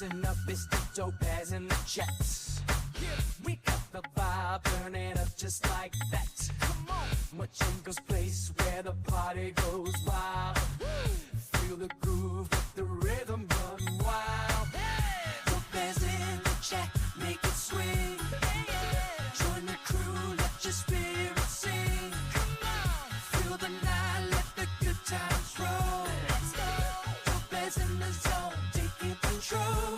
Listen up, it's the Topaz in the chat. We got the vibe, burn it up just like that. Come on, Machinko's place where the party goes wild. Feel the groove, let the rhythm run wild. Topaz in the chat, make it swing. Join the crew, let your spirit sing. Come on, feel the night, let the good times roll. Let's go. Topaz in the zone, taking control.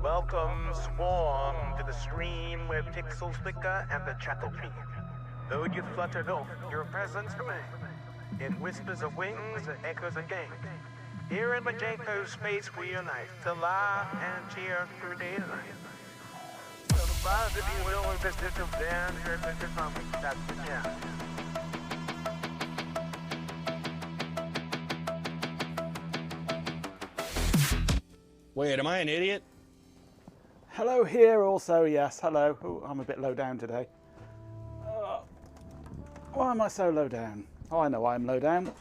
Welcome, Swarm, to the stream where pixels flicker and the chattel beat. Though you fluttered off, your presence remains. In whispers of wings and echoes of games. Here in Majenko's space we unite, to laugh and cheer through day and night. So the buzz, if you will, is this little band here at the comic. That's the jam. Wait, am I an idiot? Hello here also, yes, hello. Ooh, I'm a bit low down today. Why am I so low down? Oh, I know why I'm low down.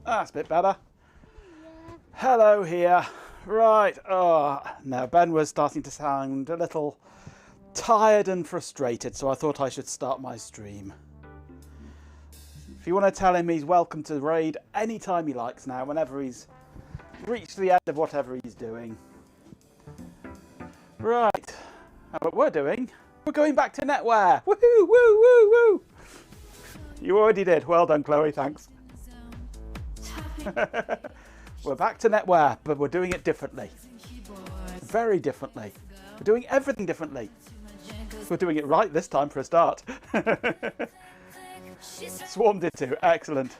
That's a bit better. Yeah. Hello here. Right, now Ben was starting to sound a little tired and frustrated, so I thought I should start my stream. If you want to tell him he's welcome to raid anytime he likes now, whenever he's reached the end of whatever he's doing. Right, what we're doing, we're going back to NetWare. Woohoo, woo, woo, woo. You already did. Well done, Chloe, thanks. We're back to NetWare, but we're doing it differently. Very differently. We're doing everything differently. We're doing it right this time for a start. Swarm did too. Excellent.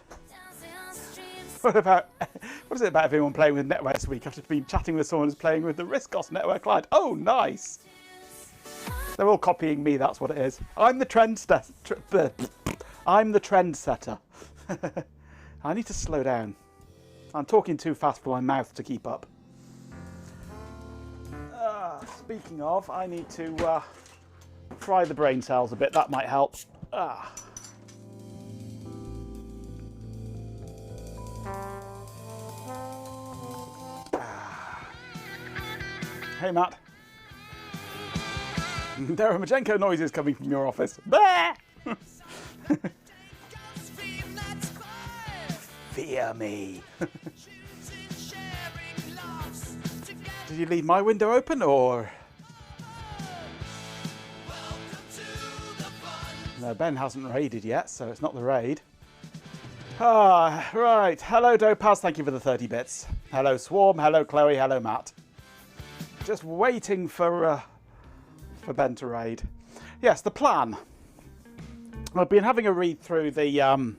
What is it about everyone playing with NetWare this week? I've just been chatting with someone who's playing with the Riscos NetWare client. Oh, nice. They're all copying me, that's what it is. I'm the trendsetter. I need to slow down. I'm talking too fast for my mouth to keep up. Speaking of, I need to fry the brain cells a bit. That might help. Hey, Matt. There are Majenko noises coming from your office. Bah! Fear me. Did you leave my window open, or...? No, Ben hasn't raided yet, so it's not the raid. Ah, right. Hello, Dopaz. Thank you for the 30 bits. Hello, Swarm. Hello, Chloe. Hello, Matt. Just waiting for Ben to raid. Yes, the plan. I've been having a read through the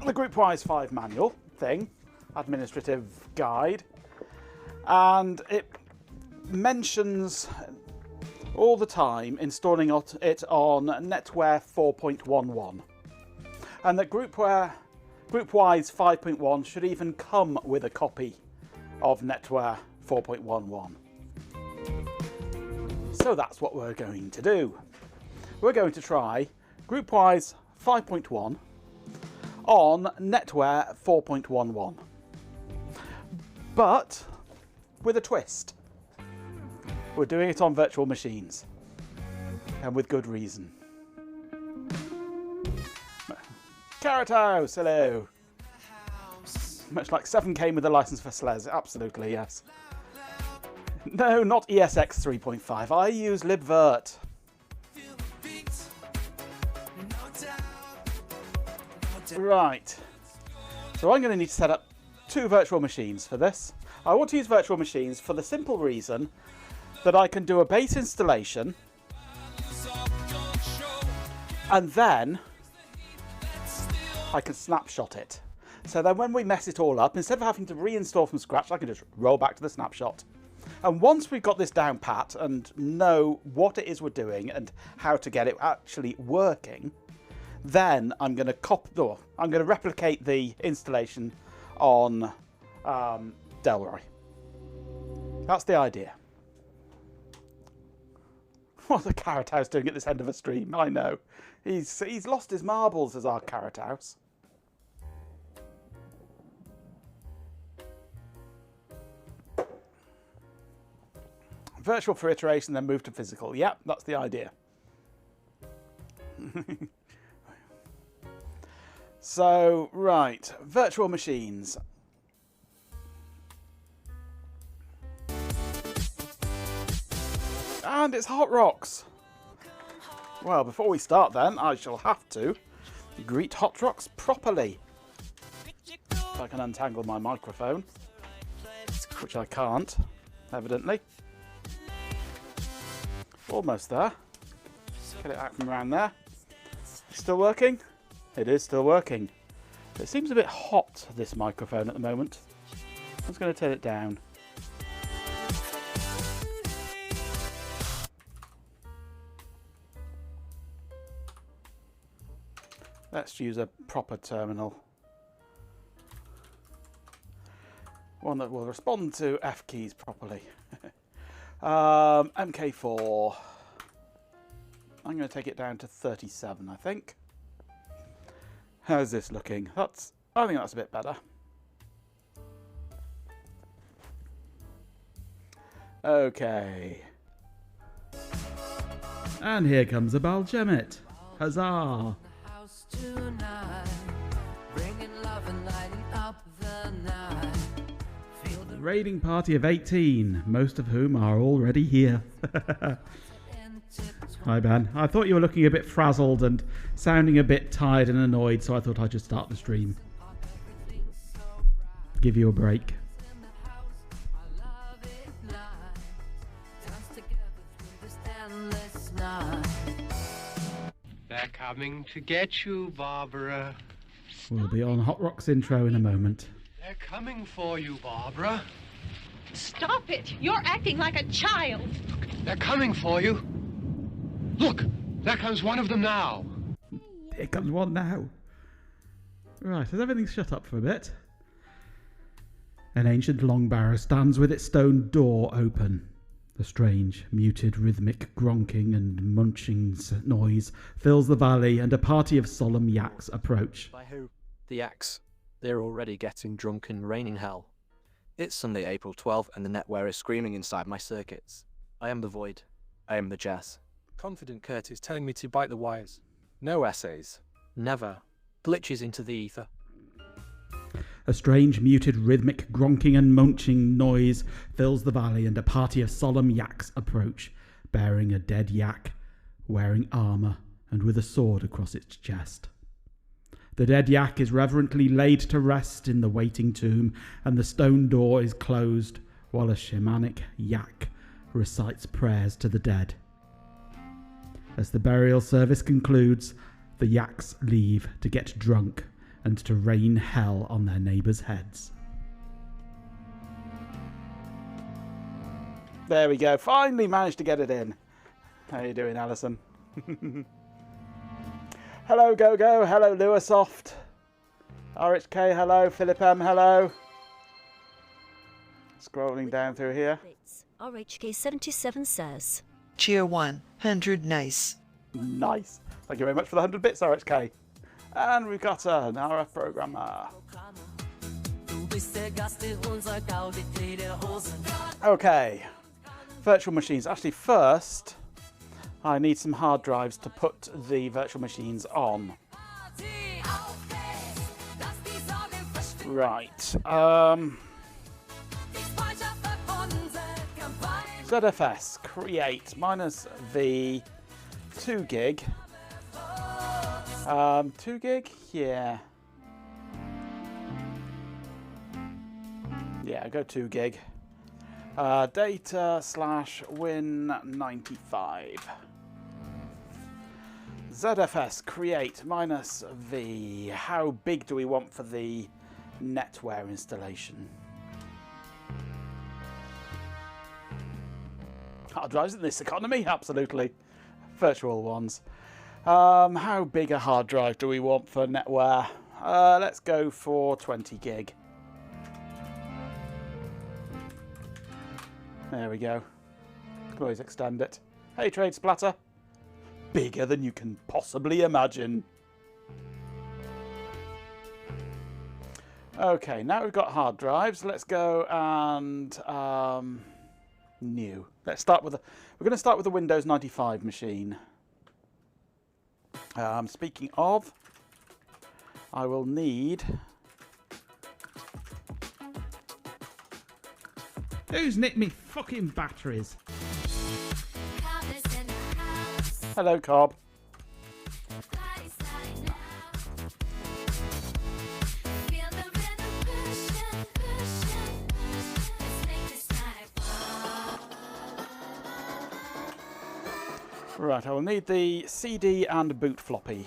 Groupwise 5 manual thing, administrative guide, and it mentions all the time installing it on NetWare 4.11, and that Groupwise 5.1 should even come with a copy of NetWare 4.11. So that's what we're going to do. We're going to try Groupwise 5.1 on NetWare 4.11, but with a twist. We're doing it on virtual machines, and with good reason. Carrot House, hello. Much like 7 came with a license for SLES, absolutely, yes. No, not ESX 3.5, I use libvirt. Right, so I'm going to need to set up 2 virtual machines for this. I want to use virtual machines for the simple reason that I can do a base installation and then I can snapshot it. So then when we mess it all up, instead of having to reinstall from scratch, I can just roll back to the snapshot. And once we've got this down pat and know what it is we're doing and how to get it actually working, then I'm going to replicate the installation on Delroy. That's the idea. What's the Carrot House doing at this end of a stream? I know. He's lost his marbles as our Carrot House. Virtual for iteration, then move to physical. Yep, that's the idea. So, right, virtual machines. And it's Hot Rocks. Well, before we start then, I shall have to greet Hot Rocks properly. If I can untangle my microphone, which I can't, evidently. Almost there. Get it out from around there. Still working? It is still working. It seems a bit hot, this microphone, at the moment. I'm just going to turn it down. Let's use a proper terminal. One that will respond to F keys properly. MK4. I'm going to take it down to 37, I think. How's this looking? I think that's a bit better. Okay. And here comes a Balgemit. Huzzah! Raiding party of 18, most of whom are already here. Hi Ben, I thought you were looking a bit frazzled and sounding a bit tired and annoyed, so I thought I'd just start the stream. Give you a break. They're coming to get you, Barbara. We'll be on Hot Rock's intro in a moment. They're coming for you, Barbara. Stop it! You're acting like a child. They're coming for you. Look, there comes one of them now. Here comes one now. Right, has everything shut up for a bit? An ancient long barrow stands with its stone door open. A strange, muted, rhythmic gronking and munching noise fills the valley, and a party of solemn yaks approach. By who? The yaks. They're already getting drunk and raining hell. It's Sunday, April 12th, and the NetWare is screaming inside my circuits. I am the Void. I am the Jess. Confident Curtis telling me to bite the wires. No essays. Never. Glitches into the ether. A strange, muted, rhythmic, gronking and munching noise fills the valley, and a party of solemn yaks approach, bearing a dead yak, wearing armour and with a sword across its chest. The dead yak is reverently laid to rest in the waiting tomb, and the stone door is closed while a shamanic yak recites prayers to the dead. As the burial service concludes, the yaks leave to get drunk and to rain hell on their neighbours' heads. There we go. Finally managed to get it in. How you doing, Alison? Hello, Go-Go. Hello, Lewisoft. RHK, hello. Philip M, hello. Scrolling down through here. RHK77 says. Cheer 100 nice. Nice. Thank you very much for the 100 bits, RHK. And we've got an RF programmer. Okay. Virtual machines. Actually, first, I need some hard drives to put the virtual machines on. Right. ZFS create -v 2 gig. 2 gig? Yeah. Yeah, go 2 gig. Data / Win95. ZFS create -v. How big do we want for the NetWare installation? Hard drives in this economy? Absolutely. Virtual ones. How big a hard drive do we want for NetWare? Let's go for 20 gig. There we go. Can always extend it. Hey, Trade Splatter. Bigger than you can possibly imagine. Okay, now we've got hard drives. Let's go and new. Let's start with we're going to start with the Windows 95 machine. Speaking of, I will need. Who's nicked me fucking batteries? Hello, Cobb. Right, I will need the CD and boot floppy,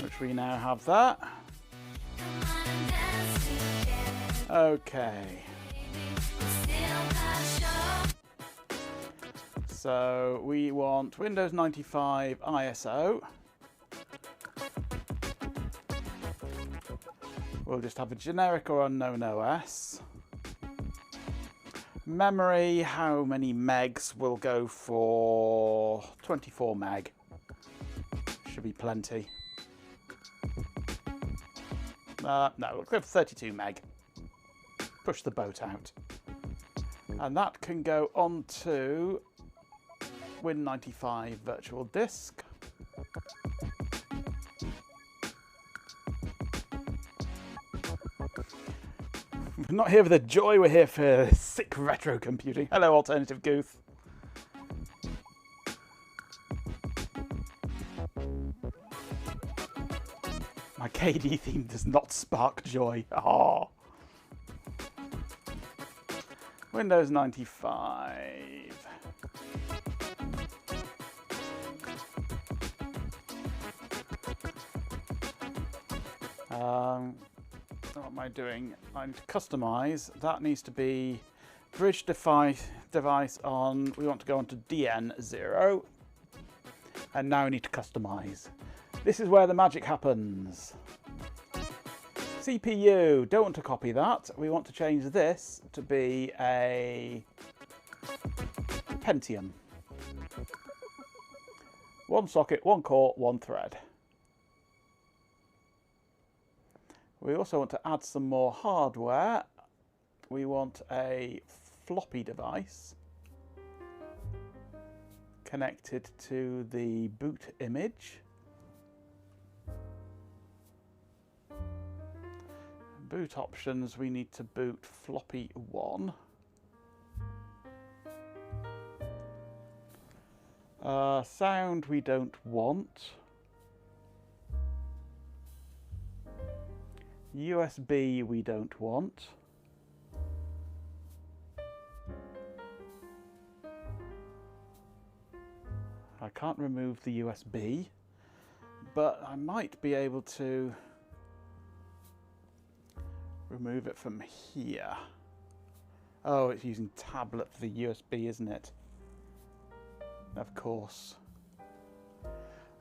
which we now have that. Okay. So we want Windows 95 ISO. We'll just have a generic or unknown OS. Memory, how many megs? We'll go for 24 meg. Should be plenty. No, we'll go for 32 meg. Push the boat out. And that can go onto Win95 virtual disk. We're not here for the joy, we're here for sick retro computing. Hello, Alternative Gooth. My KD theme does not spark joy. Oh. Windows 95. What am I doing? I need to customize. That needs to be bridge device on. We want to go on to DN0. And now we need to customize. This is where the magic happens. CPU, don't want to copy that. We want to change this to be a Pentium. 1 socket, 1 core, 1 thread. We also want to add some more hardware. We want a floppy device connected to the boot image. Boot options, we need to boot floppy 1. Sound we don't want. USB we don't want. I can't remove the USB, but I might be able to remove it from here. Oh, it's using tablet for the USB, isn't it? Of course.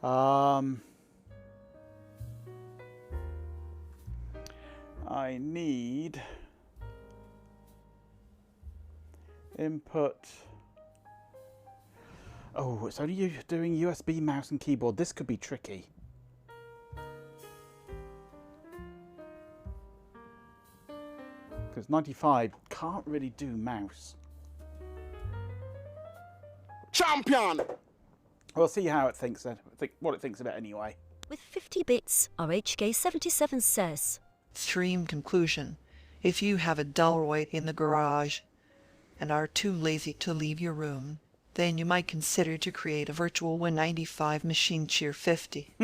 I need input. Oh, it's only you doing USB mouse and keyboard. This could be tricky. Because 95 can't really do mouse. Champion! We'll see how it thinks what it thinks of it anyway. With 50 bits, RHK77 says. Stream conclusion. If you have a droid in the garage and are too lazy to leave your room, then you might consider to create a virtual 195 machine cheer 50.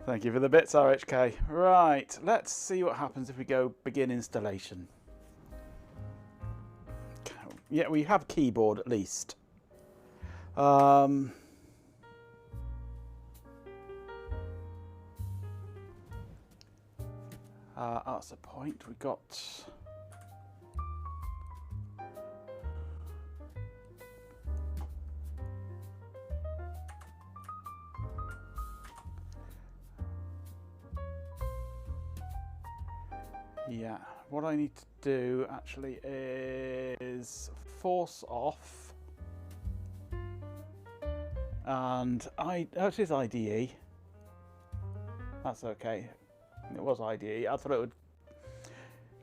Thank you for the bits, RHK. Right, let's see what happens if we go begin installation. Yeah, we have keyboard at least. That's the point. We got. Yeah, what I need to do actually is force off, and it is IDE. That's okay. It was IDE. I thought it would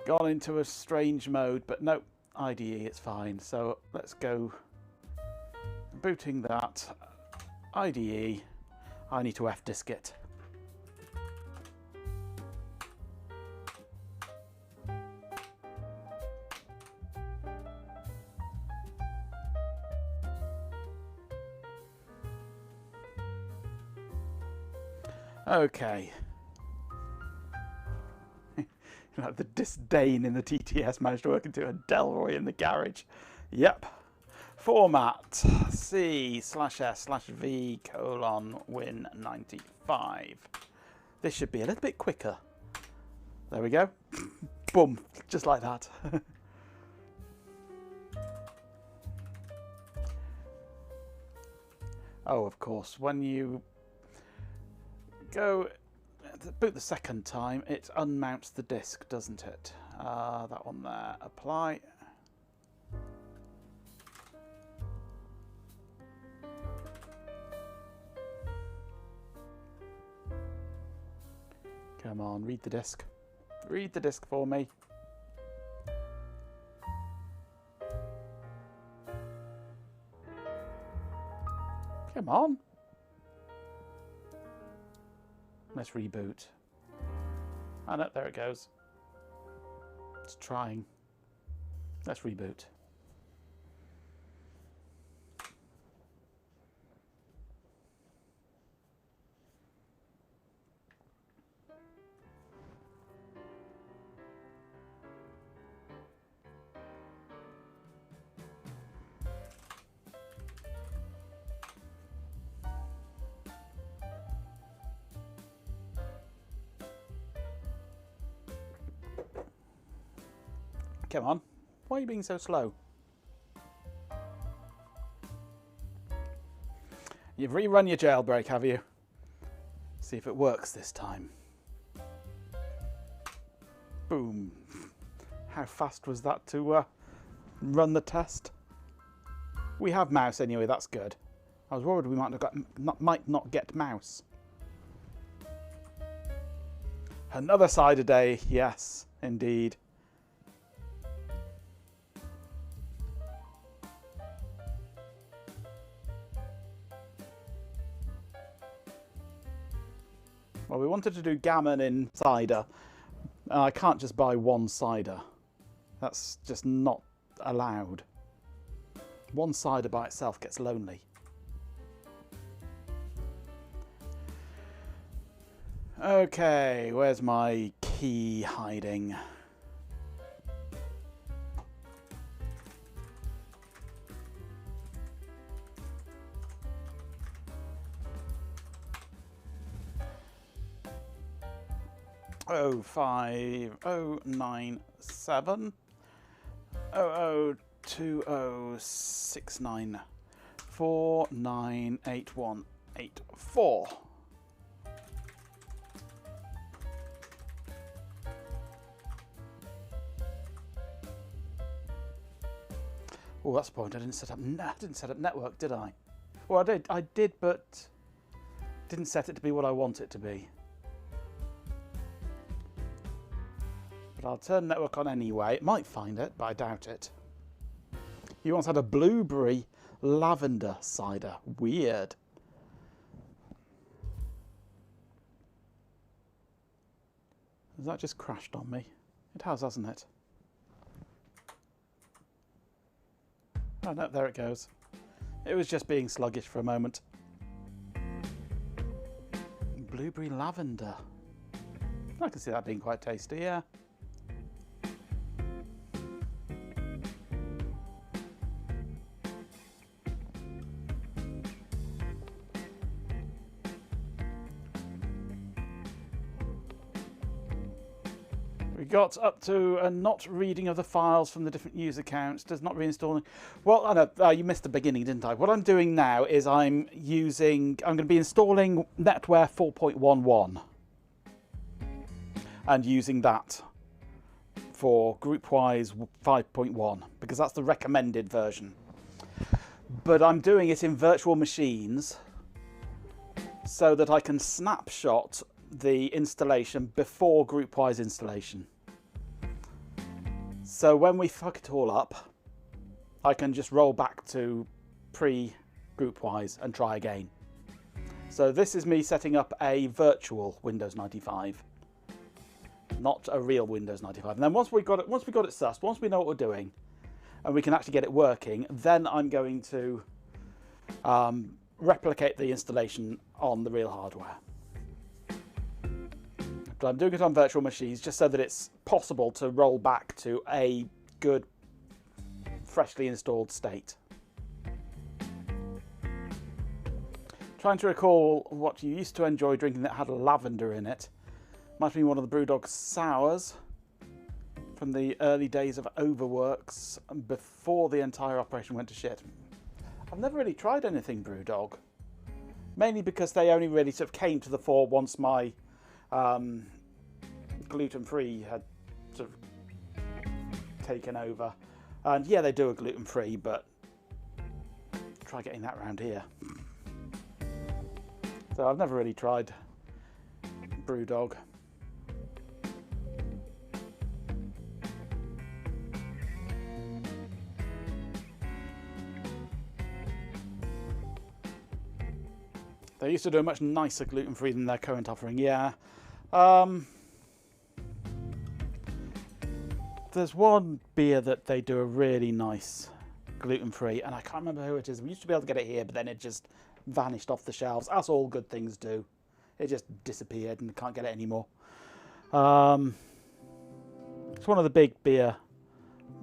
gone into a strange mode, but no, IDE. It's fine. So let's go booting that IDE. I need to F-disk it. Okay. The disdain in the TTS managed to work into a Delroy in the garage. Yep. Format C/S/V:*Win95. This should be a little bit quicker. There we go. Boom. Just like that. Oh, of course, when you go boot the second time, it unmounts the disk, doesn't it? That one there. Apply. Come on, read the disk. Read the disk for me. Come on. Let's reboot. Oh no, there it goes. It's trying. Let's reboot. Come on, why are you being so slow? You've rerun your jailbreak, have you? See if it works this time. Boom. How fast was that to run the test? We have mouse anyway, that's good. I was worried we might not get mouse. Another cider day, yes, indeed. Well, we wanted to do gammon in cider. I can't just buy one cider. That's just not allowed. One cider by itself gets lonely. Okay, where's my key hiding? Oh 5097 002069 498184. Oh, that's the point. I didn't set up network, did I? Well, I did, but didn't set it to be what I want it to be. But I'll turn network on anyway. It might find it, but I doubt it. You once had a blueberry lavender cider. Weird. Has that just crashed on me? It has, hasn't it? Oh no, there it goes. It was just being sluggish for a moment. Blueberry lavender. I can see that being quite tasty, yeah. We got up to a not reading of the files from the different user accounts, does not reinstalling. Well, I know, you missed the beginning, didn't I? What I'm doing now is I'm going to be installing NetWare 4.11 and using that for GroupWise 5.1 because that's the recommended version. But I'm doing it in virtual machines so that I can snapshot the installation before GroupWise installation. So when we fuck it all up, I can just roll back to pre-GroupWise and try again. So this is me setting up a virtual Windows 95, not a real Windows 95. And then once we got it sussed, once we know what we're doing, and we can actually get it working, then I'm going to replicate the installation on the real hardware. But I'm doing it on virtual machines just so that it's possible to roll back to a good, freshly installed state. Trying to recall what you used to enjoy drinking that had lavender in it. Might have been one of the Brewdog sours from the early days of Overworks before the entire operation went to shit. I've never really tried anything Brewdog, mainly because they only really sort of came to the fore once my gluten-free had sort of taken over. And yeah, they do a gluten-free, but try getting that around here. So I've never really tried Brewdog. They used to do a much nicer gluten-free than their current offering, yeah. There's one beer that they do a really nice gluten-free, and I can't remember who it is. We used to be able to get it here, but then it just vanished off the shelves, as all good things do. It just disappeared and can't get it anymore. It's one of the big beer,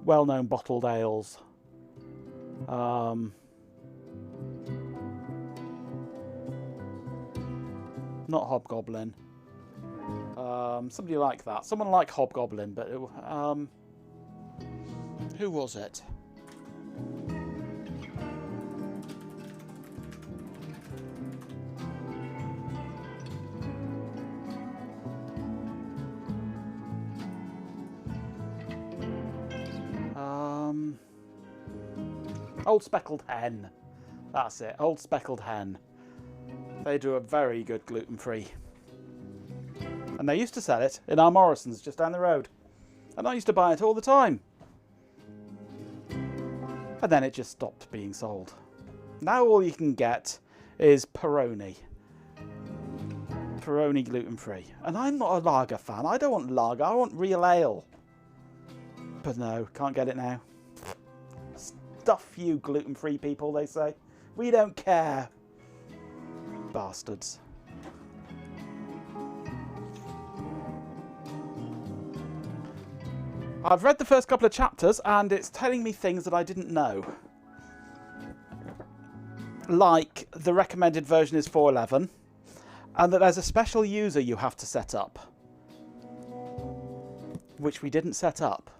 well-known bottled ales. Not Hobgoblin. Somebody like that. Someone like Hobgoblin, but who was it? Old Speckled Hen. That's it. Old Speckled Hen. They do a very good gluten-free. And they used to sell it in our Morrison's just down the road. And I used to buy it all the time. And then it just stopped being sold. Now all you can get is Peroni. pepperoni gluten-free. And I'm not a lager fan. I don't want lager. I want real ale. But no, can't get it now. Stuff you gluten-free people, they say. We don't care. Bastards. I've read the first couple of chapters and it's telling me things that I didn't know. Like the recommended version is 4.11 and that there's a special user you have to set up. Which we didn't set up.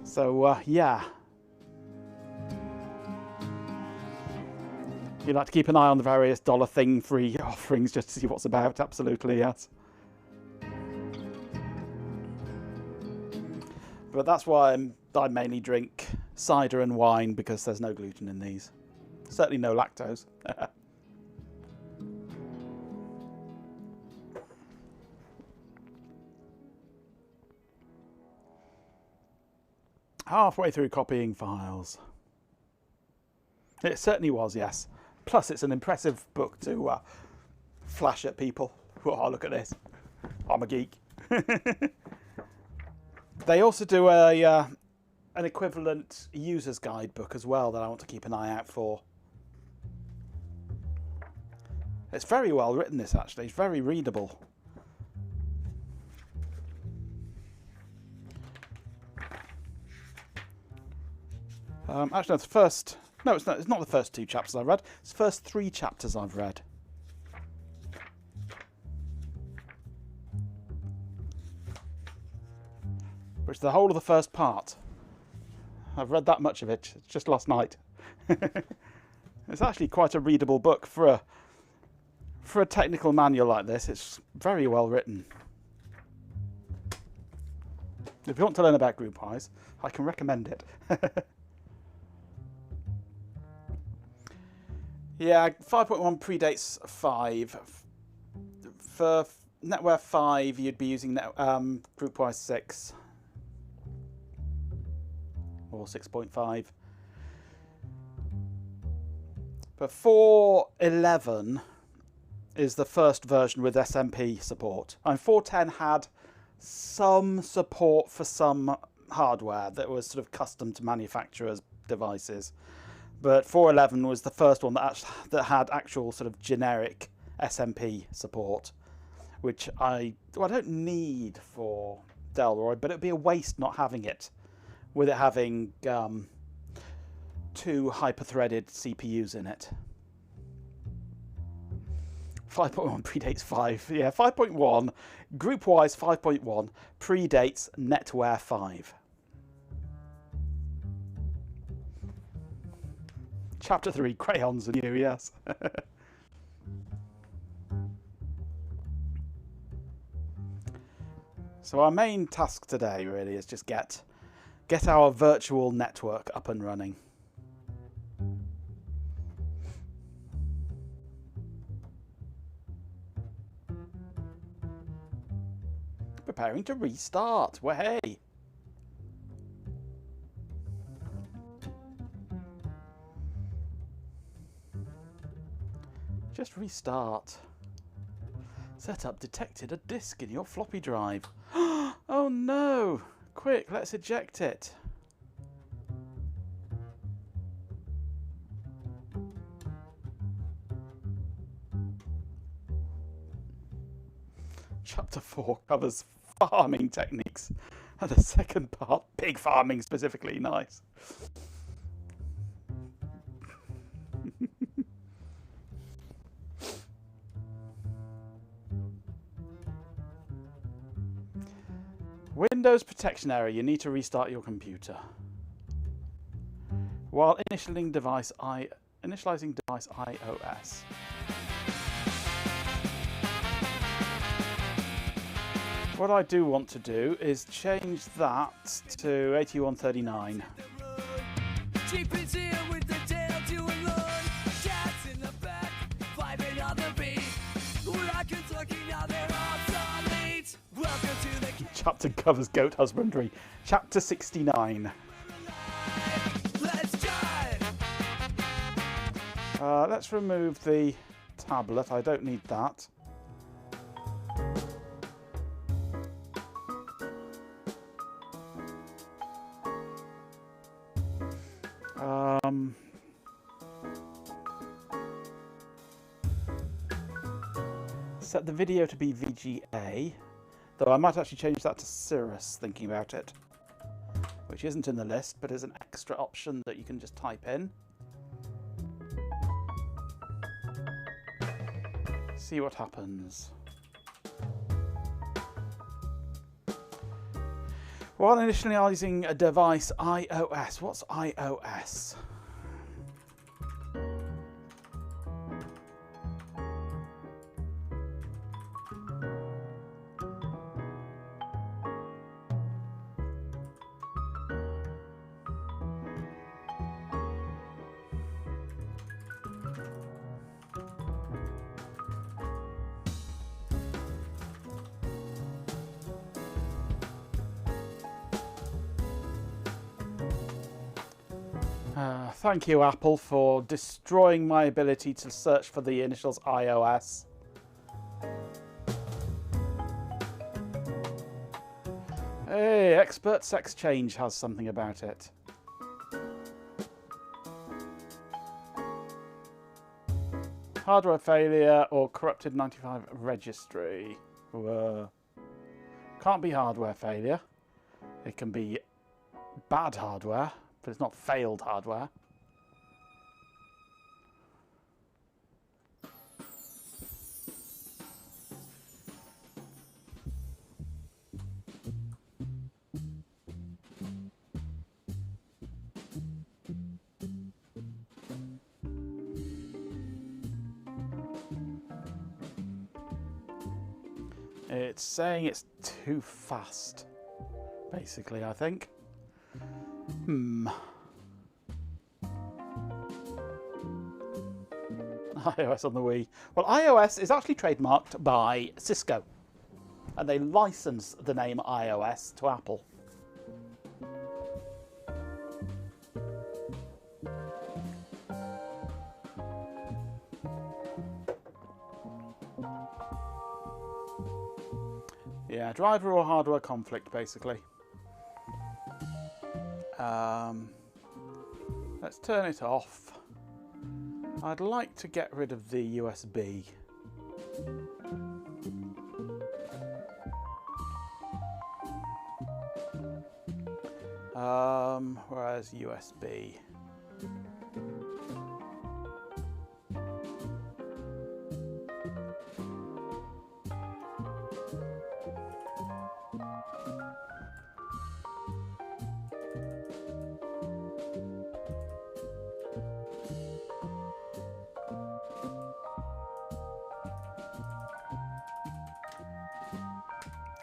So, yeah. You like to keep an eye on the various dollar thing free offerings just to see what's about. Absolutely, yes. But that's why I mainly drink cider and wine, because there's no gluten in these. Certainly no lactose. Halfway through copying files. It certainly was, yes. Plus, it's an impressive book to flash at people. Oh, look at this. I'm a geek. They also do an equivalent user's guide book as well that I want to keep an eye out for. It's very well written, this, actually. It's very readable. Actually, it's the first... No, it's not the first 2 chapters I've read. It's the first 3 chapters I've read. Which is the whole of the first part. I've read that much of it just last night. It's actually quite a readable book for a technical manual like this. It's very well written. If you want to learn about GroupWise, I can recommend it. Yeah, 5.1 predates 5. For NetWare 5, you'd be using GroupWise 6 or 6.5. But 4.11 is the first version with SMP support. And 4.10 had some support for some hardware that was sort of custom to manufacturers' devices. But 4.11 was the first one that had actual sort of generic SMP support, which I don't need for Delroy, but it'd be a waste not having it, with it having 2 hyper-threaded CPUs in it. 5.1 predates 5. Yeah, 5.1, GroupWise 5.1 predates NetWare 5. Chapter 3, crayons and you, yes. So our main task today really is just get our virtual network up and running. Preparing to restart. Well, hey. Just restart. Setup detected a disk in your floppy drive. Oh no! Quick, let's eject it. Chapter 4 covers farming techniques. And the second part, pig farming specifically, nice. Windows protection error. You need to restart your computer. While initializing device iOS. What I do want to do is change that to 8139. Chapter covers goat husbandry. Chapter 69. Let's remove the tablet. I don't need that. Set the video to be VGA, though I might actually change that to Cirrus, thinking about it, which isn't in the list, but is an extra option that you can just type in. See what happens. While initializing a device, iOS. What's iOS? Thank you, Apple, for destroying my ability to search for the initials iOS. Hey, Expert Sex Change has something about it. Hardware failure or corrupted 95 registry. Can't be hardware failure. It can be bad hardware, but it's not failed hardware. It's saying it's too fast, basically, I think. iOS on the Wii. Well, iOS is actually trademarked by Cisco, and they license the name iOS to Apple. Yeah, driver or hardware conflict, basically. Let's turn it off. I'd like to get rid of the USB. Where's USB?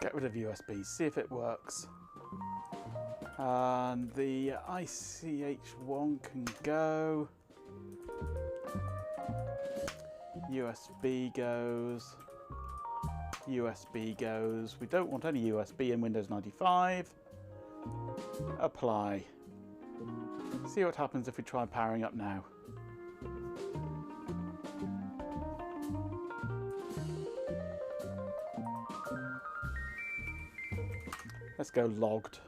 Get rid of USB, see if it works. And the ICH1 can go. USB goes. USB goes. We don't want any USB in Windows 95. Apply. See what happens if we try powering up now. Let's go logged.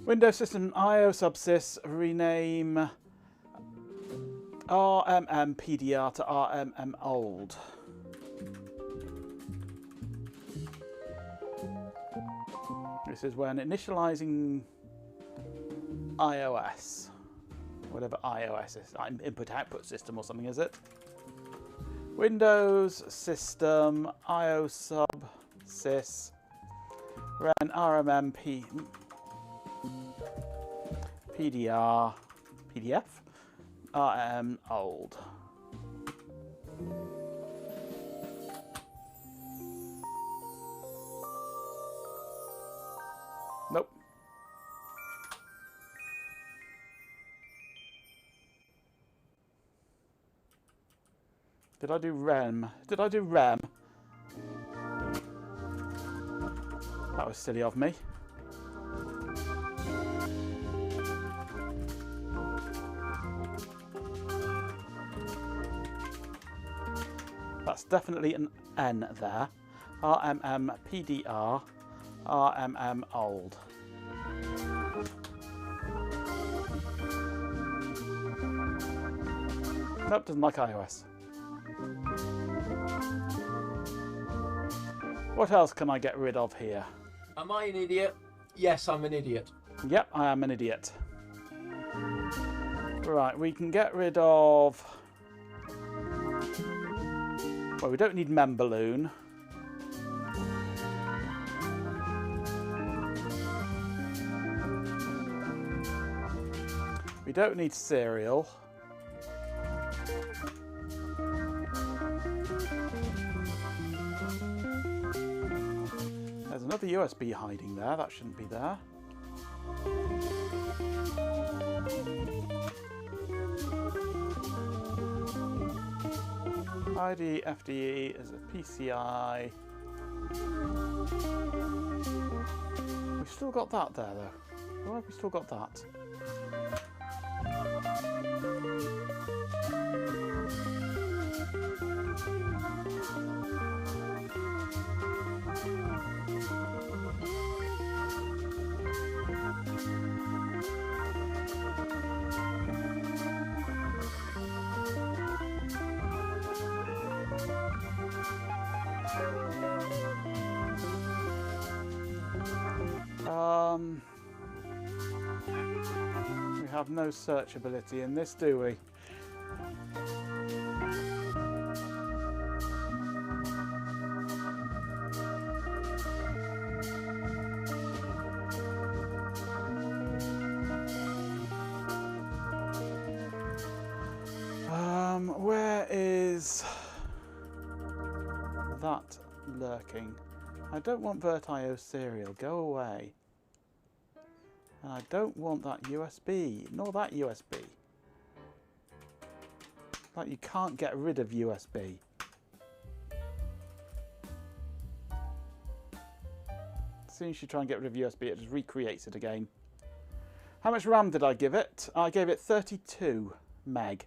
Windows System IO subsys rename RMM PDR to RMM old. This is when initializing iOS, whatever iOS is, input-output system or something, is it? Windows System IO sub sys ran RMM PDR PDF RM old. Nope. Did I do REM? Did I do REM? That was silly of me. That's definitely an N there. RMM PDR. RMM old. Nope, doesn't like iOS. What else can I get rid of here? Am I an idiot? Yes, I'm an idiot. Yep, I am an idiot. Right, we can get rid of... Well, we don't need Memballoon. We don't need Serial. There's another USB hiding there. That shouldn't be there. ID FDE is a PCI. We've still got that there though. Why have we still got that? We have no searchability in this, do we? Where is that lurking? I don't want VirtIO serial. Go away. And I don't want that USB, nor that USB. Like, you can't get rid of USB. As soon as you try and get rid of USB, it just recreates it again. How much RAM did I give it? I gave it 32 meg.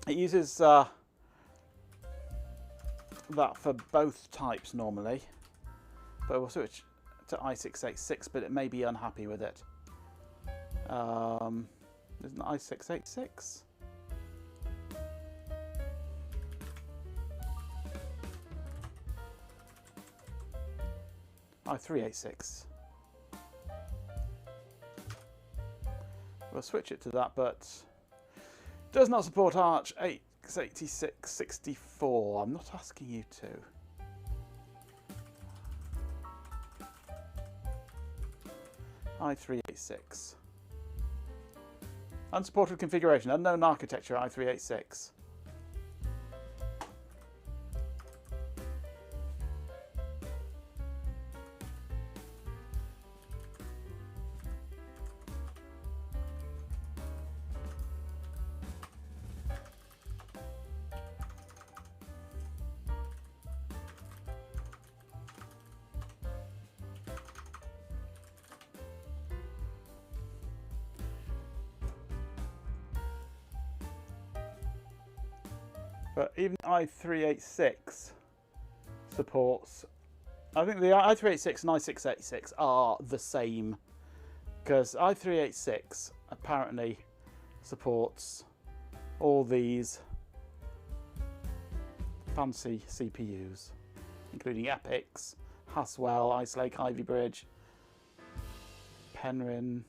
It uses that for both types normally, but we'll switch to i686, but it may be unhappy with it. Isn't it i686? i386. We'll switch it to that, but does not support Arch 886-64. I'm not asking you to. i386. Unsupported configuration. Unknown architecture. i386. But even i386 supports, I think the i386 and i686 are the same, because i386 apparently supports all these fancy CPUs, including Epics, Haswell, Ice Lake, Ivy Bridge, Penryn,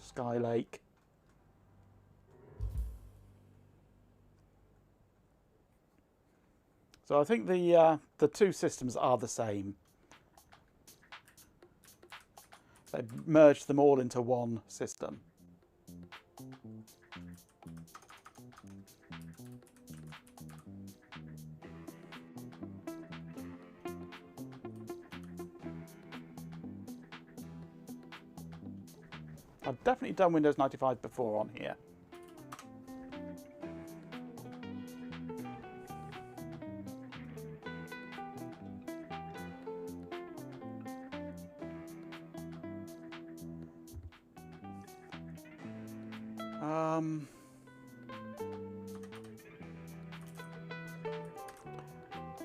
Skylake. So I think the two systems are the same. They merged them all into one system. I've definitely done Windows 95 before on here.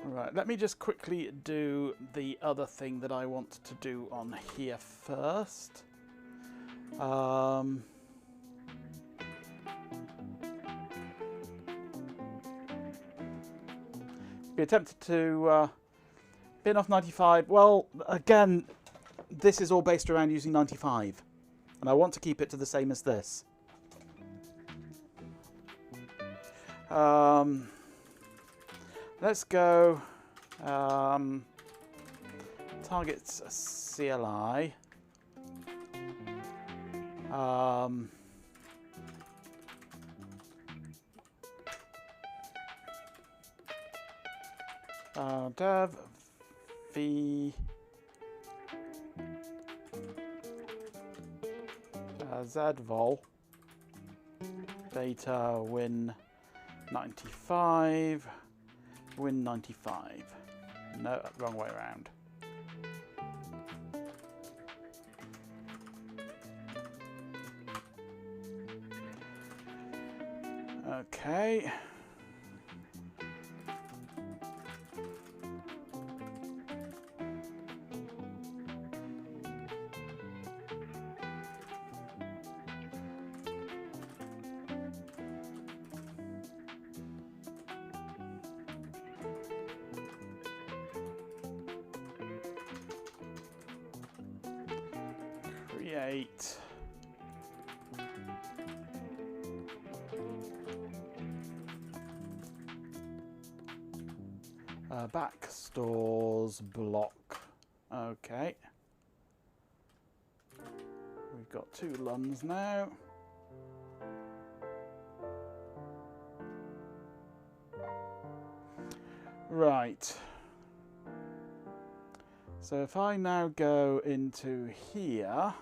Right, let me just quickly do the other thing that I want to do on here first. Be attempted to bin off 95. Well, again, this is all based around using 95, and I want to keep it to the same as this. Let's go targets CLI. Dev v zvol data win 95 win 95. No, wrong way around. Okay. Create back stores block. Okay, we've got 2 LUNs now. Right, so if I now go into here,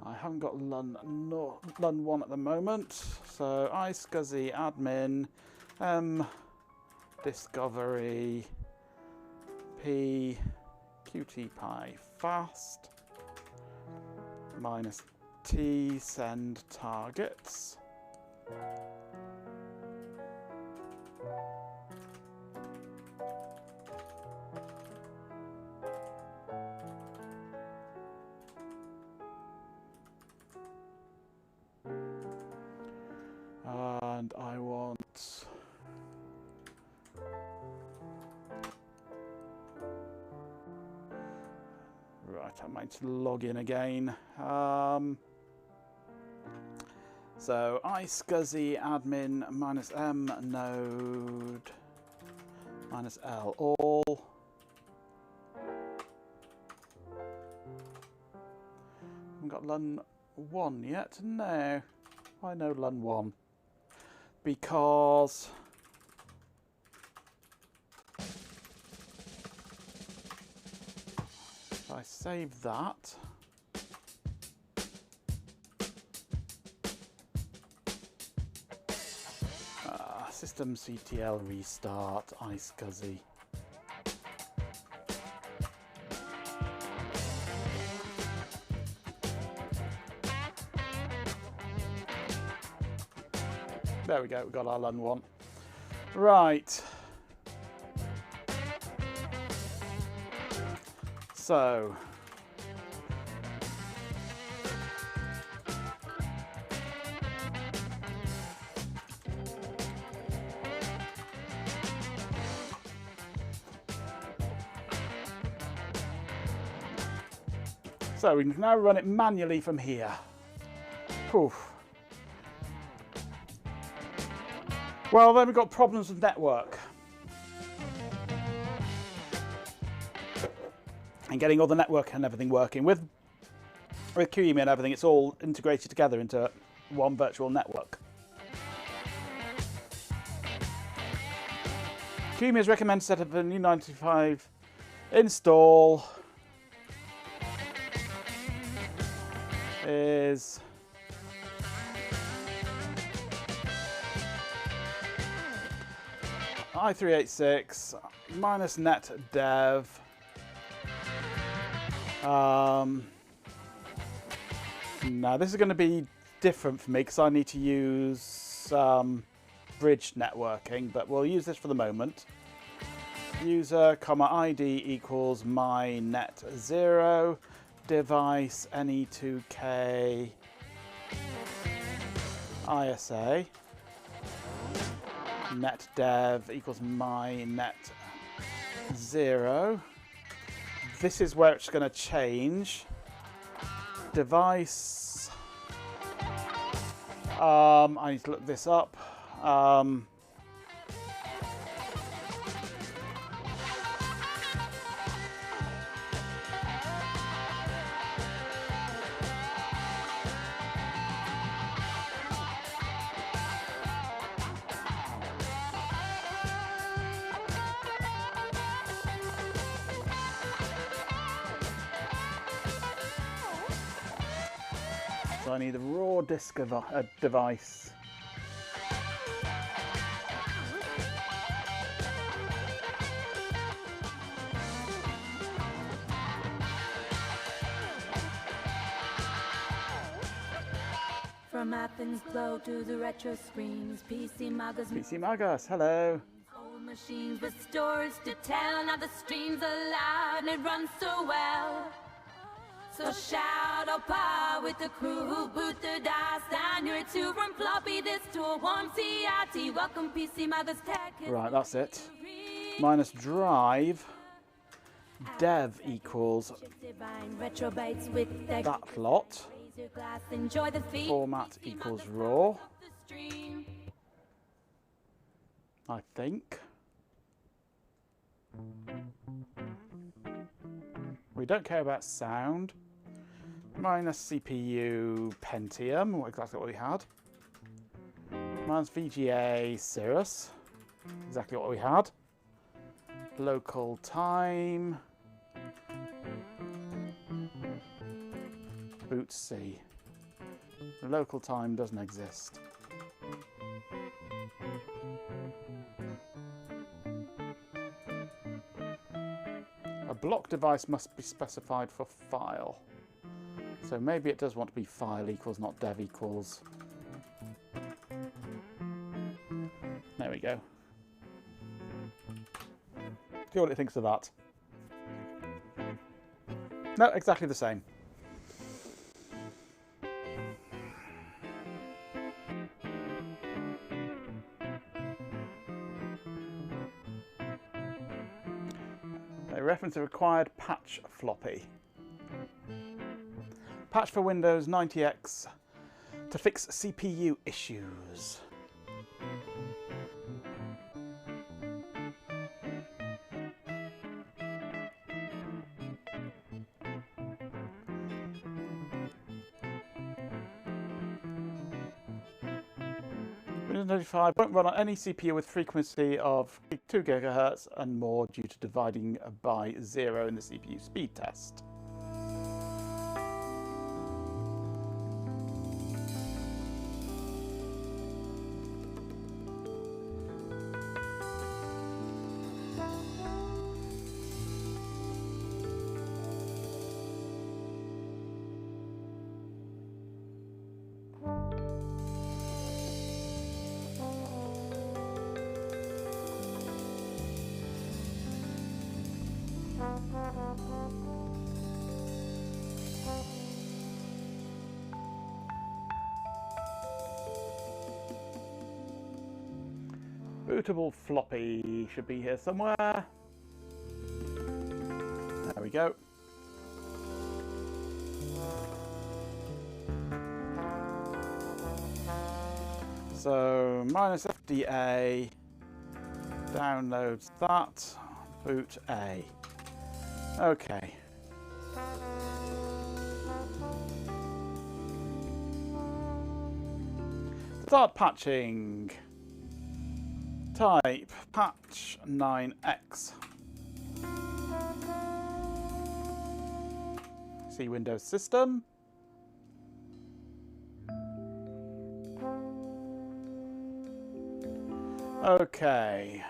I haven't got LUN 1 at the moment, so iSCSI admin discovery p qtpy fast minus t send targets. And I want I might log in again. So iSCSI admin minus m node minus l all. Haven't got LUN 1 yet. No, I know LUN 1 because if I save that, systemctl restart iSCSI. There we go, we've got our LUN 1. Right. So we can now run it manually from here. Oof. Well, then we've got problems with network and getting all the network and everything working with with QEMU and everything, it's all integrated together into one virtual network. QEMU is recommended to set up a new 95 install is i386 minus NetDev. Now this is going to be different for me because I need to use bridge networking, but we'll use this for the moment. User, ID equals my net 0, device NE2K ISA, NetDev equals my net 0. This is where it's going to change. Device. I need to look this up. So I need a raw disk device. From Athens glow to the retro screens, PC Magas, hello. Old machines with stories to tell, now the stream's alive and it runs so well. So shout oh power with the crew who boot the dice down your two from floppy disk to a warm CIT. Welcome PC Magas Tech. Right, that's it. Minus drive. Dev equals that lot. Format equals raw. I think. We don't care about sound. Minus CPU Pentium, exactly what we had. Minus VGA Cirrus, exactly what we had. Local time. Boot C. The local time doesn't exist. A block device must be specified for file. So maybe it does want to be file equals, not dev equals. There we go. See what it thinks of that. No, exactly the same. They reference a required patch floppy. Patch for Windows 90X to fix CPU issues. Windows 95 won't run on any CPU with frequency of 2 GHz and more due to dividing by 0 in the CPU speed test. Bootable floppy should be here somewhere. There we go. So minus FDA downloads that, boot A. Okay. Start patching. Type patch 9x. See Windows System. Okay.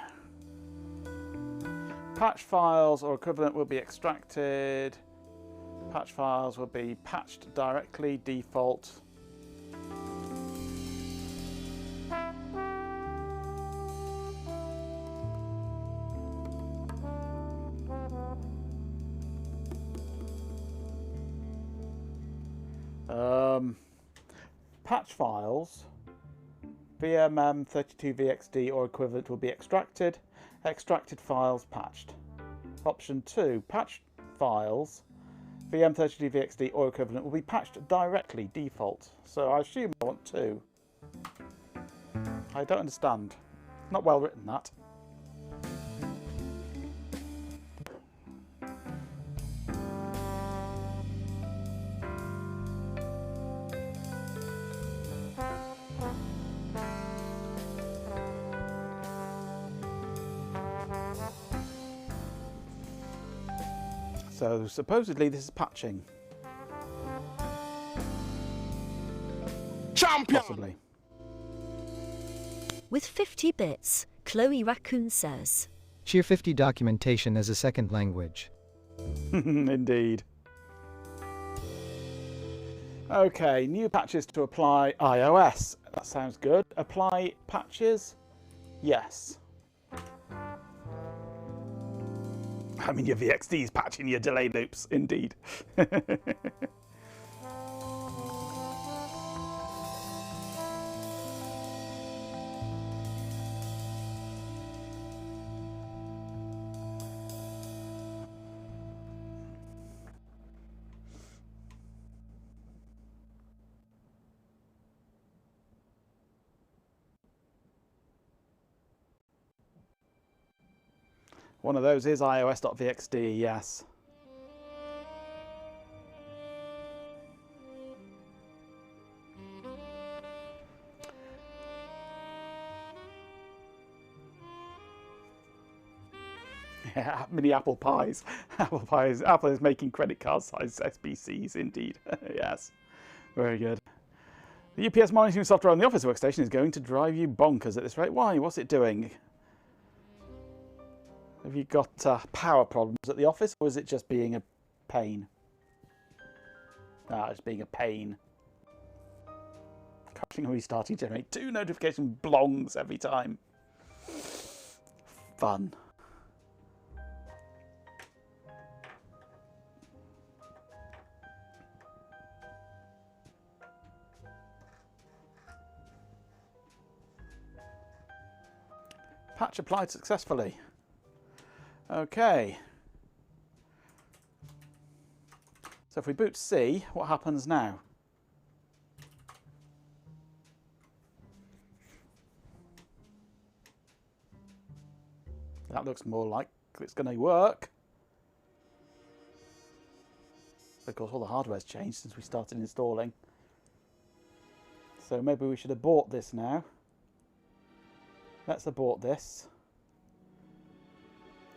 Patch files or equivalent will be extracted. Patch files will be patched directly, default. Patch files, VMM32VXD or equivalent will be extracted. Extracted files patched. Option 2, patch files, VM32VXD or equivalent will be patched directly, default. So I assume I want 2. I don't understand. Not well written, that. So supposedly this is patching. Champion! Possibly. With 50 bits, Chloe Raccoon says. Tier 50 documentation as a second language. Indeed. Okay, new patches to apply iOS. That sounds good. Apply patches? Yes. I mean, your VXD's patching your delay loops, indeed. One of those is iOS.vxd, yes. Yeah, mini apple pies. Apple pies. Apple is making credit card size SBCs, indeed. Yes, very good. The UPS monitoring software on the Office workstation is going to drive you bonkers at this rate. Why? What's it doing? Have you got power problems at the office, or is it just being a pain? Ah, it's being a pain. Crashing and restarting generate 2 notification blongs every time. Fun. Patch applied successfully. Okay. So if we boot C, what happens now? That looks more like it's going to work. Of course, all the hardware's changed since we started installing. So maybe we should abort this now. Let's abort this.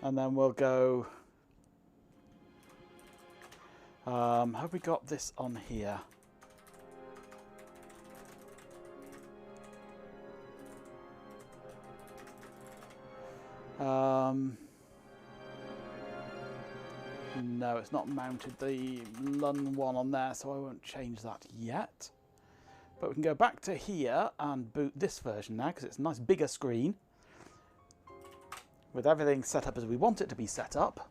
And then we'll go... have we got this on here? No, it's not mounted the LUN one on there, so I won't change that yet. But we can go back to here and boot this version now, because it's a nice bigger screen. With everything set up as we want it to be set up.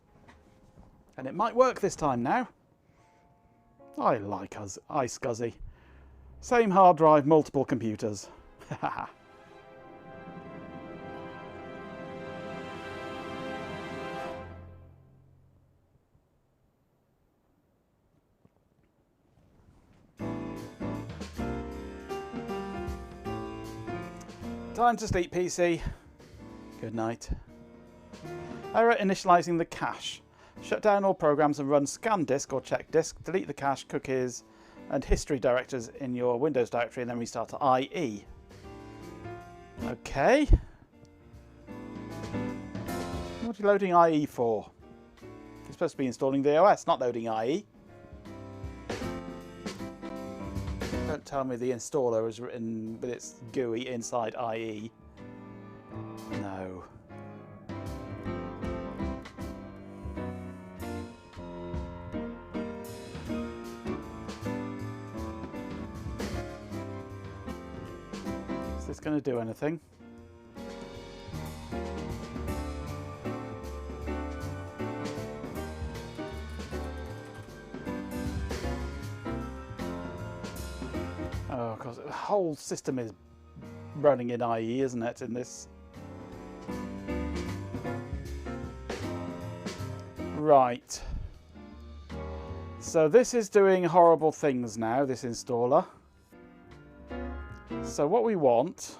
And it might work this time now. I like us, iSCSI. Same hard drive, multiple computers. Time to sleep, PC. Good night. Error initializing the cache. Shut down all programs and run scan disk or check disk. Delete the cache, cookies and history directors in your Windows directory and then restart to IE. Okay. What are you loading IE for? You're supposed to be installing the OS, not loading IE. Don't tell me the installer is written with its GUI inside IE. No. Is this going to do anything? Oh, because the whole system is running in IE, isn't it, in this? Right. So this is doing horrible things now, this installer. So what we want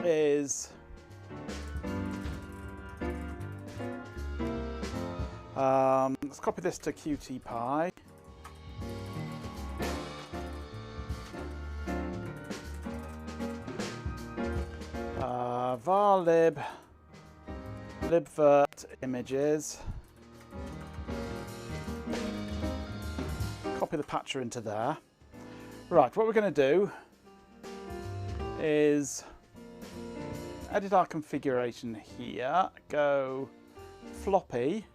is let's copy this to QtPy. Var libvirt images. Copy the patcher into there. Right, what we're going to do is edit our configuration here, go floppy,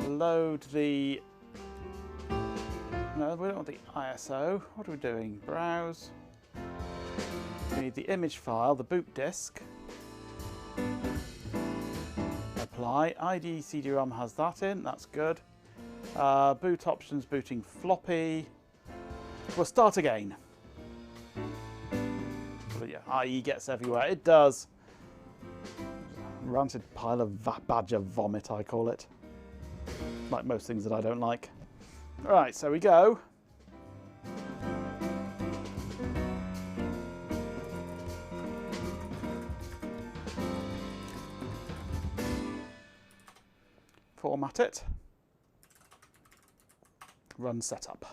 load the, no, we don't want the ISO, what are we doing? Browse, we need the image file, the boot disk, apply, ID CD-ROM has that in, that's good. Boot options, booting floppy. We'll start again. But yeah, IE gets everywhere. It does. Rancid pile of badger vomit, I call it. Like most things that I don't like. Right, so we go. Format it. Run setup.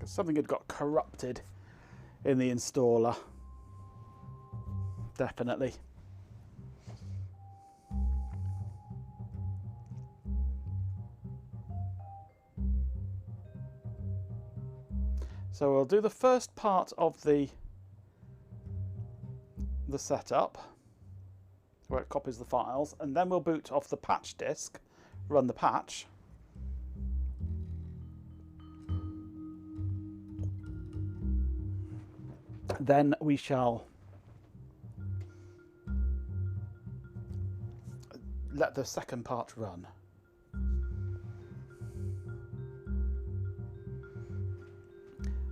Something had got corrupted in the installer. Definitely. So we'll do the first part of the setup, where it copies the files, and then we'll boot off the patch disk, run the patch. Then we shall let the second part run.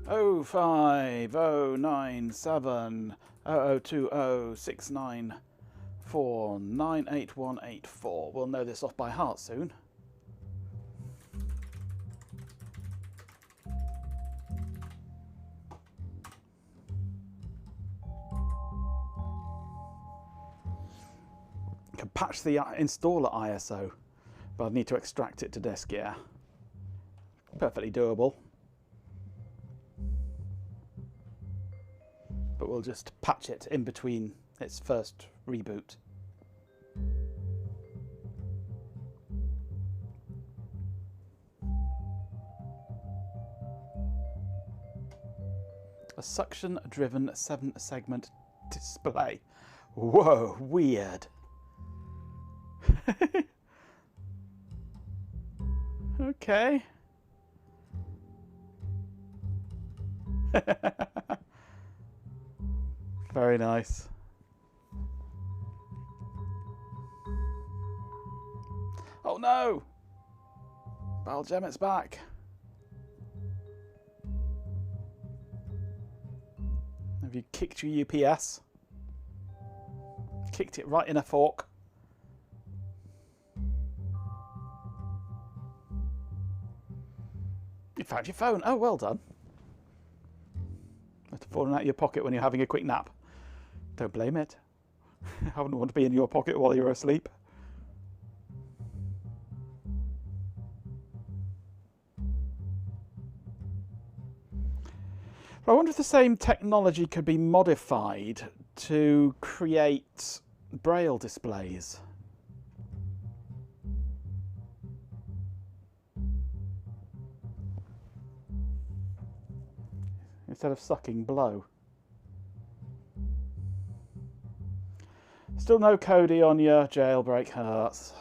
Oh 5 0 9 7 0020 694 98184. We'll know this off by heart soon. Can patch the installer ISO, but I need to extract it to disk, yeah. Perfectly doable. But we'll just patch it in between its first reboot. A suction-driven 7-segment display. Whoa, weird. Okay. Very nice. Oh no! Baljemit's back. Have you kicked your UPS? Kicked it right in a fork. You found your phone. Oh, well done. Must have fallen out of your pocket when you're having a quick nap. Don't blame it. I wouldn't want to be in your pocket while you're asleep. I wonder if the same technology could be modified to create braille displays. Instead of sucking, blow. Still no Cody on your jailbreak. Oh, that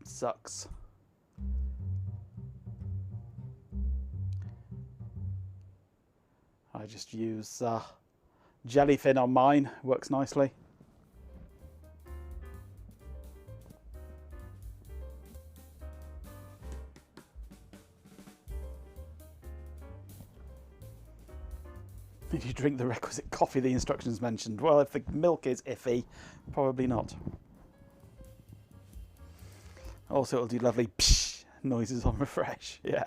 sucks. I just use Jellyfin on mine. Works nicely. Did you drink the requisite coffee the instructions mentioned? Well, if the milk is iffy, probably not. Also, it'll do lovely psh noises on refresh. Yeah.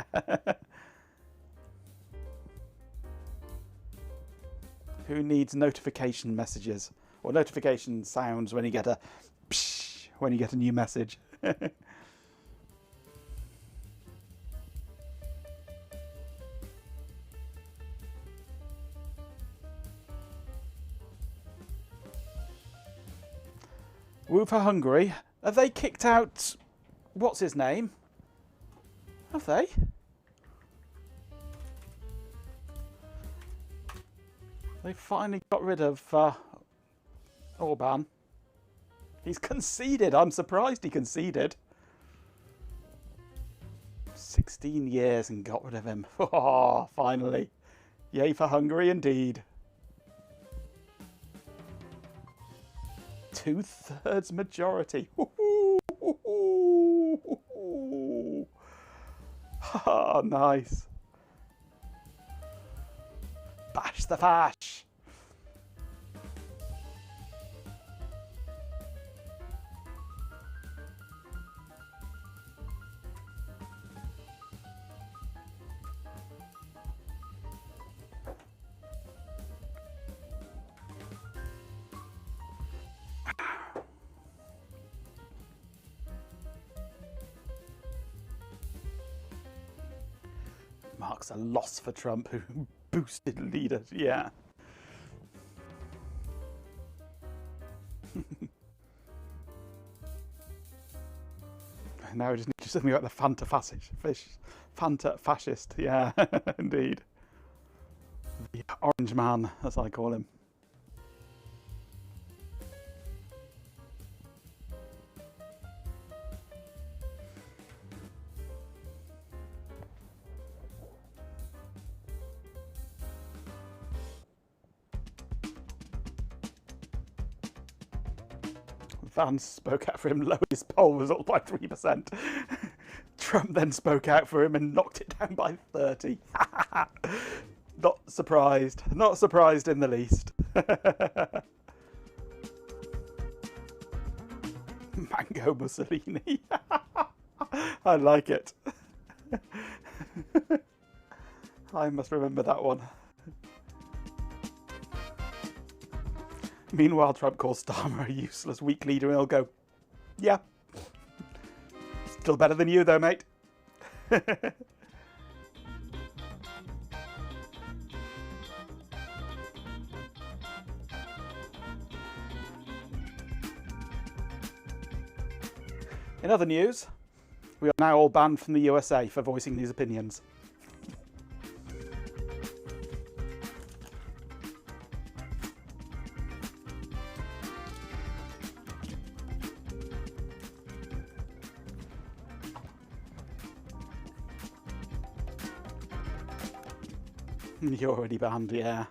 Who needs notification messages or notification sounds when you get a psh when you get a new message? Woo for Hungary. Have they kicked out... what's his name? Have they? They finally got rid of Orban. He's conceded. I'm surprised he conceded. 16 years and got rid of him. Oh, finally. Yay for Hungary indeed. 2/3 majority. Oh, nice. Bash the fash. Marks a loss for Trump, who boosted leaders. Yeah. Now we just need to do something about the Fanta fascist. Yeah, indeed. The orange man, as I call him. Vance spoke out for him, lowered his poll result by 3%. Trump then spoke out for him and knocked it down by 30. Not surprised. Not surprised in the least. Mango Mussolini. I like it. I must remember that one. Meanwhile, Trump calls Starmer a useless, weak leader, and he'll go, yeah. Still better than you, though, mate. In other news, we are now all banned from the USA for voicing these opinions. You're already banned, yeah.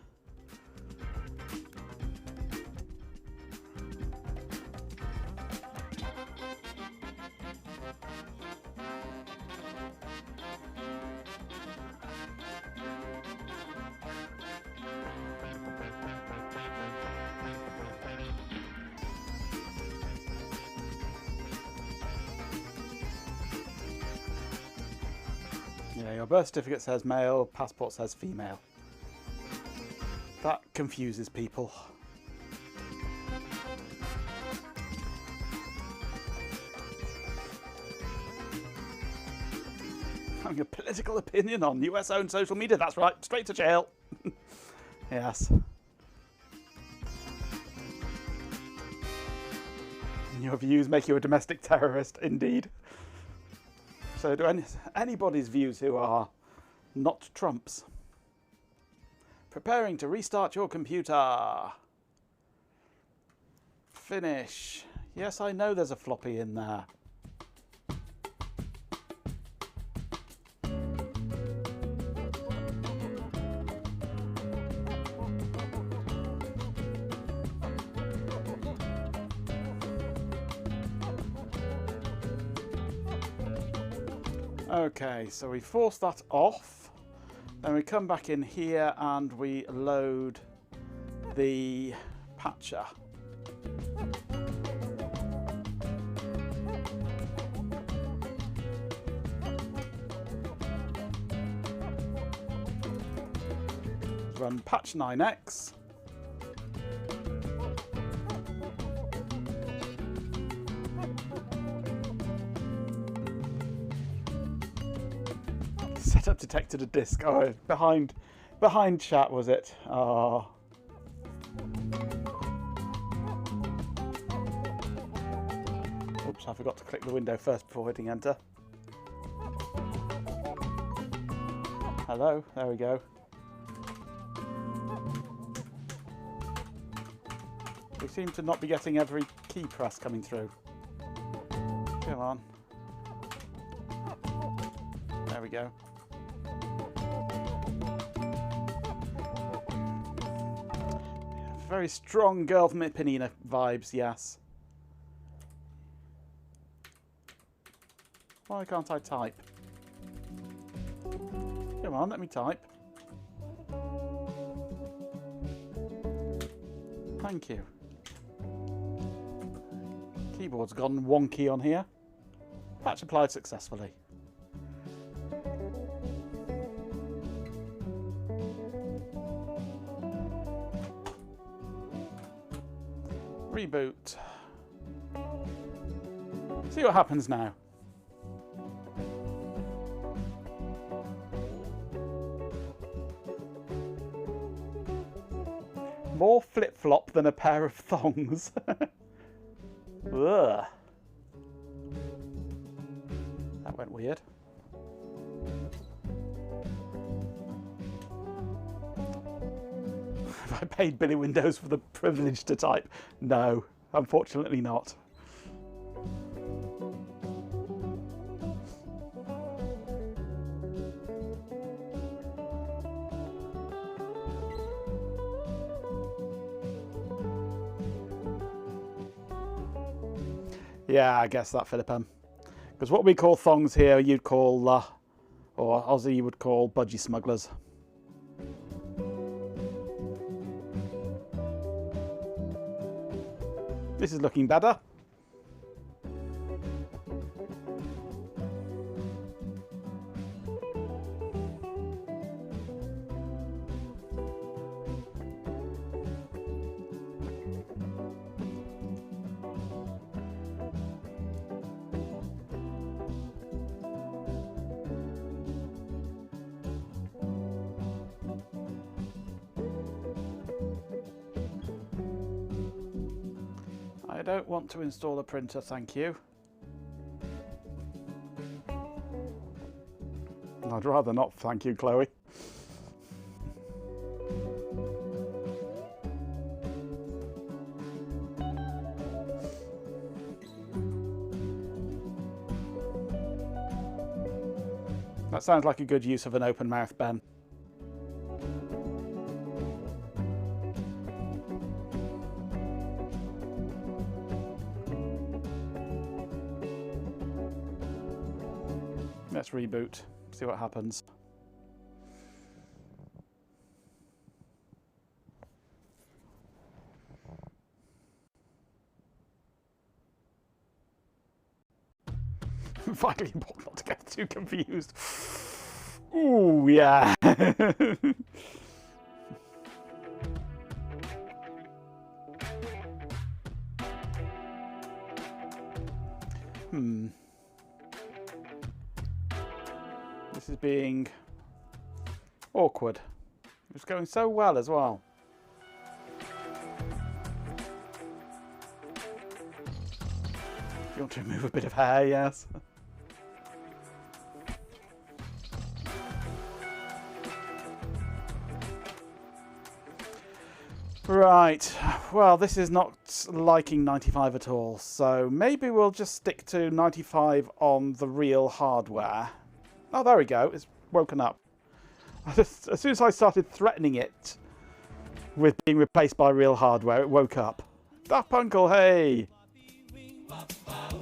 your birth certificate says male, passport says female. That confuses people. Having a political opinion on US-owned social media, that's right, straight to jail. Yes. Your views make you a domestic terrorist, indeed. So do anybody's views who are not Trump's. Preparing to restart your computer. Finish. Yes, I know there's a floppy in there. Okay, so we force that off, then we come back in here and we load the patcher. Run patch 9x. Setup detected a disk. Oh, behind chat was it? Oh. Oops, I forgot to click the window first before hitting enter. Hello, there we go. We seem to not be getting every key press coming through. Come on. There we go. Very strong Girl from Ipanema vibes, yes. Why can't I type? Come on, let me type. Thank you. Keyboard's gone wonky on here. Patch applied successfully. Reboot. See what happens now. More flip-flop than a pair of thongs. Ugh. That went weird. Have I paid Billy Windows for the privilege to type? No, unfortunately not. Yeah, I guess that, Philippum. Because what we call thongs here, you'd call, or Aussie, you would call budgie smugglers. This is looking better. I don't want to install a printer, thank you. I'd rather not, thank you, Chloe. That sounds like a good use of an open mouth, Ben. Let's reboot, see what happens. Vitally important not to get too confused. Ooh, yeah. This is being awkward. It's going so well as well. If you want to remove a bit of hair, yes. Right, well, this is not liking 95 at all, so maybe we'll just stick to 95 on the real hardware. Oh, there we go, it's woken up. As soon as I started threatening it with being replaced by real hardware, it woke up. Daft Punkle, hey!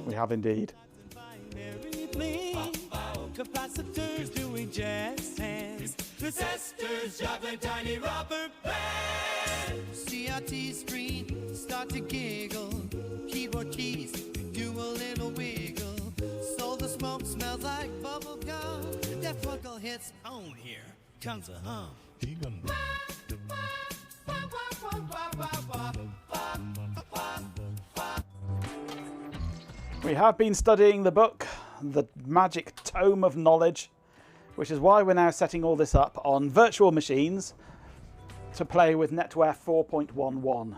We have indeed. Capacitors doing jazz hands. Resistors juggling tiny rubber bands. CRT screen start to giggle. Keyboard keys do a little wiggle. So the smoke smells like bubble gum. Daft Punkle hits on here. Comes a hum. We have been studying the book, The Magic Tome of Knowledge, which is why we're now setting all this up on virtual machines to play with NetWare 4.11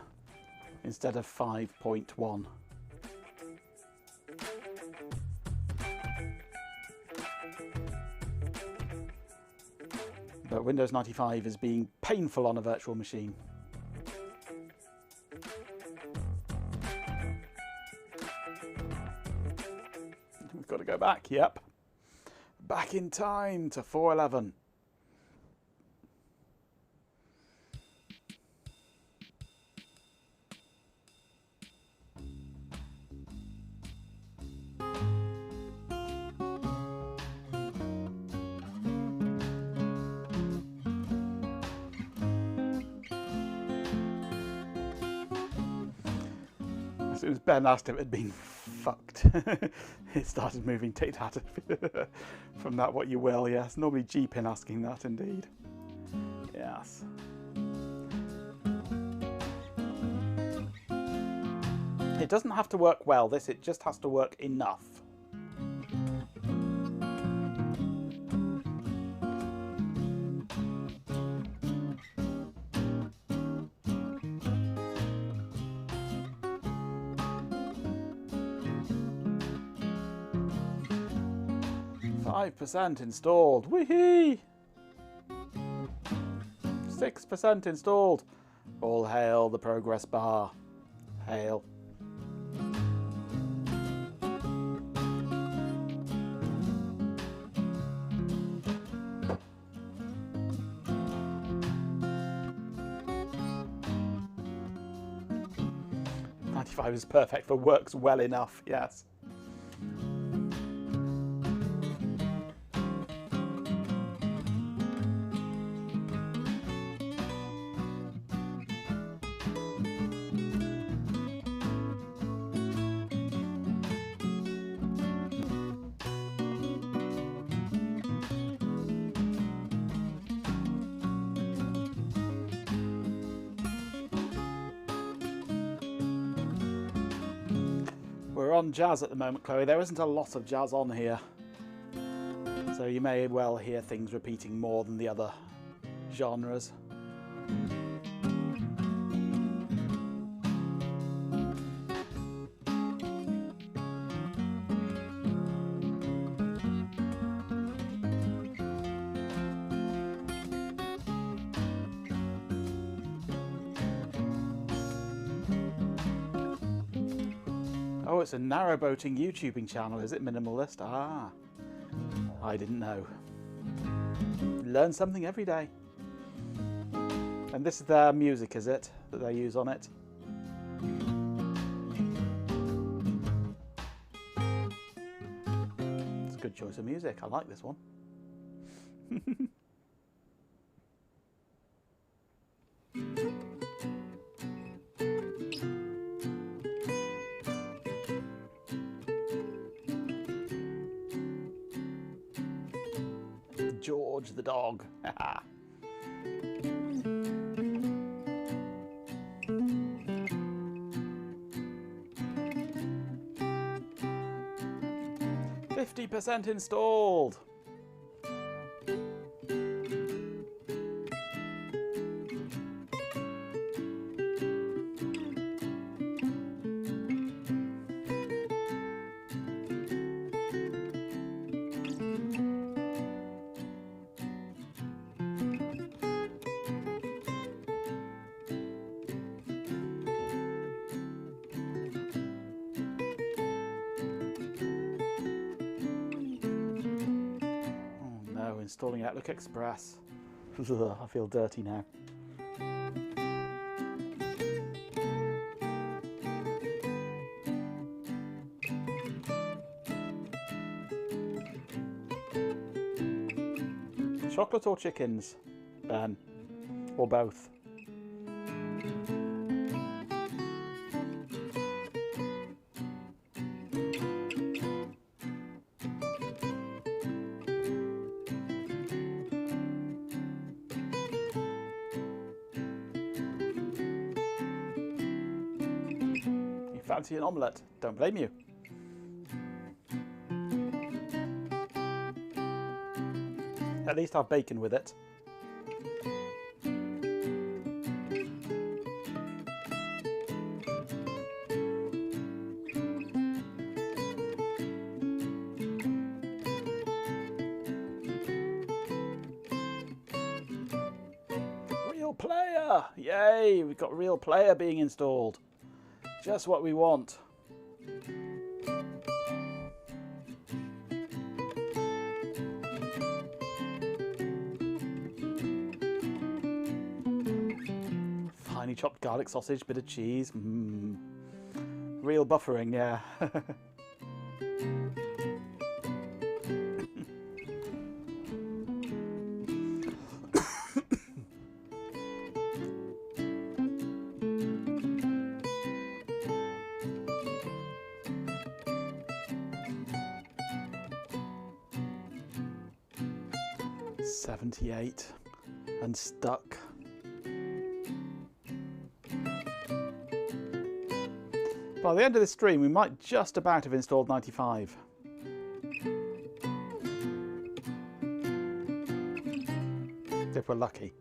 instead of 5.1. But Windows 95 is being painful on a virtual machine. We've got to go back, yep. Back in time to 4.11. As soon as Ben asked if it had been fucked, it started moving tit-tat from that what you will, yes. Normally G-Pin asking that, indeed. Yes. It doesn't have to work well, this, it just has to work enough. 5% installed. Wee-hee! 6% installed. All hail the progress bar. Hail. .95 is perfect for works well enough, yes. We're on jazz at the moment, Chloe. There isn't a lot of jazz on here. So you may well hear things repeating more than the other genres. Oh, it's a narrowboating YouTubing channel, is it, Minimalist? Ah, I didn't know. Learn something every day. And this is their music, is it, that they use on it? It's a good choice of music. I like this one. George George the dog. 50% installed. Installing Outlook Express. Ugh, I feel dirty now. Chocolate or chickens, Ben? Or both? Fancy an omelette? Don't blame you. At least have bacon with it. Real Player! Yay! We've got Real Player being installed. Just what we want. Finely chopped garlic sausage, bit of cheese. Real buffering, yeah. 78 and stuck. By the end of this stream, we might just about have installed 95. If we're lucky.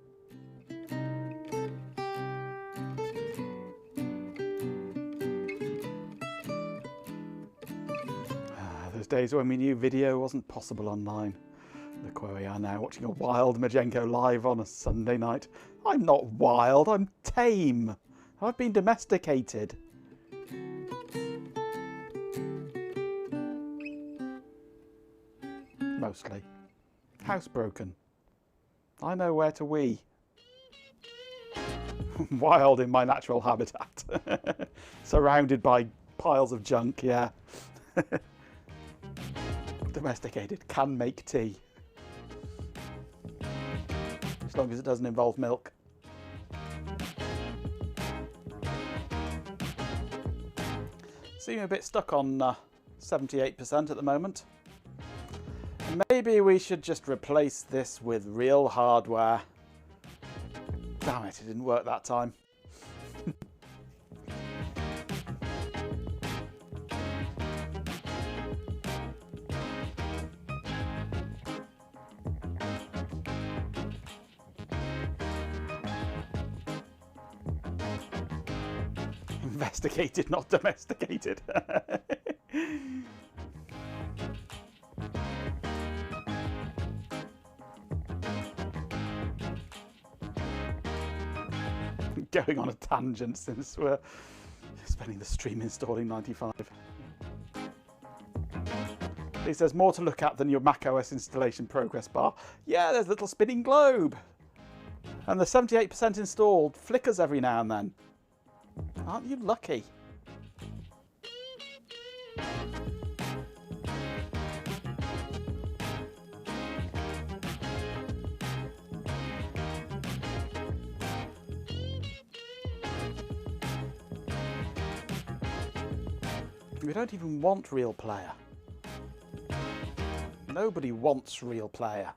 Those days when we knew video wasn't possible online. Look where we are now, watching a wild Majenko live on a Sunday night. I'm not wild, I'm tame. I've been domesticated. Mostly. Housebroken. I know where to wee. Wild in my natural habitat. Surrounded by piles of junk, yeah. Domesticated, can make tea. As long as it doesn't involve milk. Seem a bit stuck on 78% at the moment. Maybe we should just replace this with real hardware. Damn it, it didn't work that time. Investigated, not domesticated. Going on a tangent since we're spending the stream installing 95. At least there's more to look at than your macOS installation progress bar. Yeah, there's a little spinning globe. And the 78% installed flickers every now and then. Aren't you lucky? We don't even want Real Player. Nobody wants Real Player.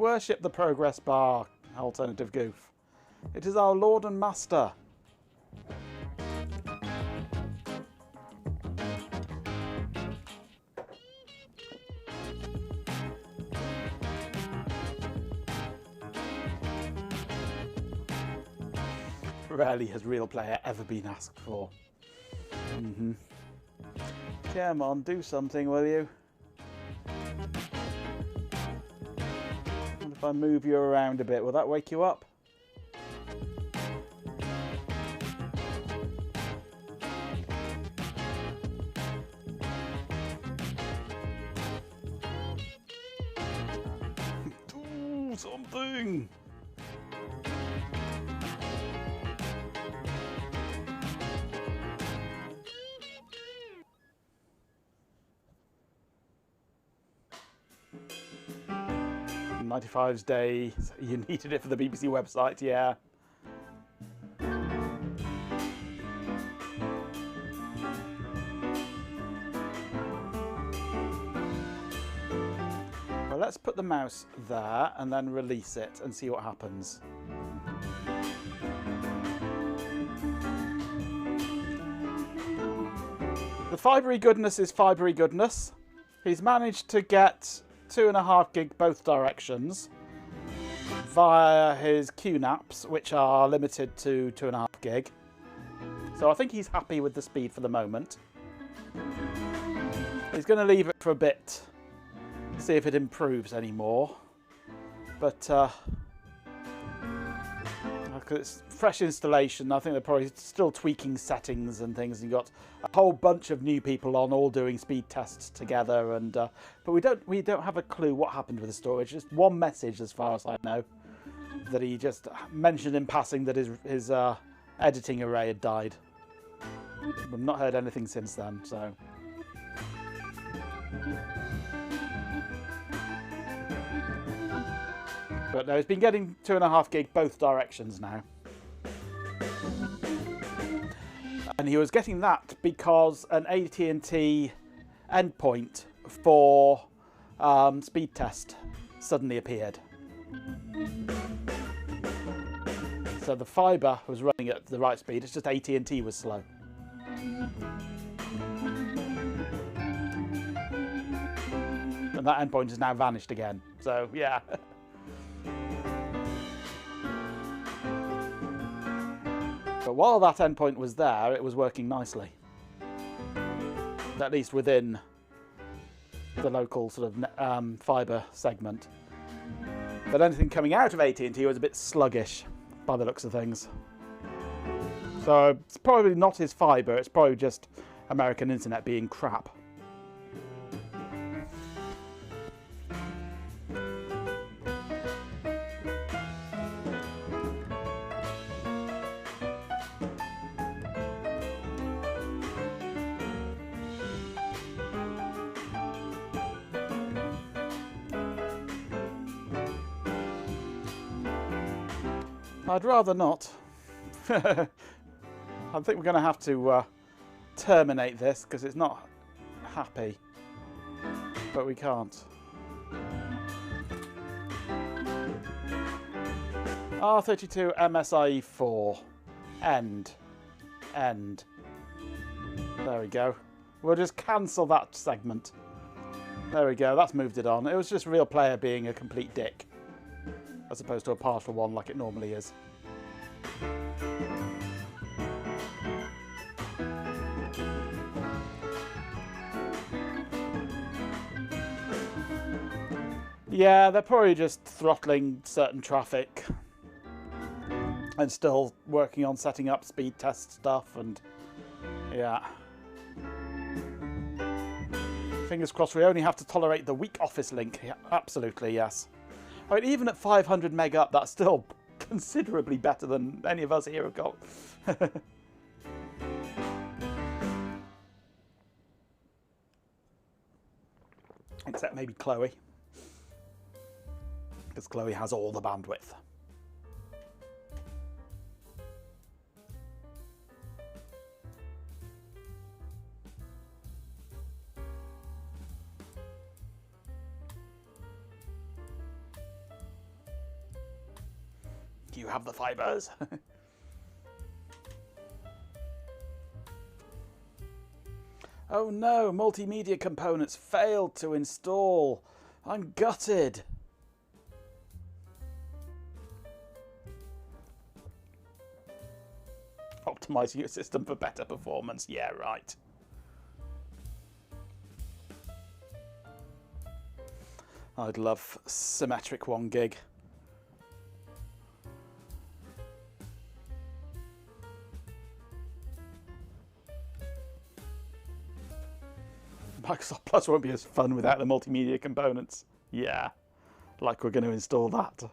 worship the progress bar, alternative goof. It is our Lord and Master. Rarely has real player ever been asked for. Come on, do something, will you? What if I move you around a bit? Will that wake you up? Do something! '95's day, you needed it for the BBC website, yeah. Well, let's put the mouse there and then release it and see what happens. The fibery goodness is fibery goodness. He's managed to get 2.5 gig both directions via his QNAPs, which are limited to 2.5 gig. So I think he's happy with the speed for the moment. He's going to leave it for a bit, see if it improves anymore. But it's fresh installation. I think they're probably still tweaking settings and things. And you've got a whole bunch of new people on, all doing speed tests together. And but we don't have a clue what happened with the storage. Just one message, as far as I know, that he just mentioned in passing that his editing array had died. We've not heard anything since then. So. But no, he's been getting 2.5 gig both directions now. And he was getting that because an AT&T endpoint for speed test suddenly appeared. So the fibre was running at the right speed, it's just AT&T was slow. And that endpoint has now vanished again. So, yeah. But while that endpoint was there, it was working nicely. At least within the local sort of fibre segment. But anything coming out of AT&T was a bit sluggish by the looks of things. So it's probably not his fibre, it's probably just American internet being crap. I'd rather not. I think we're going to have to terminate this because it's not happy. But we can't. R32 MSIE 4. End. End. There we go. We'll just cancel that segment. There we go, that's moved it on. It was just real player being a complete dick, as opposed to a partial one like it normally is. Yeah, they're probably just throttling certain traffic and still working on setting up speed test stuff, and yeah. Fingers crossed we only have to tolerate the weak office link. Yeah, absolutely, yes. I mean, even at 500 meg up, that's still considerably better than any of us here have got. Except maybe Chloe. Because Chloe has all the bandwidth. you have the fibers. Oh no, multimedia components failed to install. I'm gutted. Optimizing your system for better performance. Yeah, right. I'd love symmetric 1 gig. Microsoft Plus won't be as fun without the multimedia components. Yeah, like we're going to install that.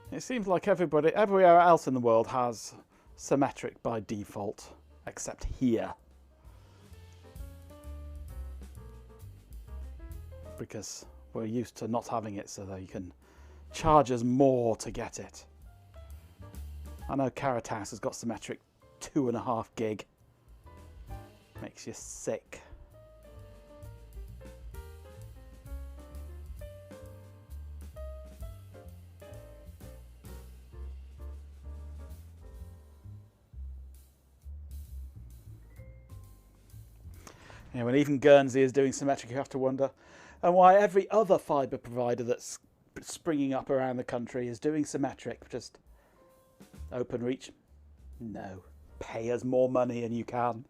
It seems like everywhere else in the world has symmetric by default, except here. Because we're used to not having it, so they can charge us more to get it. I know Carrot House has got symmetric 2.5 gig. Makes you sick. You know, when even Guernsey is doing symmetric, you have to wonder, and why every other fibre provider that's springing up around the country is doing symmetric. Just OpenReach? No. Pay us more money and you can.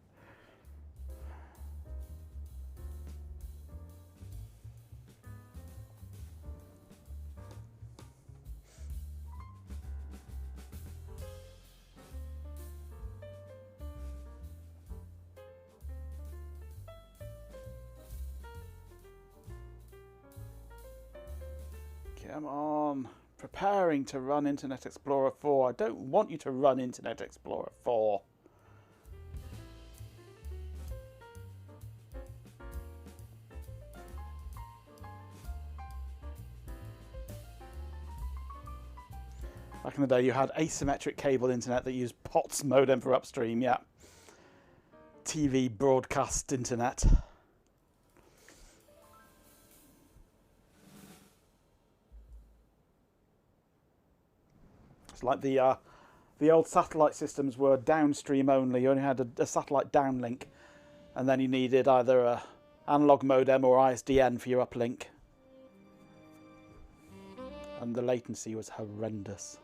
Come on. Preparing to run Internet Explorer 4. I don't want you to run Internet Explorer 4. Back in the day you had asymmetric cable internet that used POTS modem for upstream, yeah. TV broadcast internet. It's like the old satellite systems were downstream only. You only had a satellite downlink, and then you needed either a analog modem or ISDN for your uplink. And the latency was horrendous.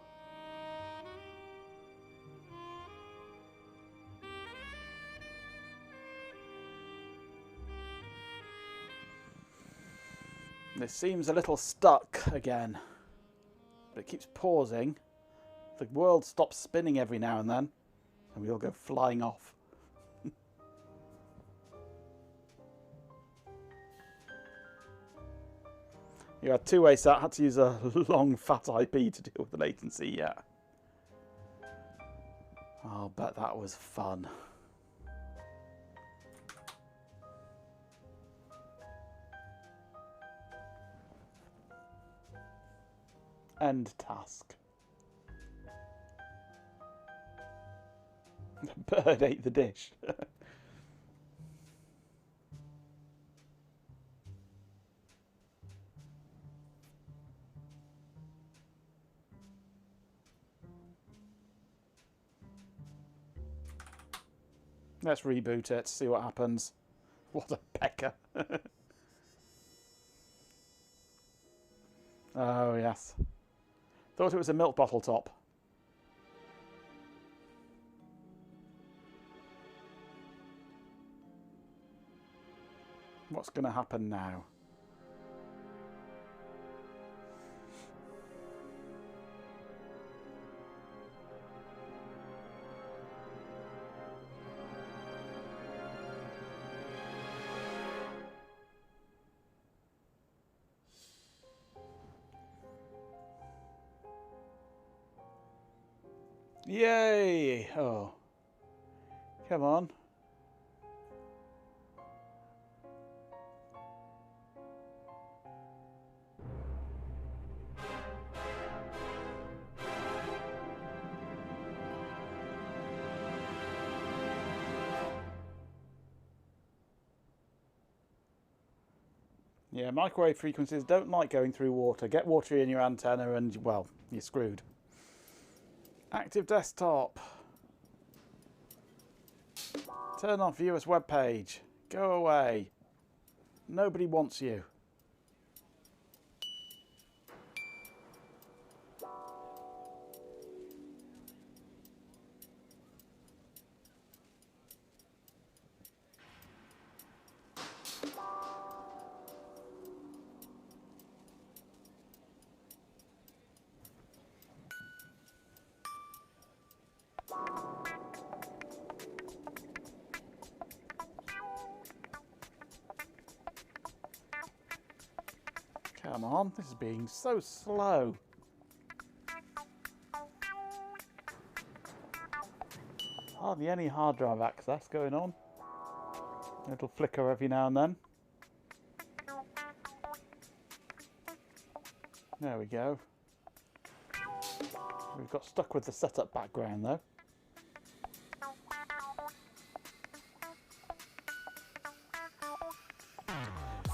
This seems a little stuck again, but it keeps pausing. The world stops spinning every now and then, and we all go flying off. You had two-way sat, had to use a long fat IP to deal with the latency, yeah. I'll bet that was fun. End task. The bird ate the dish. Let's reboot it, see what happens. What a pecker. Oh, yes. Thought it was a milk bottle top. What's going to happen now? Yay! Oh. Come on. Yeah, microwave frequencies don't like going through water. Get water in your antenna and, well, you're screwed. Active desktop. Turn off viewers web page. Go away. Nobody wants you. Come on, this is being so slow. Hardly any hard drive access going on. It'll flicker every now and then. There we go. We've got stuck with the setup background though.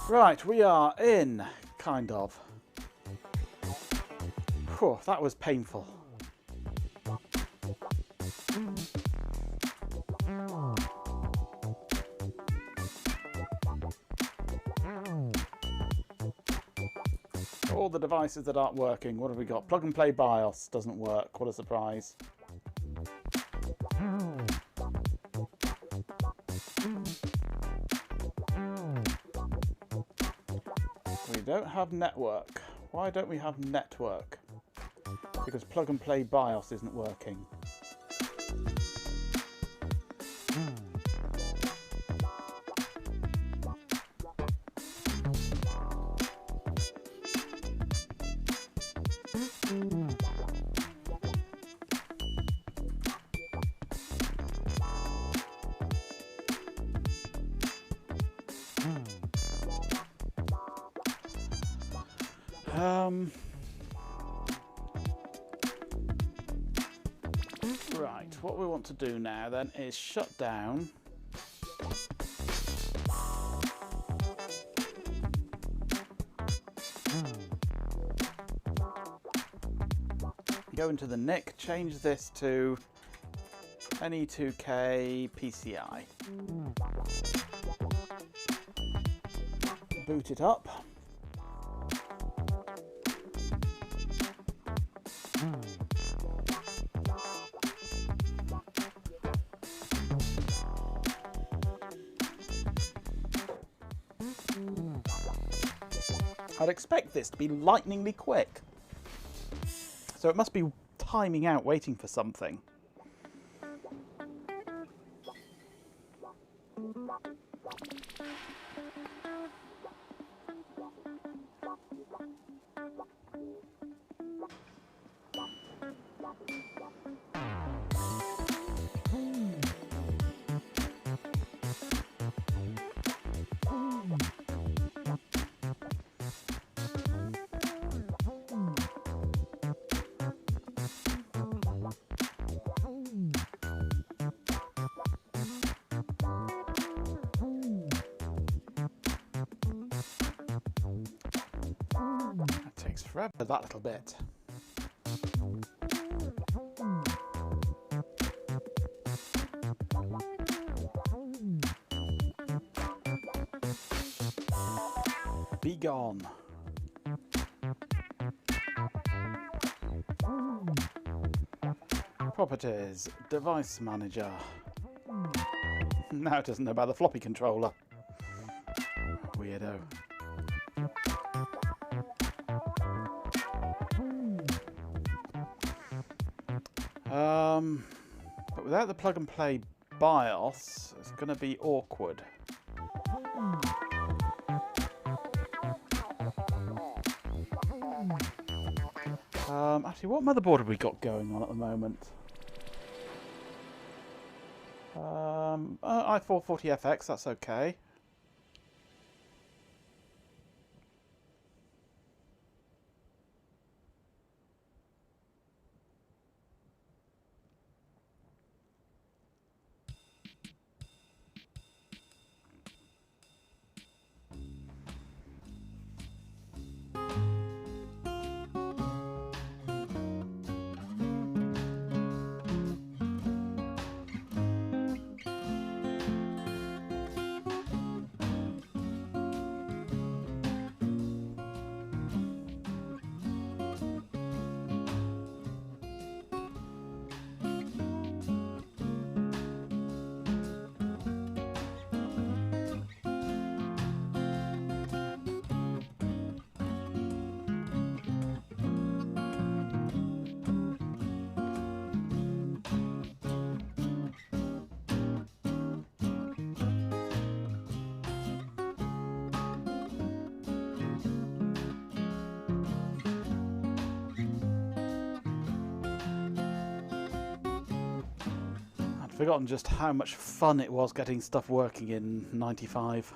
Right, we are in, kind of. Whew, that was painful. All the devices that aren't working, what have we got? Plug and play BIOS doesn't work, what a surprise. We don't have network. Why don't we have network? Because plug and play BIOS isn't working. Right, what we want to do now then is shut down go into the NIC, change this to NE2K PCI. Boot it up. I'd expect this to be lightningly quick. So it must be timing out, waiting for something. That takes forever, that little bit. Be gone. Properties, device manager. Now it doesn't know about the floppy controller. Weirdo. But without the plug and play BIOS, it's going to be awkward. Actually, what motherboard have we got going on at the moment? i440FX, that's okay. Forgotten just how much fun it was getting stuff working in 95.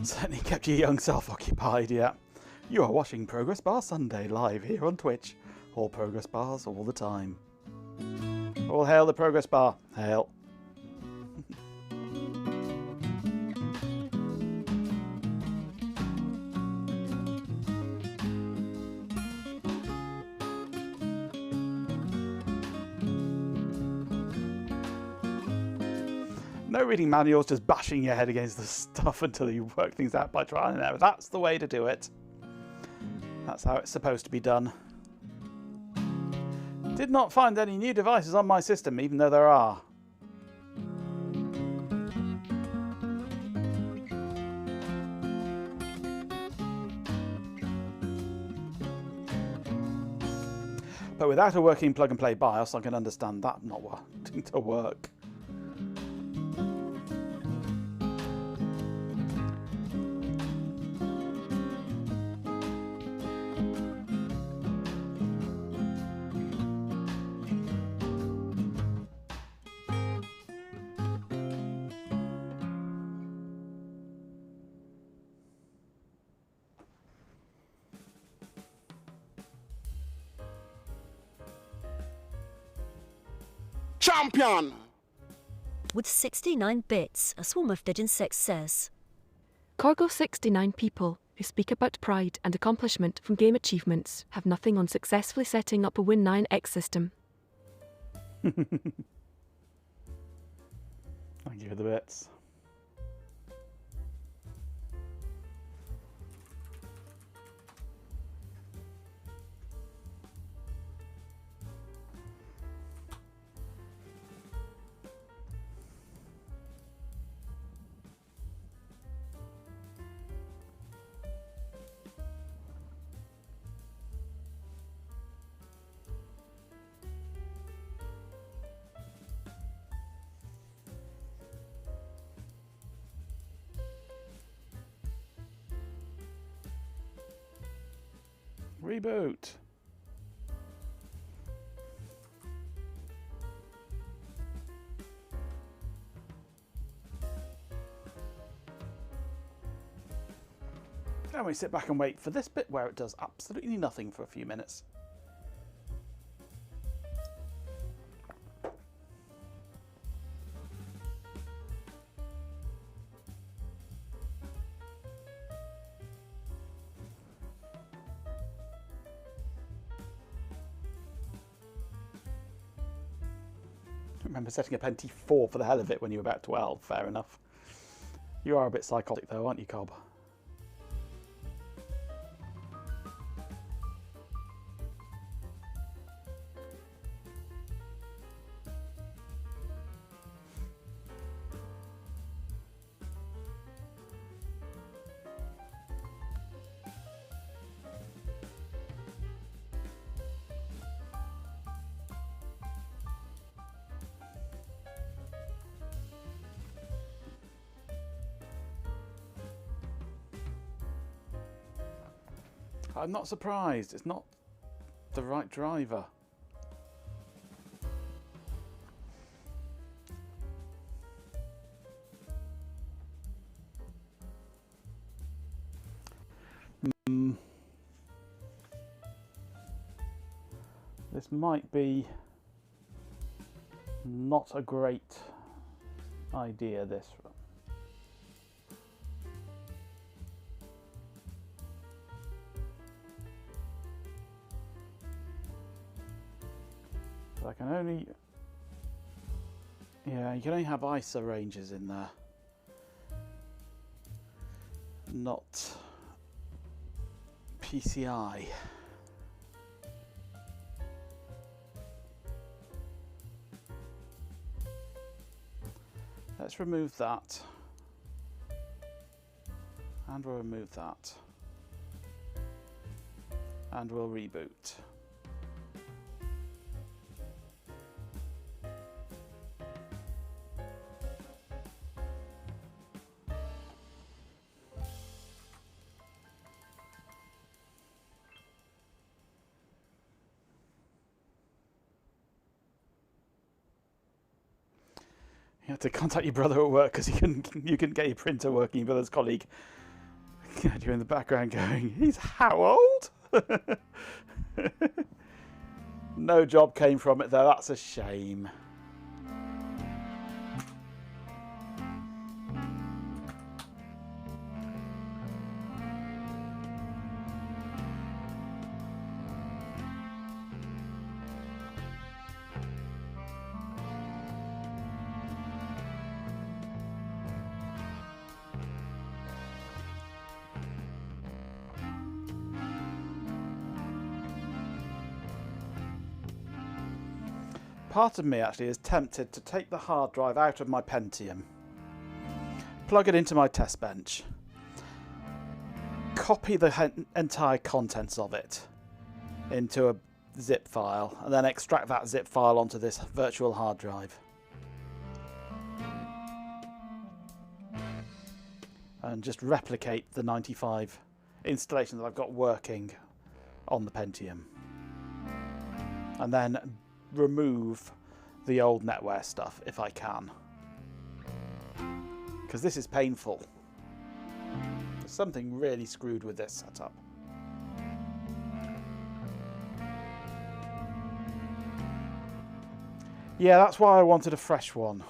Certainly kept your young self occupied, yeah. You are watching Progress Bar Sunday live here on Twitch. All Progress Bars all the time. All hail the Progress Bar. Hail. No reading manuals, just bashing your head against the stuff until you work things out by trial and error. That's the way to do it. That's how it's supposed to be done. Did not find any new devices on my system, even though there are. But without a working plug-and-play BIOS, I can understand that not wanting to work. Champion! With 69 bits, a swarm of dead insects says. Corgo 69 people who speak about pride and accomplishment from game achievements have nothing on successfully setting up a Win9X system. Thank you for the bits. Reboot. Then we sit back and wait for this bit where it does absolutely nothing for a few minutes. I remember setting up NT4 for the hell of it when you were about 12, fair enough. You are a bit psychotic though, aren't you, Cobb? I'm not surprised. It's not the right driver. This might be not a great idea, this. I can only... Yeah, you can only have ISA ranges in there. Not PCI. Let's remove that. And we'll remove that. And we'll reboot. You had to contact your brother at work because you couldn't get your printer working. Your brother's colleague had you in the background going, "He's how old?" No job came from it though. That's a shame. Part of me actually is tempted to take the hard drive out of my Pentium, plug it into my test bench, copy the entire contents of it into a zip file, and then extract that zip file onto this virtual hard drive. And just replicate the 95 installation that I've got working on the Pentium. And then remove the old NetWare stuff if I can, because this is painful. There's something really screwed with this setup. Yeah, that's why I wanted a fresh one.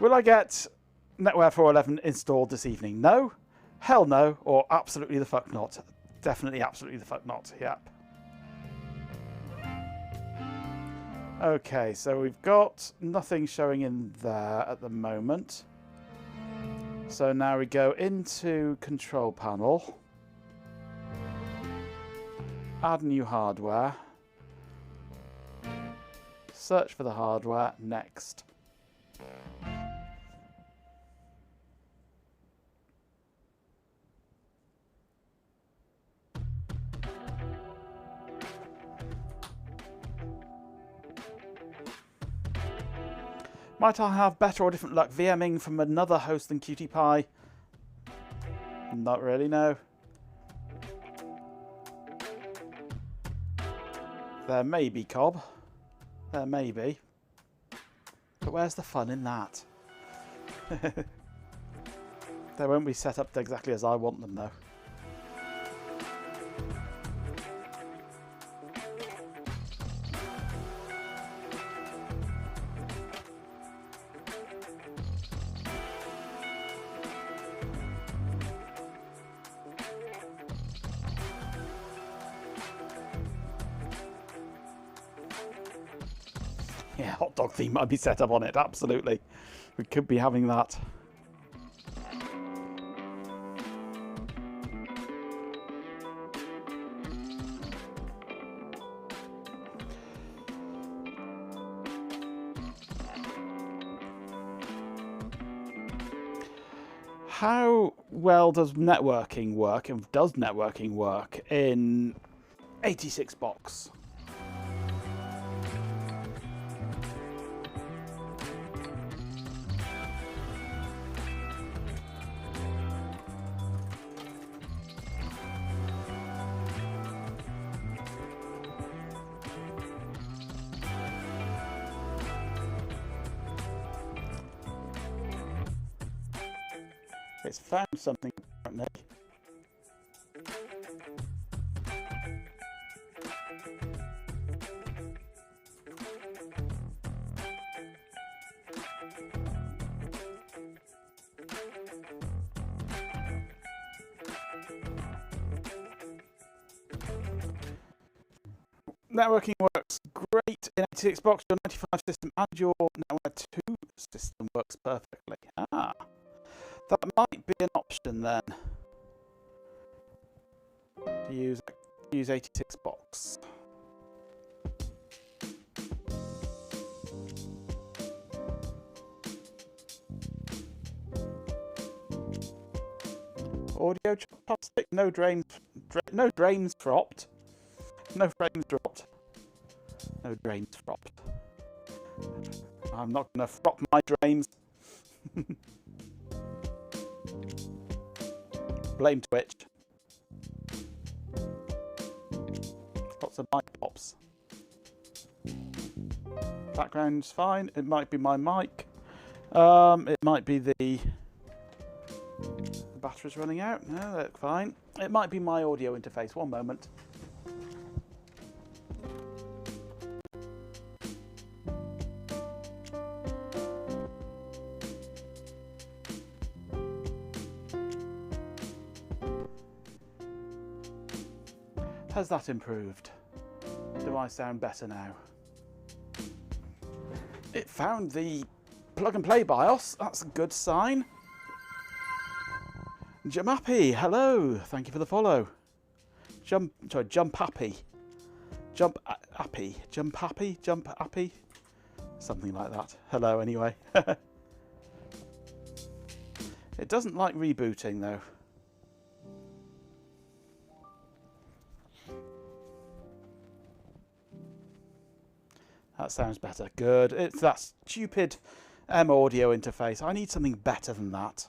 Will I get NetWare 4.11 installed this evening? No, hell no, or absolutely the fuck not. Definitely absolutely the fuck not. Yep. Okay, so we've got nothing showing in there at the moment. So now we go into Control Panel, add new hardware, search for the hardware, next. Might I have better or different luck VMing from another host than Cutie Pie? Not really, no. There may be, Cobb. There may be. But where's the fun in that? They won't be set up exactly as I want them, though. Yeah, hot dog theme might be set up on it, absolutely. We could be having that. How well does networking work, and does networking work in 86 box? It's found something apparently. Networking works great in 86 box, your 95 system and your NetWare 2 system works perfectly. Ah. That might be an option then. To use 86 box. Audio chopstick. No drains. No drains dropped. No frames dropped. No drains dropped. I'm not gonna frop my drains. Blame Twitch. Lots of mic pops. Background's fine. It might be my mic. It might be the battery's running out. No, that's fine. It might be my audio interface. One moment. Has that improved? Do I sound better now? It found the plug and play BIOS. That's a good sign. Jumappy, hello. Thank you for the follow. Jump Happy. Jump Happy. Something like that. Hello anyway. It doesn't like rebooting though. That sounds better. Good. It's that stupid audio interface. I need something better than that.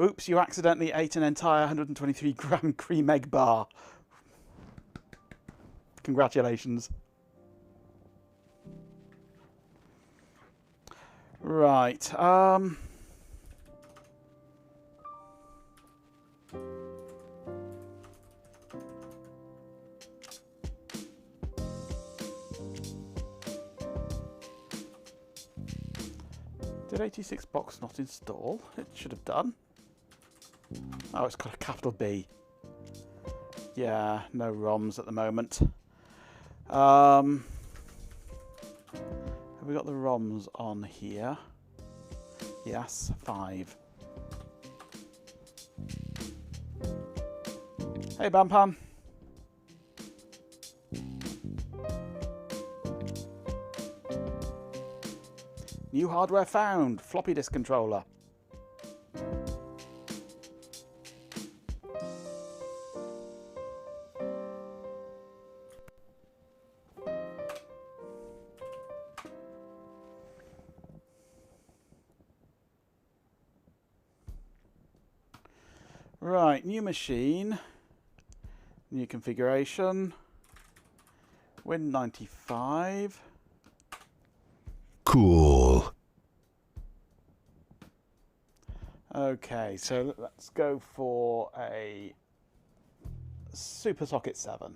Oops, you accidentally ate an entire 123 gram cream egg bar. Congratulations. Right. Did 86 box not install? It should have done. Oh, it's got a capital B. Yeah, no ROMs at the moment. Have we got the ROMs on here? Yes, 5. Hey, Bampan. New hardware found. Floppy disk controller. Right, new machine. New configuration. Win95. Cool. Okay, so let's go for a Super Socket 7.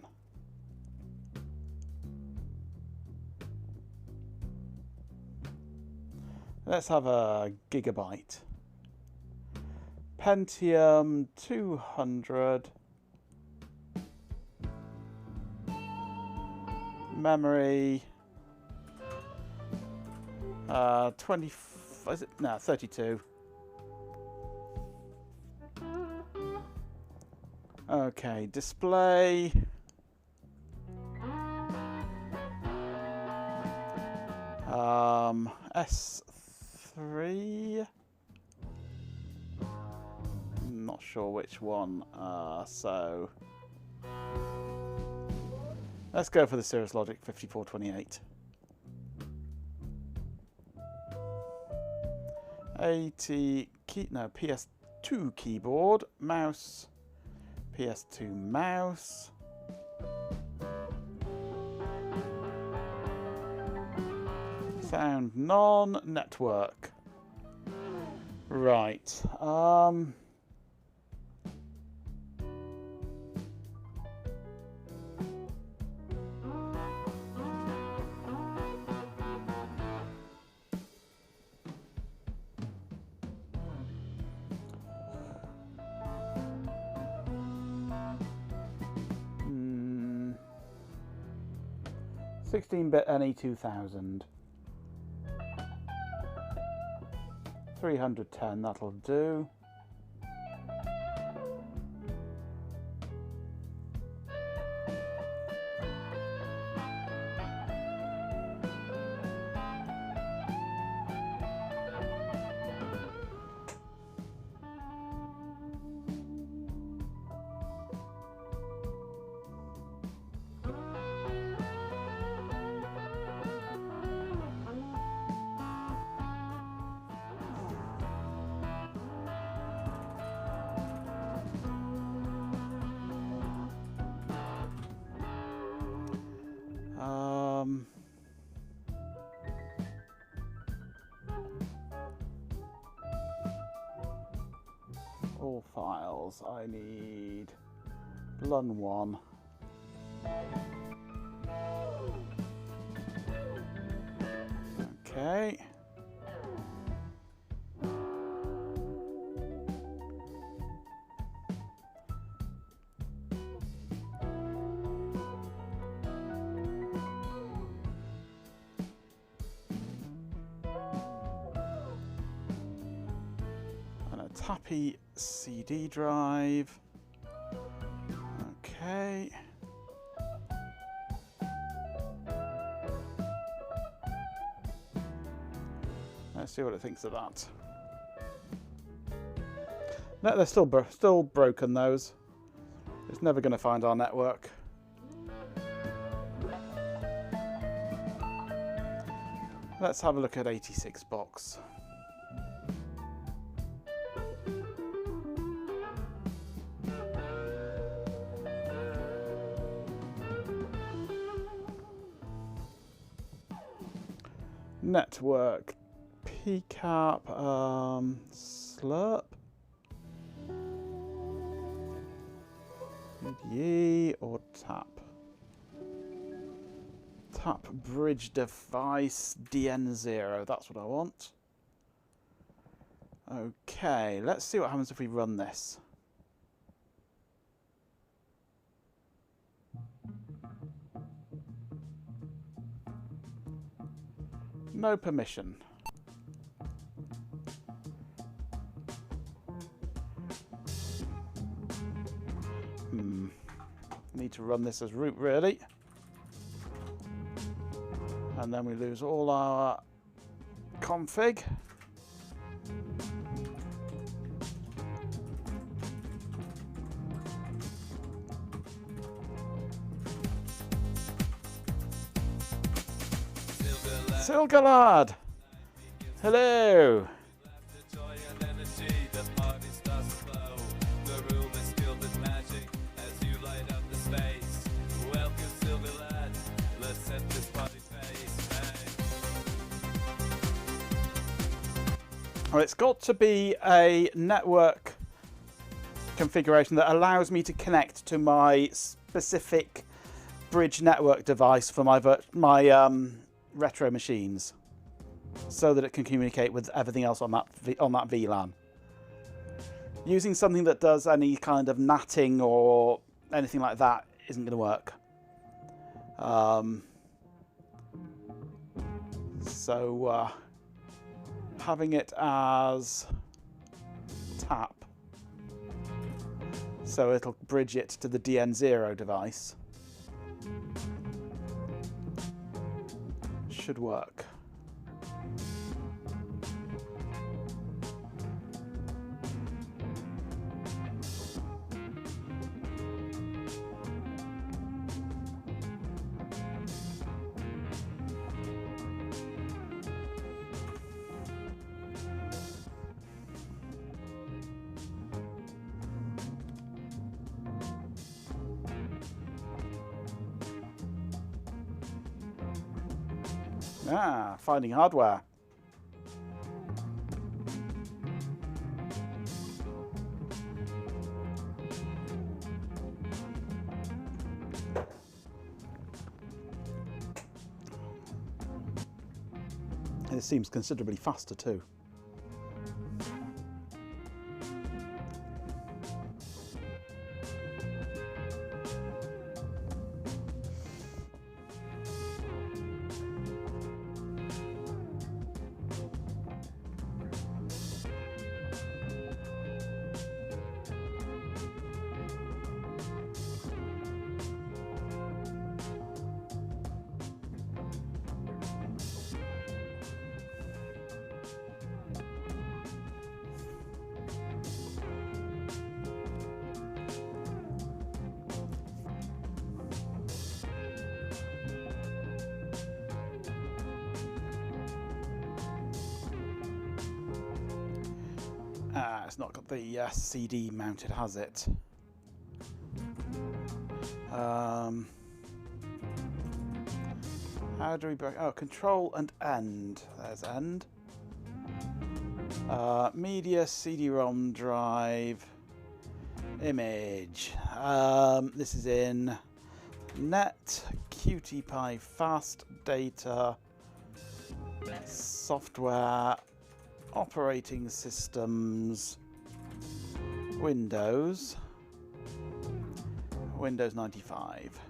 Let's have a gigabyte. Pentium 200. Memory 20, is it? No, 32. Okay, display. S3. Not sure which one. So let's go for the Cirrus Logic 5428. 80 key, no, PS2 keyboard, mouse, PS2 mouse. Sound none, network. Right. Hmm. 16-bit NE2000. 310, that'll do. terminals. I need LUN 1. Okay. Happy CD drive. Okay. Let's see what it thinks of that. No, they're still broken, those. It's never going to find our network. Let's have a look at 86 box. Network, PCAP, slurp, UDE or tap. Tap bridge device DN0, that's what I want. Okay, let's see what happens if we run this. No permission. Need to run this as root, really. And then we lose all our config. Silgalad! Hello! Well, it's got to be a network configuration that allows me to connect to my specific bridge network device for my retro machines, so that it can communicate with everything else on that VLAN. Using something that does any kind of natting or anything like that isn't going to work. Having it as tap, so it'll bridge it to the DN0 device, should work. Ah, finding hardware. And it seems considerably faster too. It's not got the CD mounted, has it? How do we break? Oh, control and end. There's end. Media CD-ROM drive. Image. This is in Net, QT Fast Data, Software, Operating Systems, Windows 95.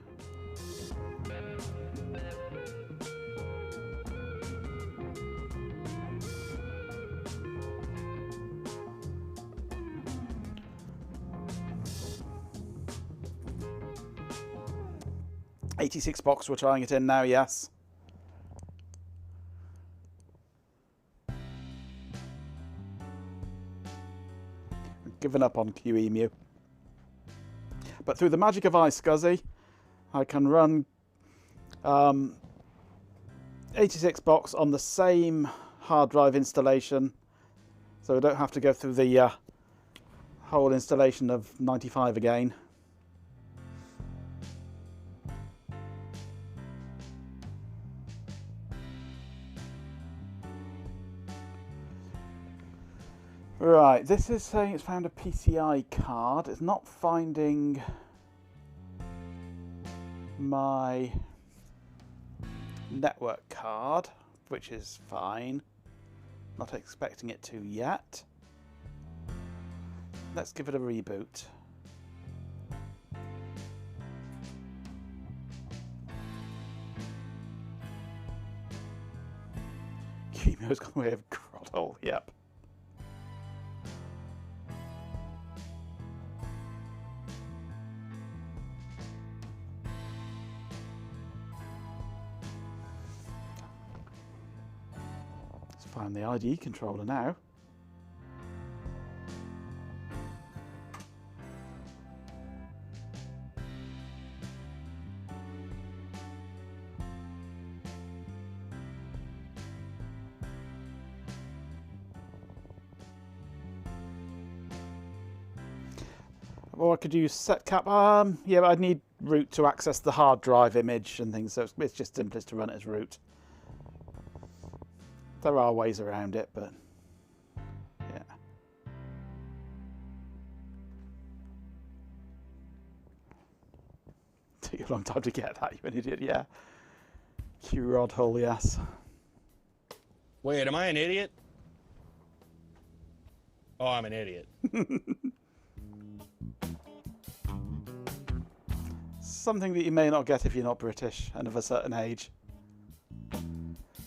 '86 box, we're trying it in now, yes. Given up on QEMU. But through the magic of iSCSI, I can run 86 box on the same hard drive installation, so I don't have to go through the whole installation of 95 again. Right, this is saying it's found a PCI card. It's not finding my network card, which is fine. Not expecting it to yet. Let's give it a reboot. Chemo's gone away of Grottle, yep. Find the ID controller now. Or I could use setcap. Yeah, but I'd need root to access the hard drive image and things, so it's just simplest to run it as root. There are ways around it, but yeah. Took you a long time to get that, you an idiot, yeah. Q-rod hole, yes. Wait, am I an idiot? Oh, I'm an idiot. Something that you may not get if you're not British and of a certain age.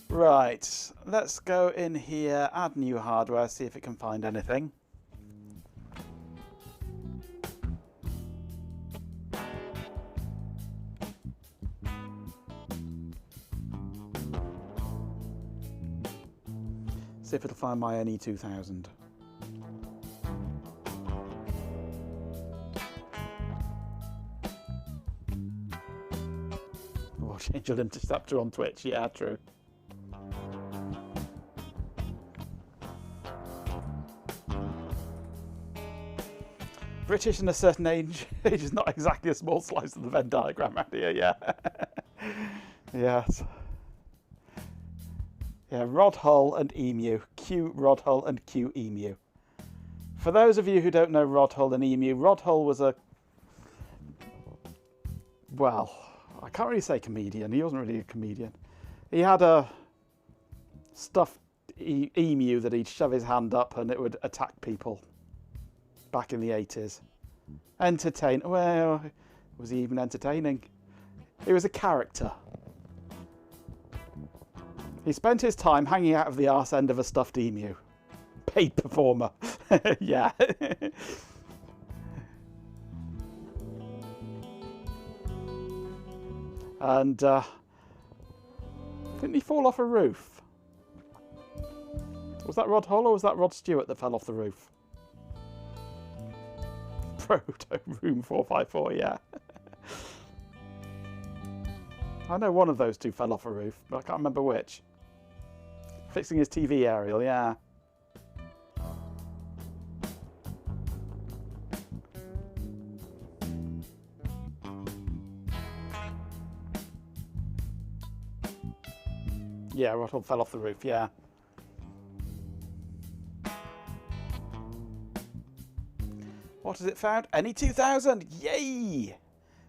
Right, let's go in here, add new hardware, see if it can find anything. See if it'll find my NE2000. Oh, Angel Interceptor on Twitch, yeah, true. British and a certain age is not exactly a small slice of the Venn diagram around here, yeah. Yes. Yeah, rod hull and emu. Q rod hull and Q emu. For those of you who don't know rod hull and emu, rod hull was a... well, I can't really say comedian. He wasn't really a comedian. He had a stuffed emu that he'd shove his hand up and it would attack people. Back in the 80s. Well, was he even entertaining? He was a character. He spent his time hanging out of the arse end of a stuffed emu. Paid performer. Yeah. And didn't he fall off a roof? Was that Rod Hull or was that Rod Stewart that fell off the roof? Proto Room 454, yeah. I know one of those two fell off a roof, but I can't remember which. Fixing his TV aerial, yeah. Yeah, Rottle fell off the roof, yeah. What what has it found? Any 2000! Yay!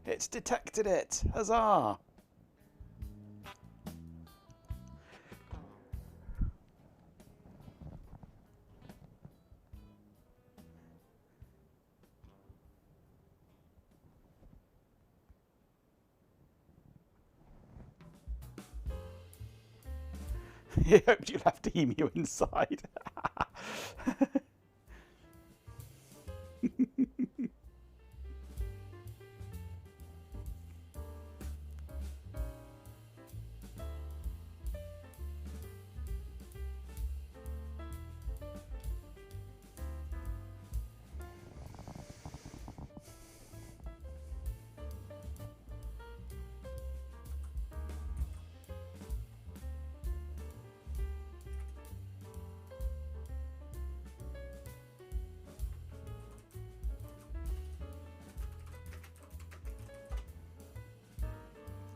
It's detected it! Huzzah! He hoped you left emu inside.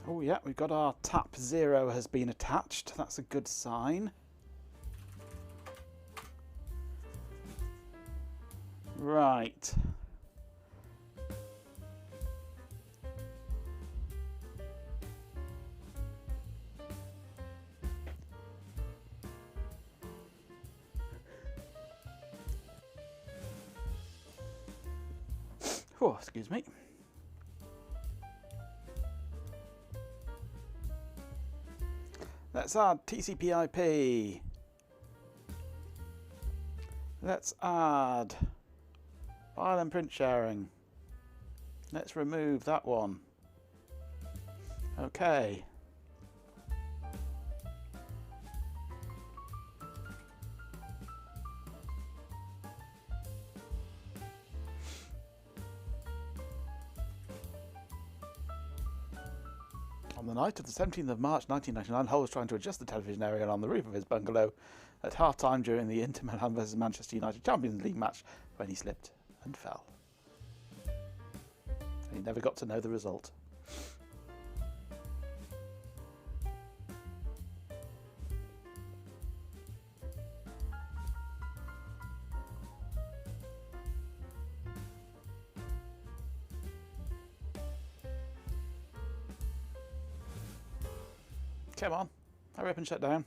Oh yeah, we've got our tap 0 has been attached. That's a good sign. Right. Oh, excuse me. Let's add TCP/IP. Let's add file and print sharing. Let's remove that one. Okay. On the night of the 17th of March 1999, Hull was trying to adjust the television area on the roof of his bungalow at half-time during the Inter Milan vs Manchester United Champions League match when he slipped and fell. And he never got to know the result. Come on, hurry up and shut down.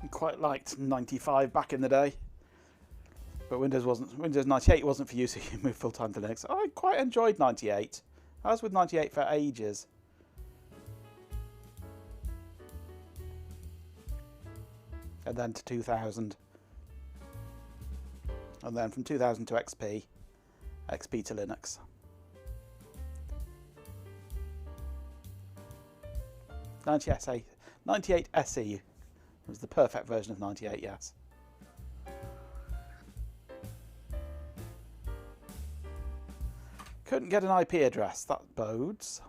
I quite liked 95 back in the day. But Windows 98 wasn't for you, so you moved full time to Linux. I quite enjoyed 98. I was with 98 for ages. And then to 2000. And then from 2000 to XP. XP to Linux. 98 SE was the perfect version of 98, yes. Couldn't get an IP address, that bodes.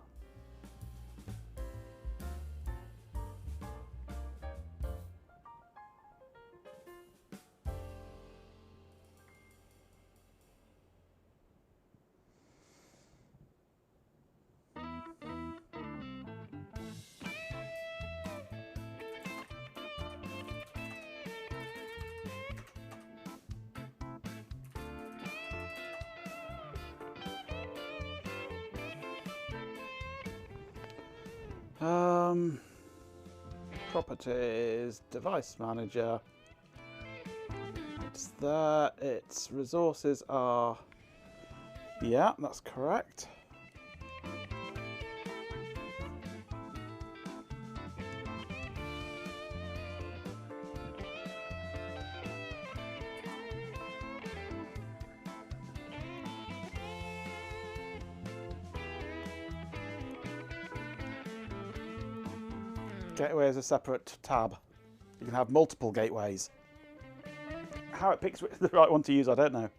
Properties, device manager. It's there. Its resources are. Yeah, that's correct. Gateway is a separate tab. You can have multiple gateways. How it picks the right one to use, I don't know.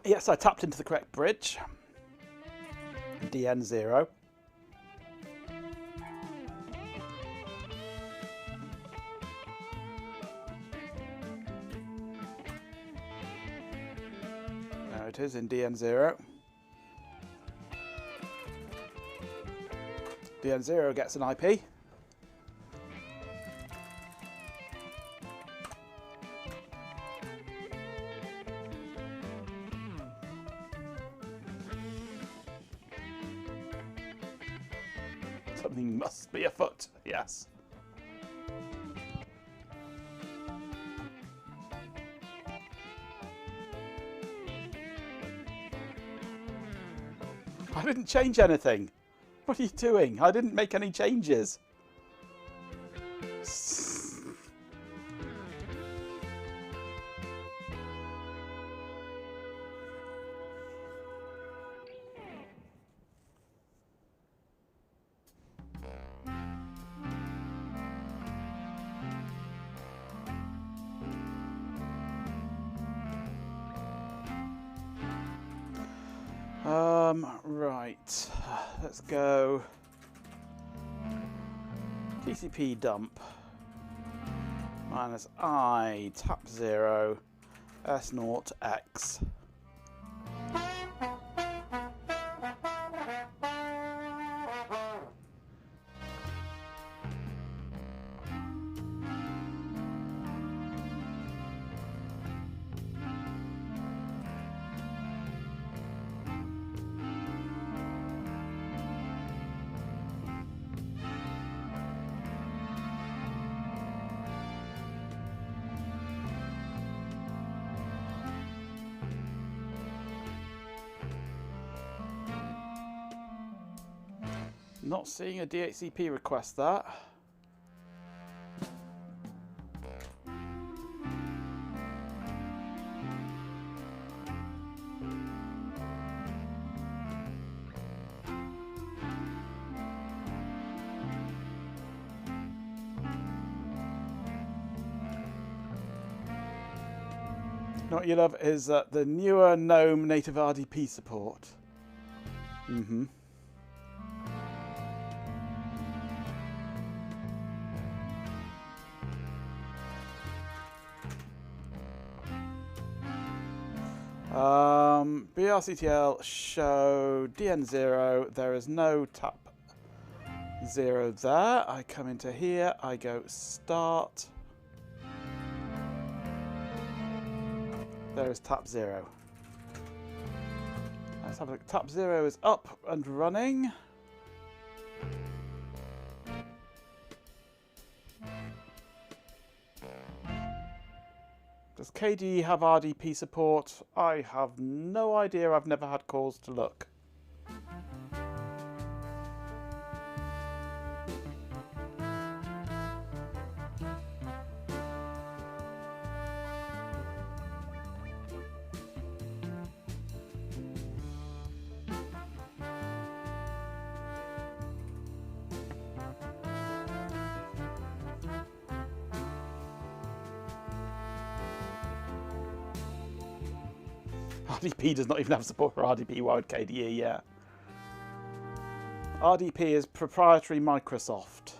Yes, I tapped into the correct bridge. DN0. it is in DN0. DN0 gets an IP. Something must be afoot, yes. I didn't change anything. What are you doing? I didn't make any changes. Right, let's go TCP dump minus I tap 0 S0 X. Not seeing a DHCP request that. What you love is the newer GNOME native RDP support. BRCTL show DN0. There is no tap 0 there. I come into here. I go start. There is tap 0. Let's have a look. Tap 0 is up and running. Does KDE have RDP support? I have no idea. I've never had cause to look. RDP does not even have support for RDP. Why would KDE? Yeah. RDP is proprietary Microsoft.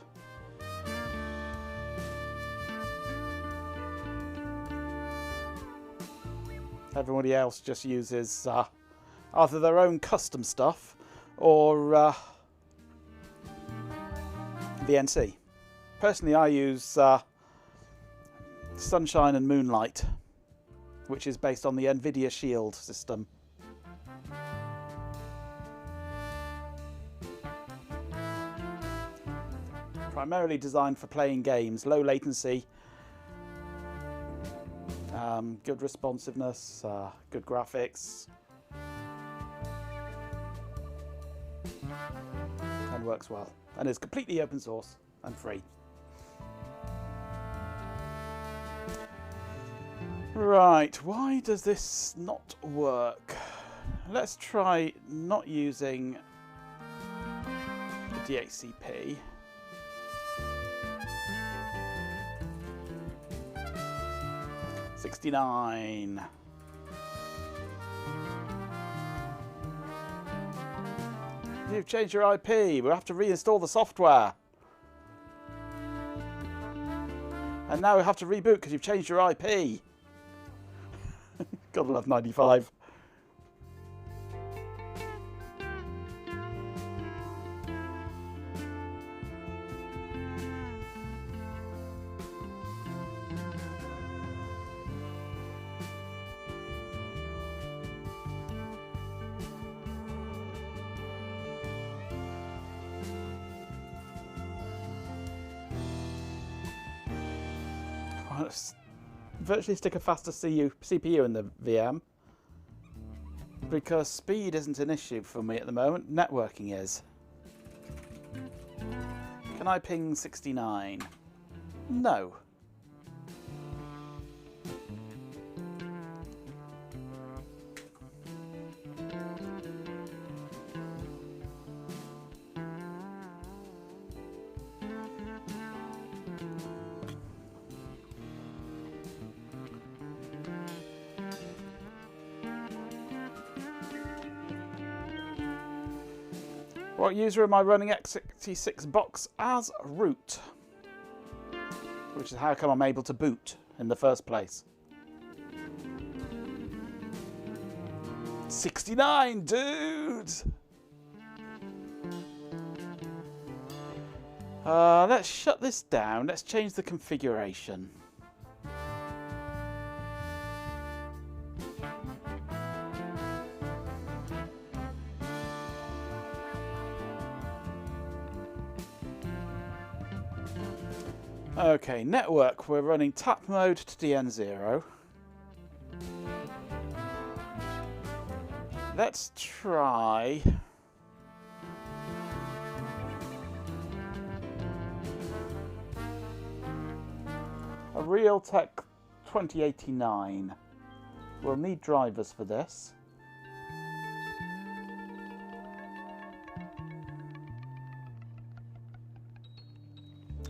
Everybody else just uses either their own custom stuff or VNC. Personally, I use Sunshine and Moonlight, which is based on the NVIDIA Shield system. Primarily designed for playing games, low latency, good responsiveness, good graphics, and works well. And is completely open source and free. Right, why does this not work? Let's try not using the DHCP. '69. You've changed your IP. We'll have to reinstall the software. And now we have to reboot because you've changed your IP. Gotta love 95. virtually stick a faster CPU in the VM because speed isn't an issue for me at the moment. Networking is. Can I ping 69? No. What user am I running x86 box as root? Which is how come I'm able to boot in the first place. 69, dudes! Let's shut this down. Let's change the configuration. Okay, network, we're running tap mode to DN0. Let's try a Realtek 2089. We'll need drivers for this.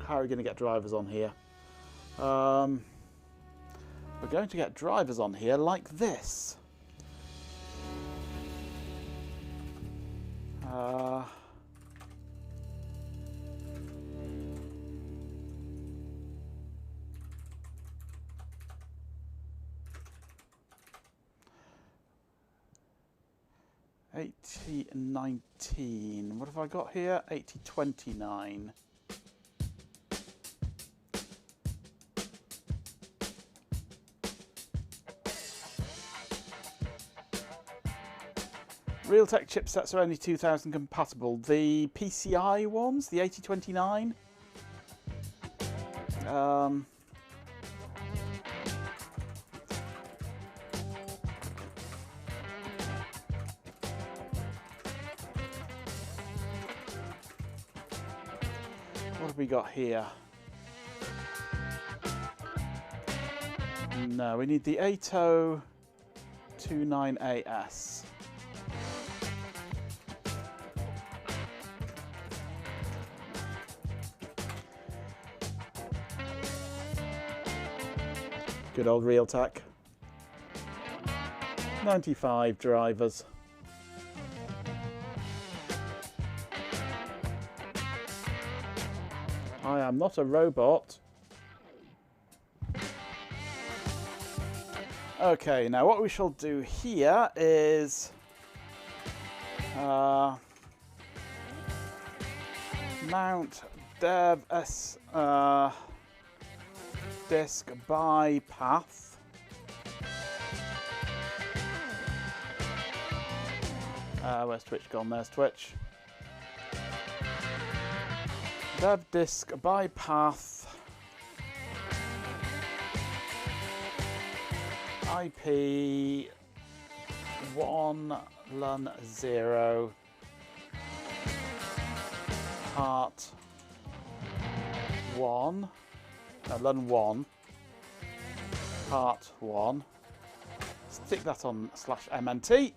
How are we going to get drivers on here? We're going to get drivers on here like this. $80.19. What have I got here? $80.29. Realtek chipsets are only 2000 compatible. The PCI ones, the 8029. What have we got here? No, we need the 8029AS. Good old Realtek. 95 drivers. I am not a robot. Okay, now what we shall do here is mount dev s disk by path. Where's Twitch gone? There's Twitch. Dev disk by path. IP 1 LUN 0 part 1. LUN 1 part 1. Stick that on /MNT.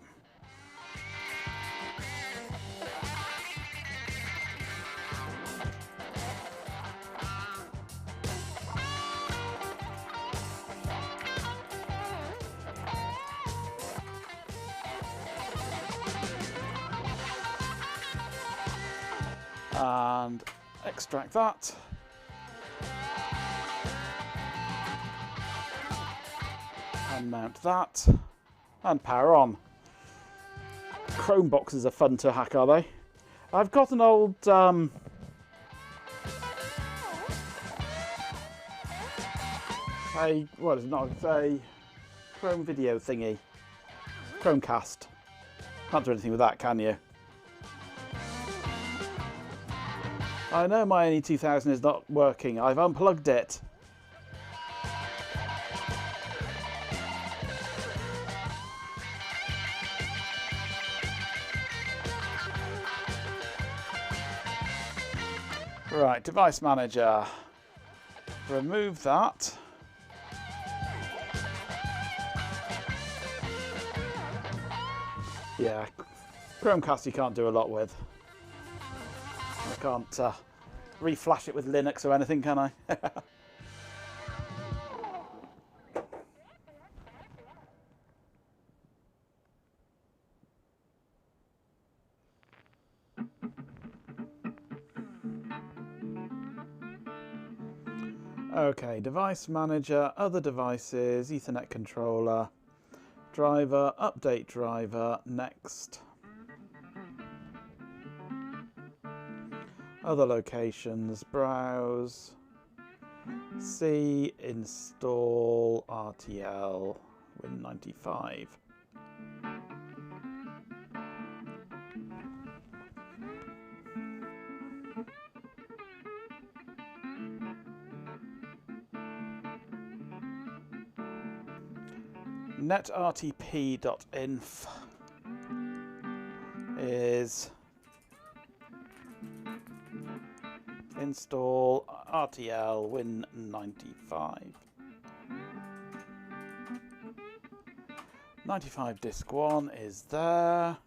And extract that. And mount that. And power on. Chrome boxes are fun to hack, are they? I've got an old what is it not? It's a Chrome video thingy. Chromecast. Can't do anything with that, can you? I know my NE2000 is not working. I've unplugged it. Right, device manager. Remove that. Yeah, Chromecast you can't do a lot with. I can't reflash it with Linux or anything, can I? Okay, device manager, other devices, Ethernet controller, driver, update driver, next. Other locations, browse, C, install, RTL, Win95. netrtp.inf is install RTL Win95. 95 disk 1 is there.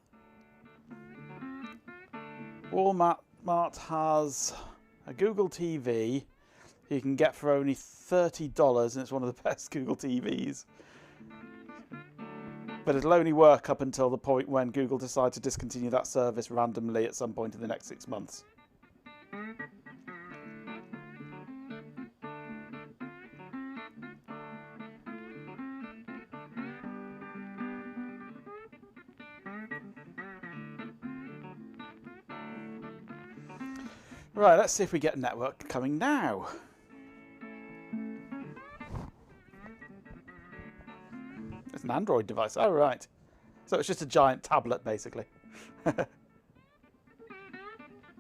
Walmart has a Google TV you can get for only $30, and it's one of the best Google TVs. But it'll only work up until the point when Google decides to discontinue that service randomly at some point in the next 6 months. Right, let's see if we get network coming now. It's an Android device. Oh, right. So it's just a giant tablet, basically.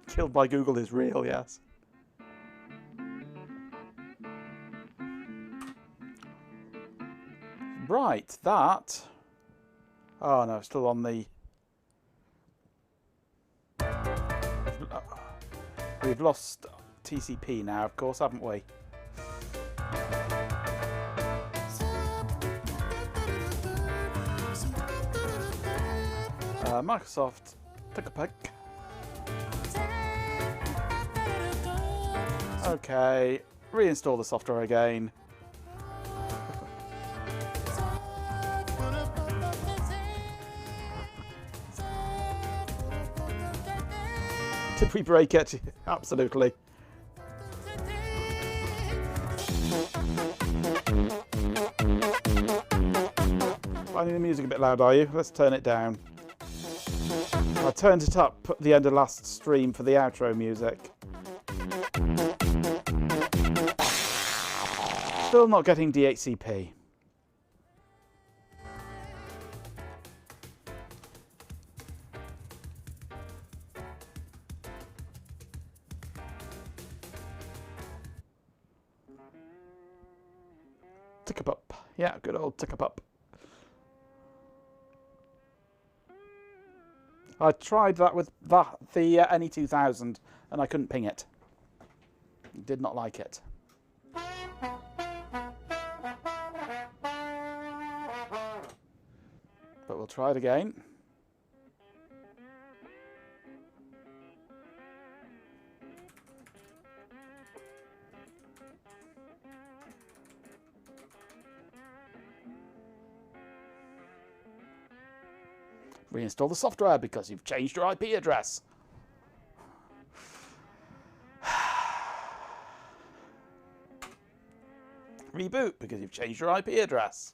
Killed by Google is real, yes. Right, that... Oh, no, still on the... We've lost TCP now, of course, haven't we? Microsoft took a pick. Okay, reinstall the software again. Did we break it? Absolutely. Finding the music a bit loud, are you? Let's turn it down. I turned it up at the end of last stream for the outro music. Still not getting DHCP. Tick-a-pup. Yeah, good old tick-a-pup. I tried that with the NE2000 and I couldn't ping it. Did not like it. But we'll try it again. Reinstall the software because you've changed your IP address. Reboot because you've changed your IP address.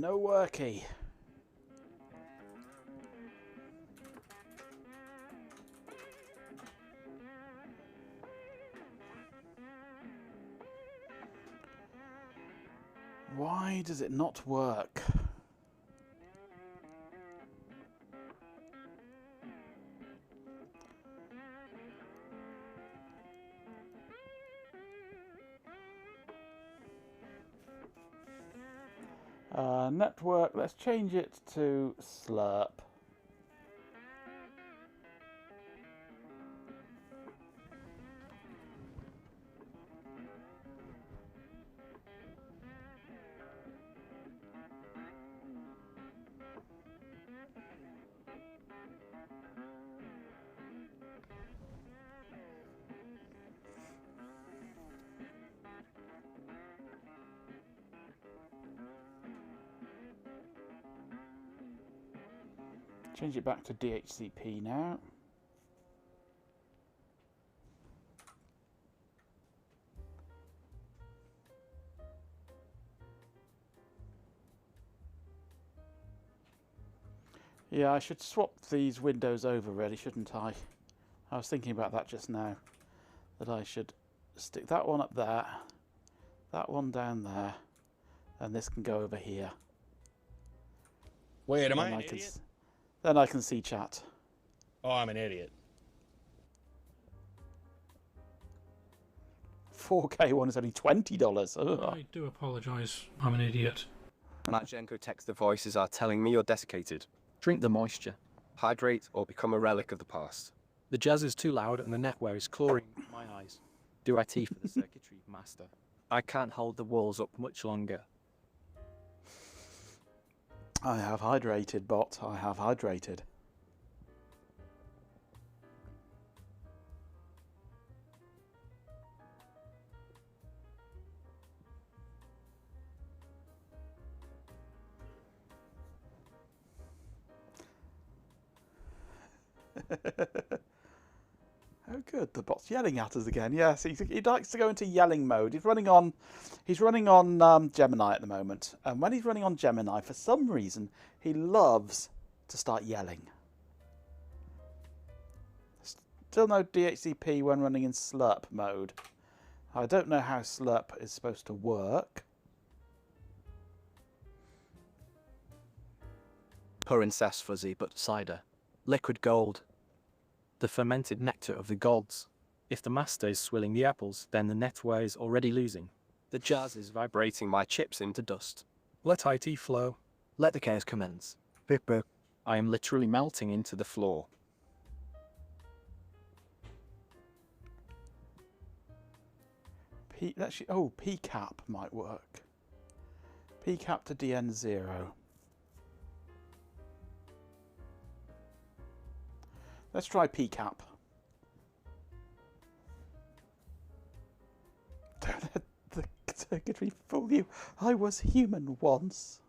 No worky. Why does it not work? Network, let's change it to slurp. Change it back to DHCP now. Yeah, I should swap these windows over really, shouldn't I? I was thinking about that just now. That I should stick that one up there, that one down there, and this can go over here. Wait, am I an idiot? Then I can see chat. Oh, I'm an idiot. 4K one is only $20. Ugh. I do apologise. I'm an idiot. Matchenko text the voices are telling me you're desiccated. Drink the moisture. Hydrate or become a relic of the past. The jazz is too loud and the NetWare is clawing my eyes. Do IT for the circuitry master. I can't hold the walls up much longer. I have hydrated, bot. I have hydrated. Oh, good. The bot's yelling at us again. Yes, he likes to go into yelling mode. He's running on Gemini at the moment, and when he's running on Gemini, for some reason, he loves to start yelling. Still no DHCP when running in slurp mode. I don't know how slurp is supposed to work. Pure incest fuzzy, but cider. Liquid gold. The fermented nectar of the gods. If the master is swilling the apples, then the NetWare is already losing. The jazz is vibrating my chips into dust. Let IT flow. Let the chaos commence. Big big. I am literally melting into the floor. PCAP might work. PCAP to DN0. Let's try PCAP. Don't let the circuitry fool you. I was human once.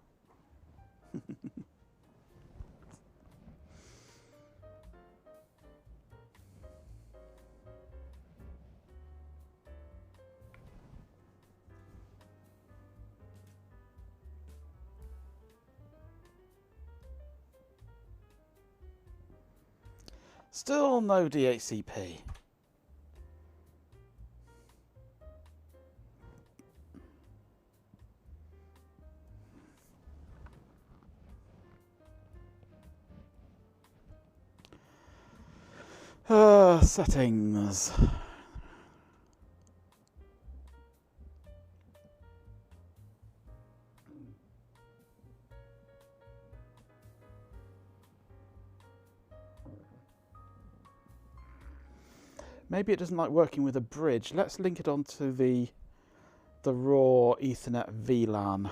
Still no DHCP. Settings. Maybe it doesn't like working with a bridge. Let's link it onto the raw Ethernet VLAN.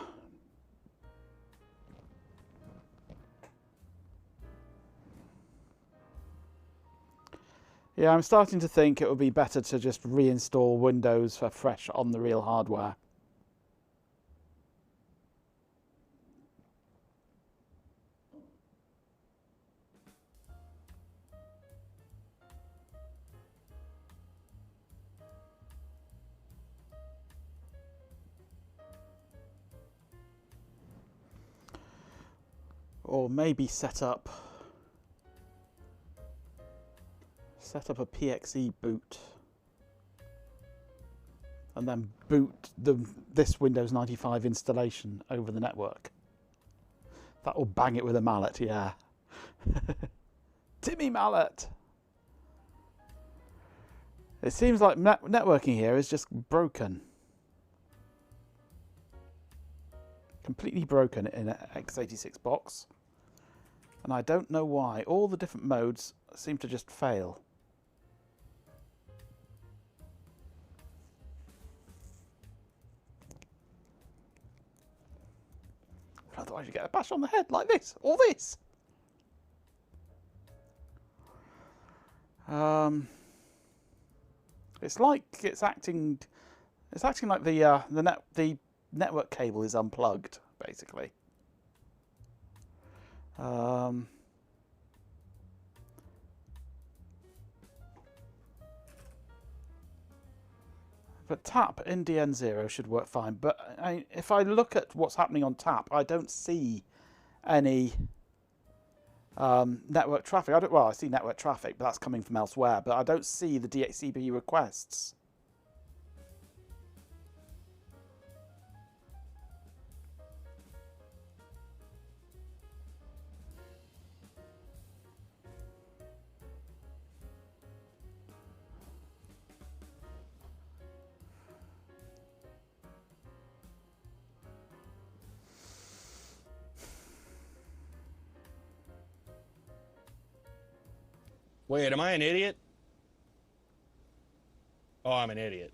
Yeah, I'm starting to think it would be better to just reinstall Windows for fresh on the real hardware. Or maybe set up a PXE boot and then boot this Windows 95 installation over the network. That will bang it with a mallet, yeah. Timmy mallet! It seems like networking here is just broken. Completely broken in an x86 box. And I don't know why. All the different modes seem to just fail. Otherwise you get a bash on the head like this, or this. It's like it's acting like the network cable is unplugged, basically. But tap in DN0 should work fine. But if I look at what's happening on tap, I don't see any network traffic. I see network traffic, but that's coming from elsewhere. But I don't see the DHCP requests. Wait, am I an idiot? Oh, I'm an idiot.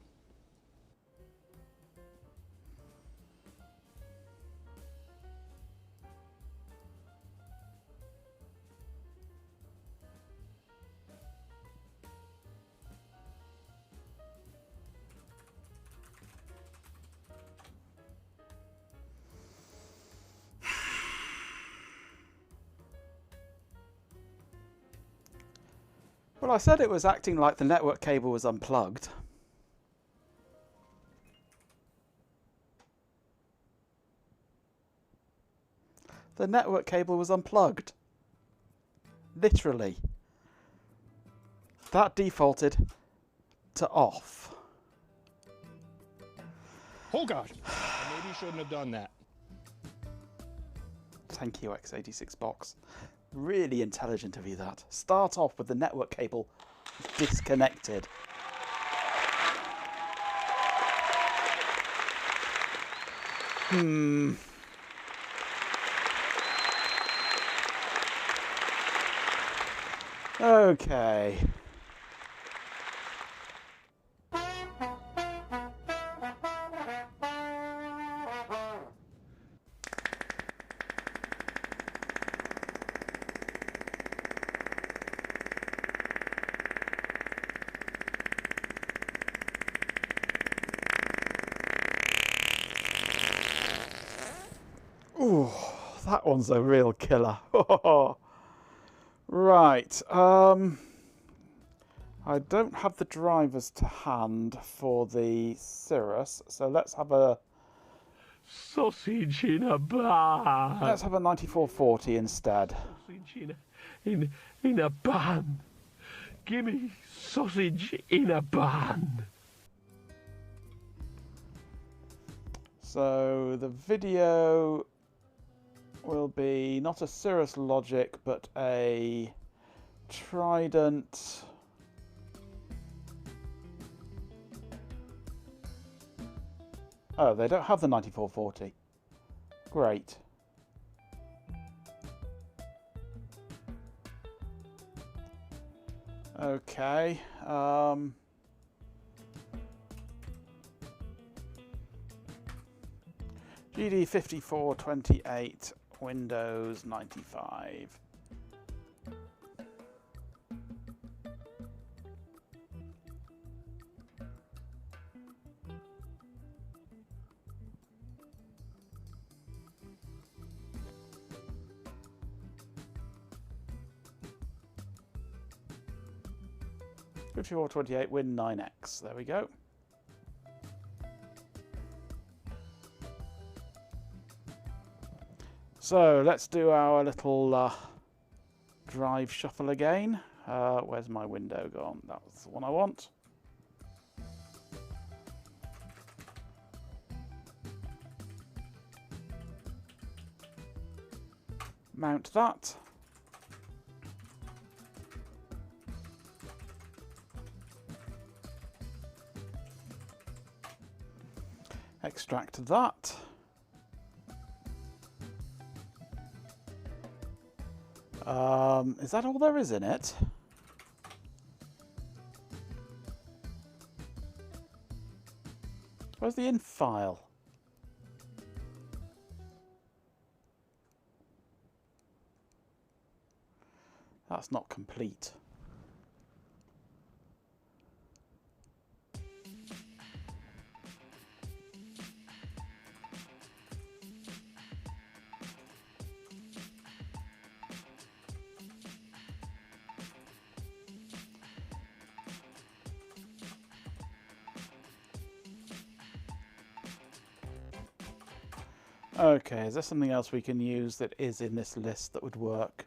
Well, I said it was acting like the network cable was unplugged. The network cable was unplugged. Literally. That defaulted to off. Oh gosh, I maybe shouldn't have done that. Thank you, x86 box. Really intelligent of you, that. Start off with the network cable disconnected. Okay. Ooh, that one's a real killer. Right. I don't have the drivers to hand for the Cirrus, so let's have a sausage in a bun. Let's have a 9440 instead. Sausage in a bun. Give me sausage in a bun. So the video will be not a Cirrus Logic, but a Trident. Oh, they don't have the 9440. Great. Okay. GD 5428, Windows 95. $5428 Win 9X. There we go. So let's do our little drive shuffle again. Where's my window gone? That was the one I want. Mount that. Extract that. Is that all there is in it? Where's the in file? That's not complete. Okay, is there something else we can use that is in this list that would work?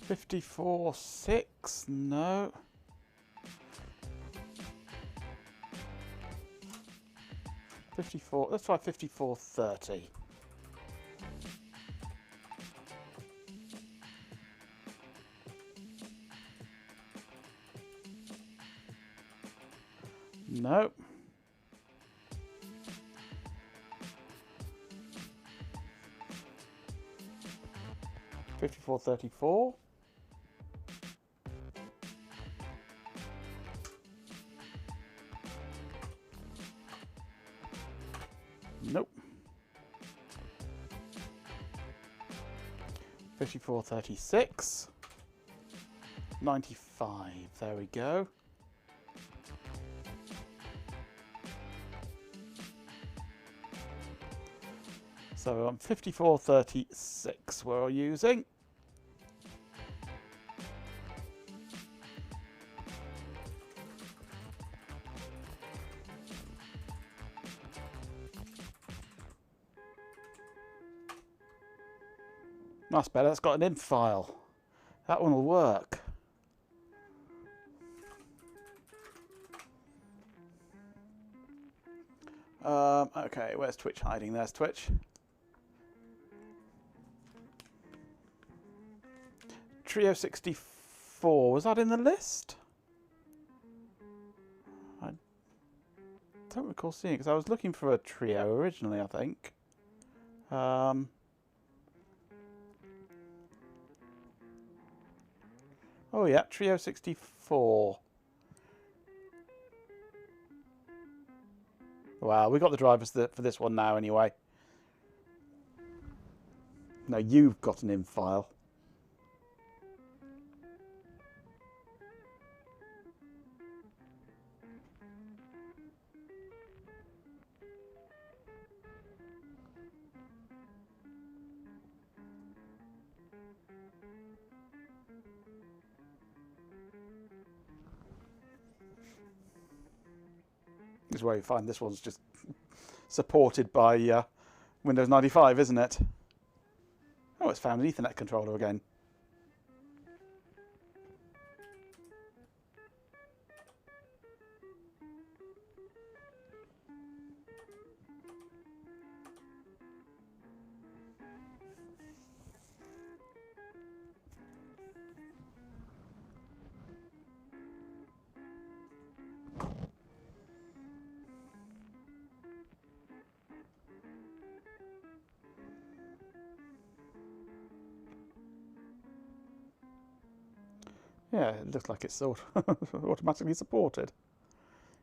$54.6? No. Let's try 54.30. No. $54.34. Nope. 54.36. 95. There we go. So 54.36 we're using. That's better. That's got an in file. That one will work. Okay, where's Twitch hiding? There's Twitch. Trio 64. Was that in the list? I don't recall seeing it because I was looking for a trio originally, I think. Oh yeah, Trio 64. Well, we got the drivers for this one now anyway. No, you've got an in file. This is where you find this one's just supported by Windows 95, isn't it? Oh, it's found an Ethernet controller again. Yeah, it looks like it's sort of automatically supported.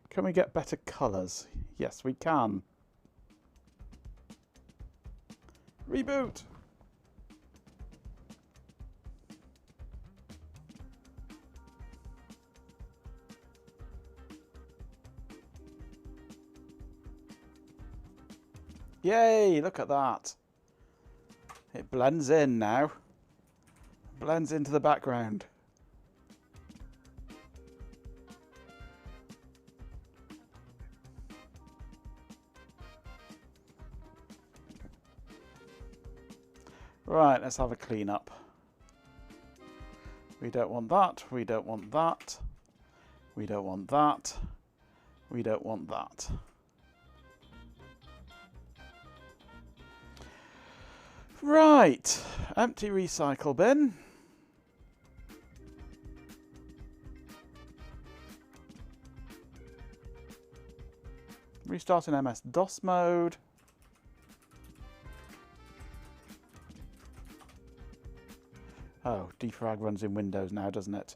Can we get better colours? Yes, we can. Reboot! Yay, look at that. It blends in now. Blends into the background. Right, let's have a clean up. We don't want that, we don't want that, we don't want that, we don't want that. Right, empty recycle bin. Restart in MS-DOS mode. Oh, defrag runs in Windows now, doesn't it?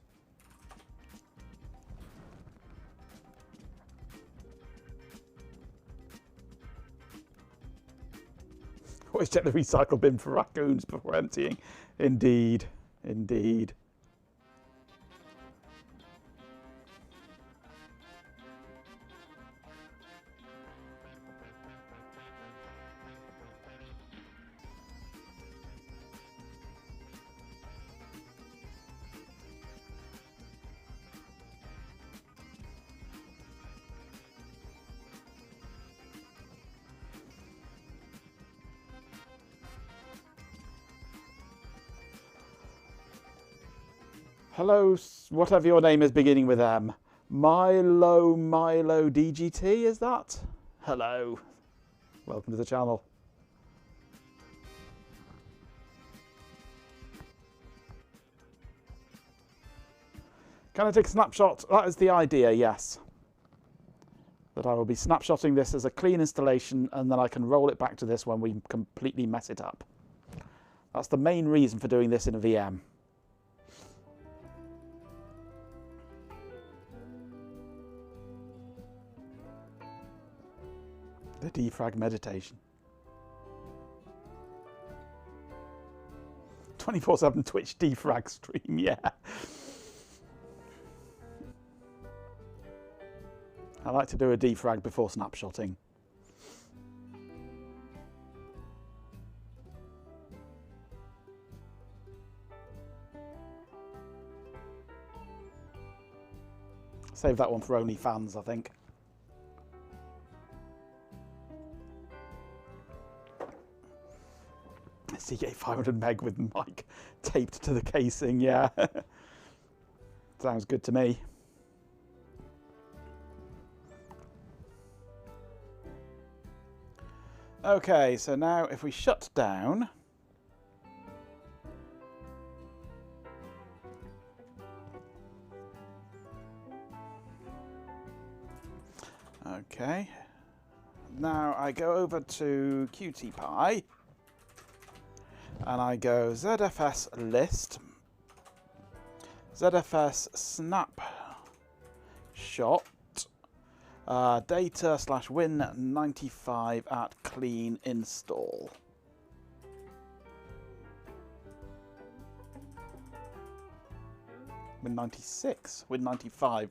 Always check the recycle bin for raccoons before emptying. Indeed, indeed. Hello, whatever your name is beginning with M. Milo DGT, is that? Hello. Welcome to the channel. Can I take a snapshot? That is the idea, yes. That I will be snapshotting this as a clean installation and then I can roll it back to this when we completely mess it up. That's the main reason for doing this in a VM. The defrag meditation. 24/7 Twitch defrag stream, yeah. I like to do a defrag before snapshotting. Save that one for OnlyFans, I think. Seagate 500 meg with mic taped to the casing, yeah. Sounds good to me. Okay, so now if we shut down, okay, now I go over to QTPie and I go ZFS list, ZFS snapshot, data / win95 at clean install. Win96, Win95.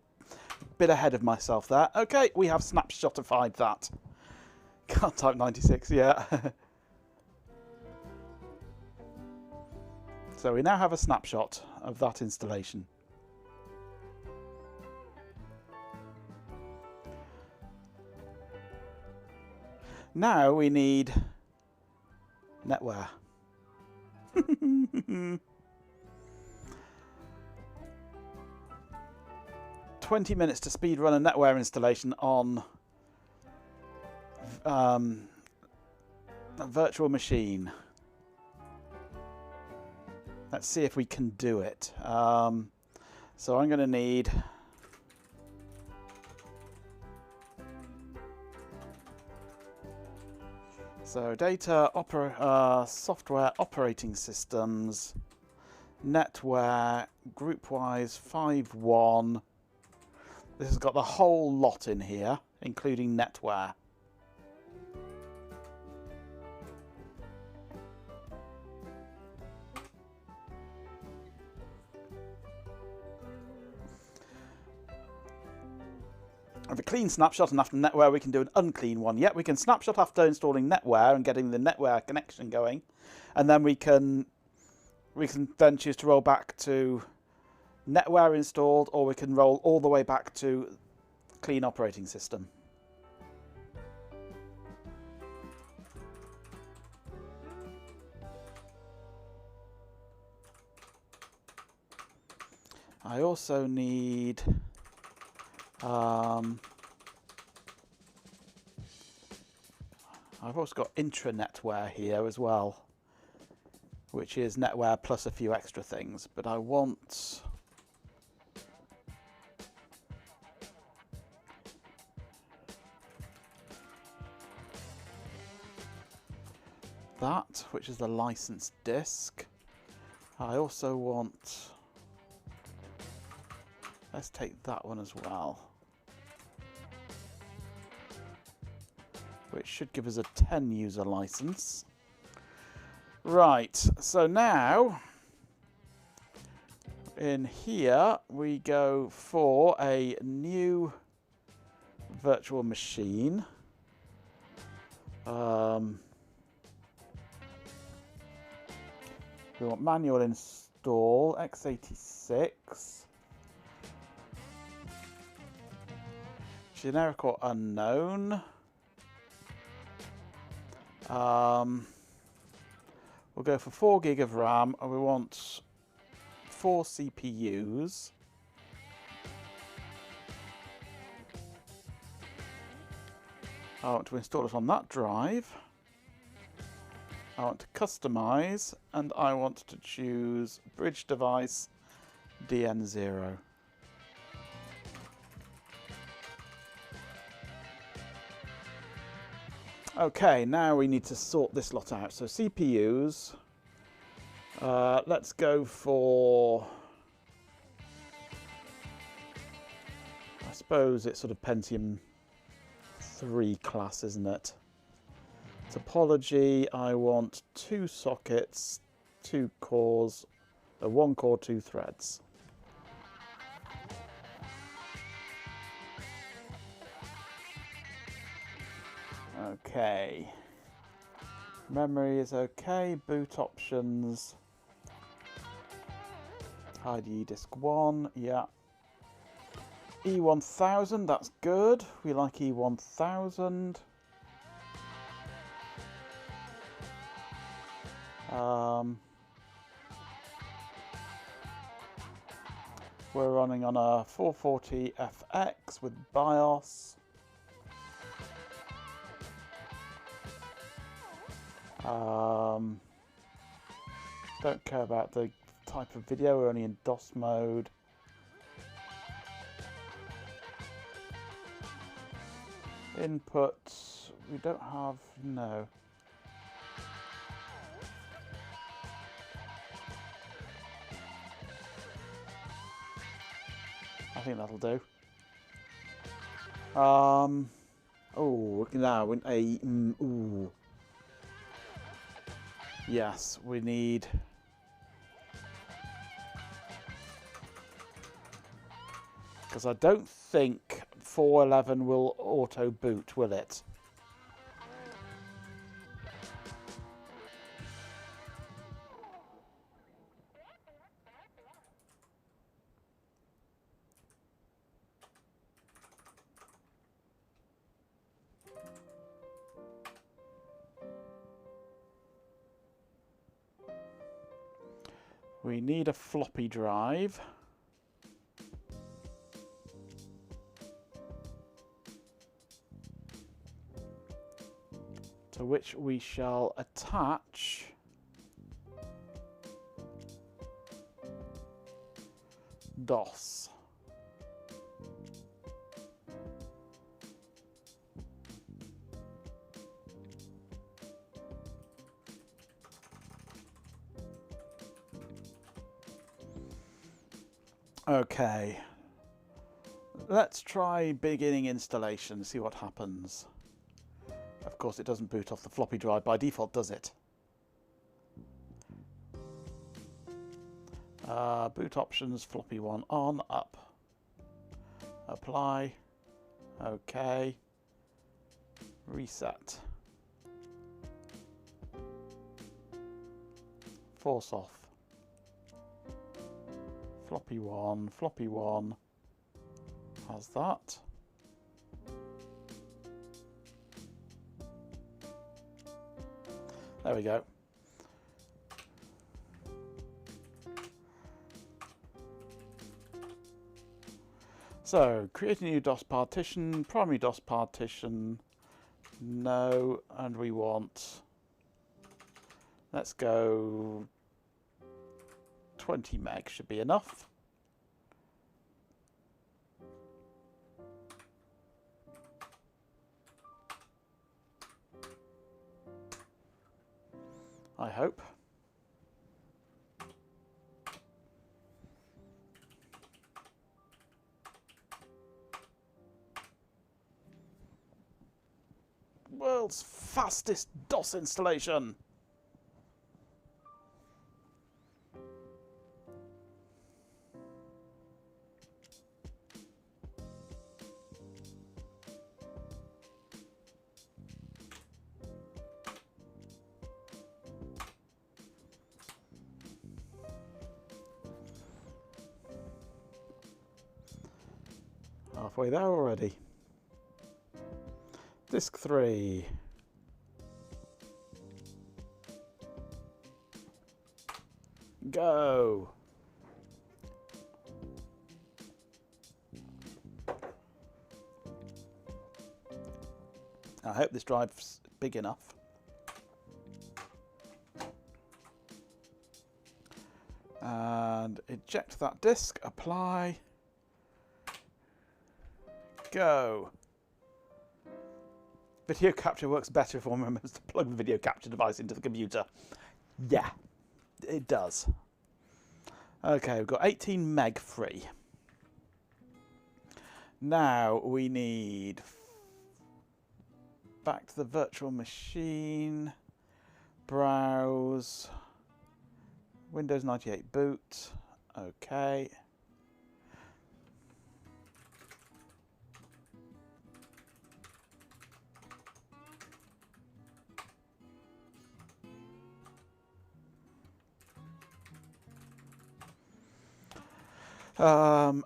Bit ahead of myself there. Okay, we have snapshotified that. Can't type 96, yeah. So we now have a snapshot of that installation. Now we need NetWare. 20 minutes to speed run a NetWare installation on a virtual machine. Let's see if we can do it. So I'm going to need data, software operating systems, NetWare, group-wise 5.1. This has got the whole lot in here, including NetWare. of a clean snapshot, and after NetWare we can do an unclean one. Yet we can snapshot after installing NetWare and getting the NetWare connection going, and then we can then choose to roll back to NetWare installed, or we can roll all the way back to clean operating system. I also need I've also got intra-NetWare here as well, which is NetWare plus a few extra things, but I want that, which is the licensed disk. I also want, let's take that one as well, which should give us a 10 user license. Right, so now in here we go for a new virtual machine. We want manual install x86, generic or unknown. We'll go for 4 gig of RAM, and we want 4 CPUs. I want to install it on that drive. I want to customize, and I want to choose bridge device DN0. Okay, now we need to sort this lot out. So CPUs, let's go for, I suppose it's sort of Pentium 3 class, isn't it? Topology, I want 2 sockets, 2 cores, 1 core, 2 threads. Okay. Memory is okay. Boot options. IDE disk 1, yeah. E1000, that's good. We like E1000. We're running on a 440 FX with BIOS. Don't care about the type of video, we're only in DOS mode. Input, we don't have, no. I think that'll do. Oh, now ooh. Yes, we need. Because I don't think 411 will auto boot, will it? We need a floppy drive. To which we shall attach DOS. Okay, let's try beginning installation, see what happens. Of course it doesn't boot off the floppy drive by default, does it? Boot options, floppy one on, up. Apply, Okay. Reset. Force off. Floppy one. Has that. There we go. So, create a new DOS partition, primary DOS partition, no, and we want, let's go 20 meg should be enough. I hope. World's fastest DOS installation. Halfway there already. Disk 3. Go. I hope this drive's big enough. And eject that disk, apply. Go. Video capture works better if one remembers to plug the video capture device into the computer. Yeah, it does. Okay, we've got 18 meg free. Now we need back to the virtual machine, browse, Windows 98 boot, okay.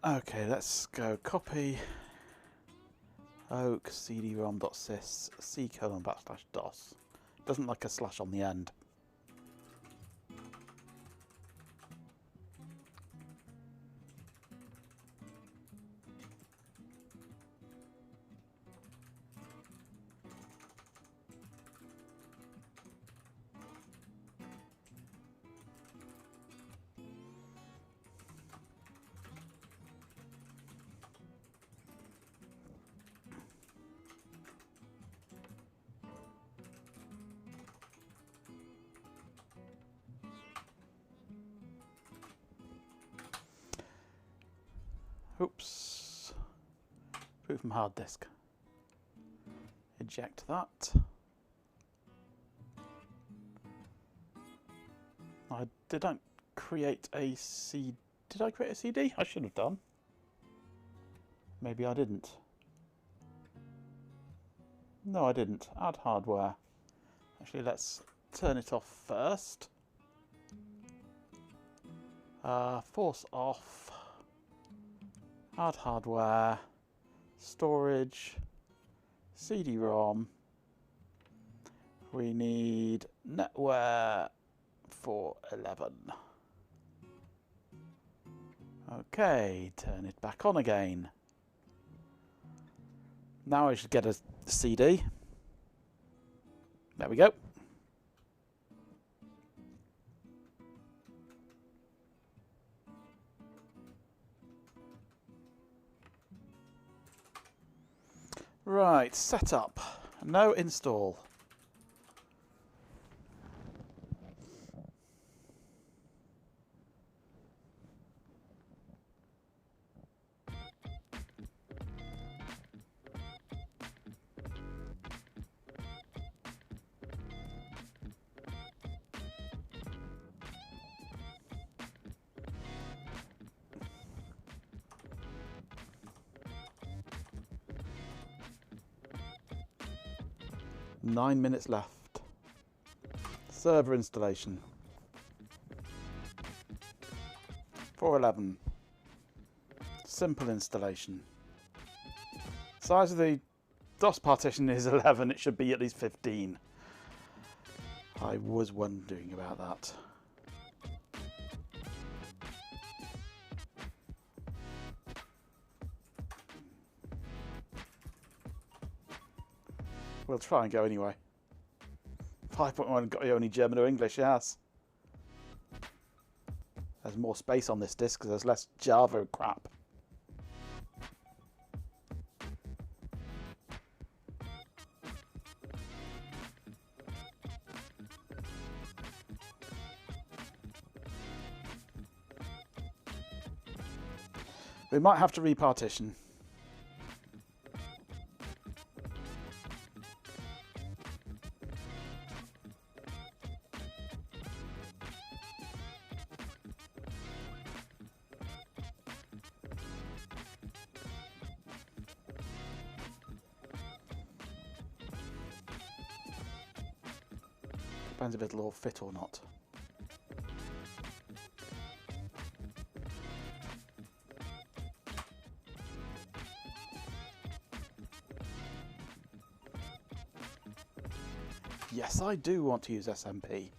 Okay, let's go copy oak cd-rom.sys c:/DOS. Doesn't like a slash on the end. Oops. Boot from hard disk. Eject that. I didn't create a CD. Did I create a CD? I should have done. Maybe I didn't. No, I didn't. Add hardware. Actually, let's turn it off first. Force off. Add hardware. Storage. CD-ROM. We need NetWare 411. Okay, turn it back on again. Now I should get a CD. There we go. Right, setup. No install. 9 minutes left. Server installation. 411. Simple installation. Size of the DOS partition is 11. It should be at least 15. I was wondering about that. We'll try and go anyway. 5.1 got only German or English, yes. There's more space on this disk because there's less Java crap. We might have to repartition. Depends if it'll all fit or not. Yes, I do want to use SMP.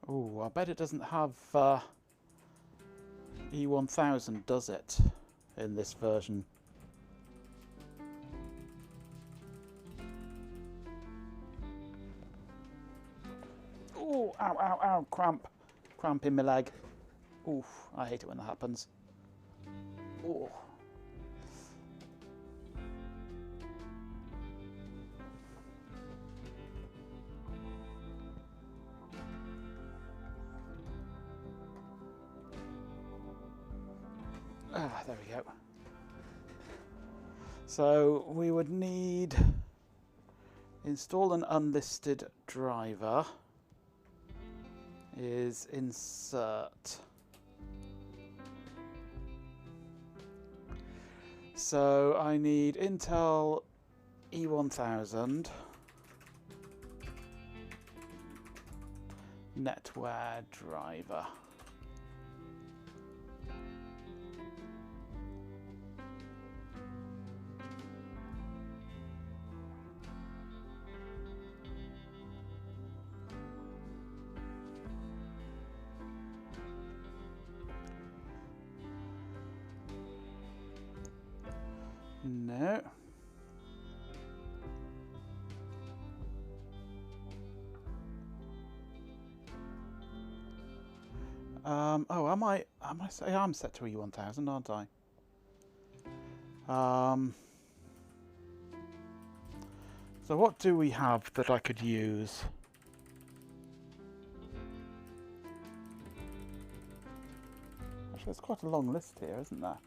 Oh, I bet it doesn't have E1000, does it, in this version? Oh, ow, ow, ow, cramp. Cramp in my leg. Oof, I hate it when that happens. Oh. Ah, there we go. So we would need install an unlisted driver. Is insert. So I need Intel E1000 NetWare driver. No. Oh, I'm set to E1000, aren't I? So what do we have that I could use? Actually, there's quite a long list here, isn't there?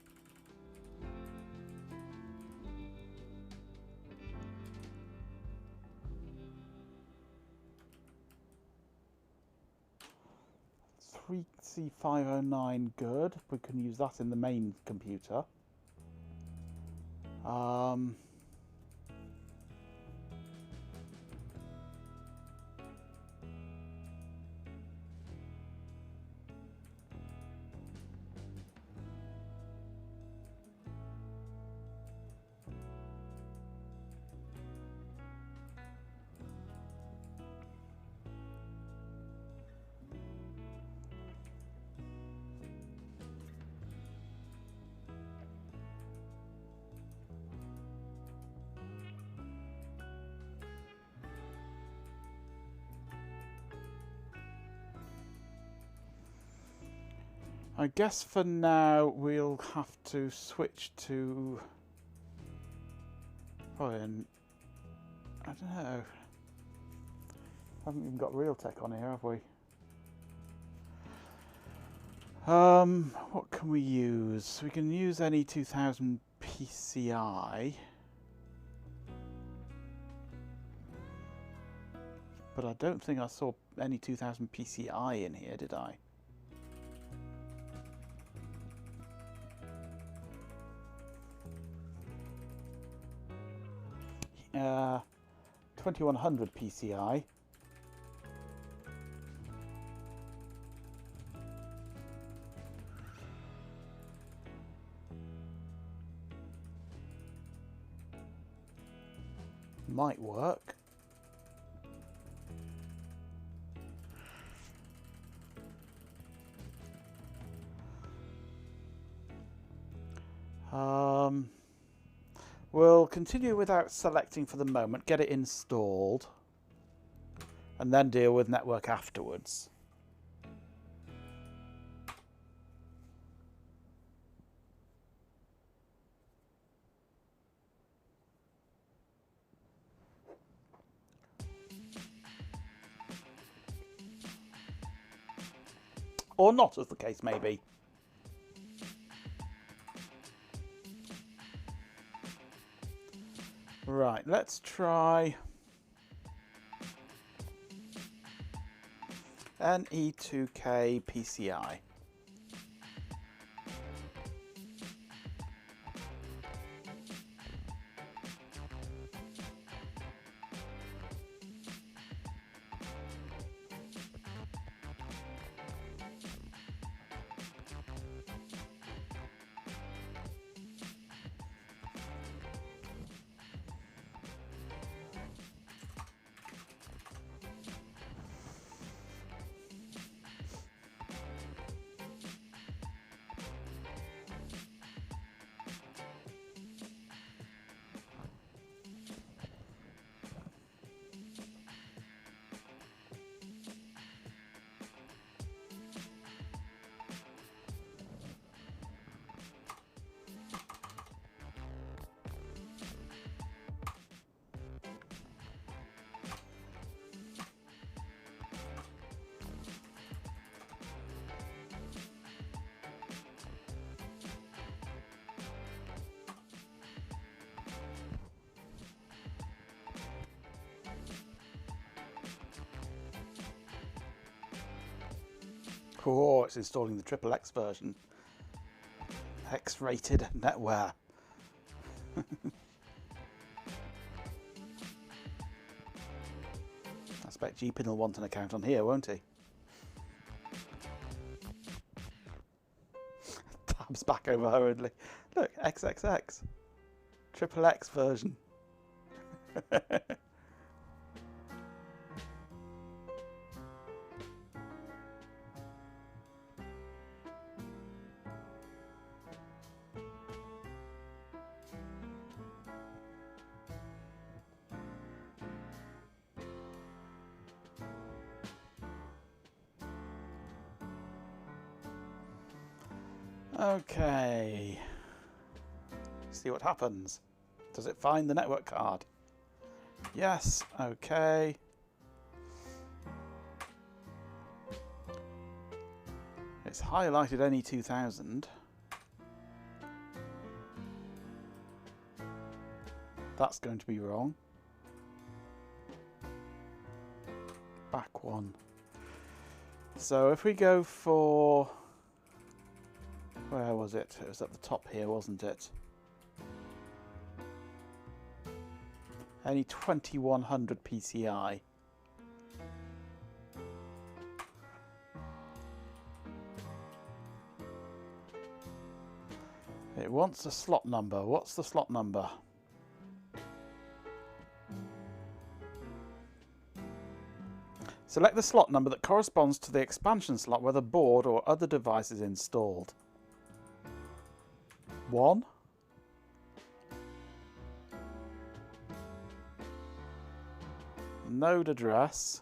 C509, good. We can use that in the main computer. I guess for now we'll have to switch to... Oh, and I don't know. Haven't even got Realtek on here, have we? What can we use? We can use any 2000 PCI. But I don't think I saw any 2000 PCI in here, did I? 2100 PCI. Might work. We'll continue without selecting for the moment, get it installed, and then deal with network afterwards. Or not, as the case may be. Right, let's try NE2K PCI. Oh, it's installing the XXX version. X-rated NetWare. I expect G-Pin will want an account on here, won't he? Tabs back over hurriedly. Look, XXX. XXX version. Okay, see what happens. Does it find the network card? Yes, okay. It's highlighted NE2000. That's going to be wrong. Back one. So if we go for... Where was it? It was at the top here, wasn't it? Only 2100 PCI. It wants a slot number. What's the slot number? Select the slot number that corresponds to the expansion slot where the board or other device is installed. 1. Node address.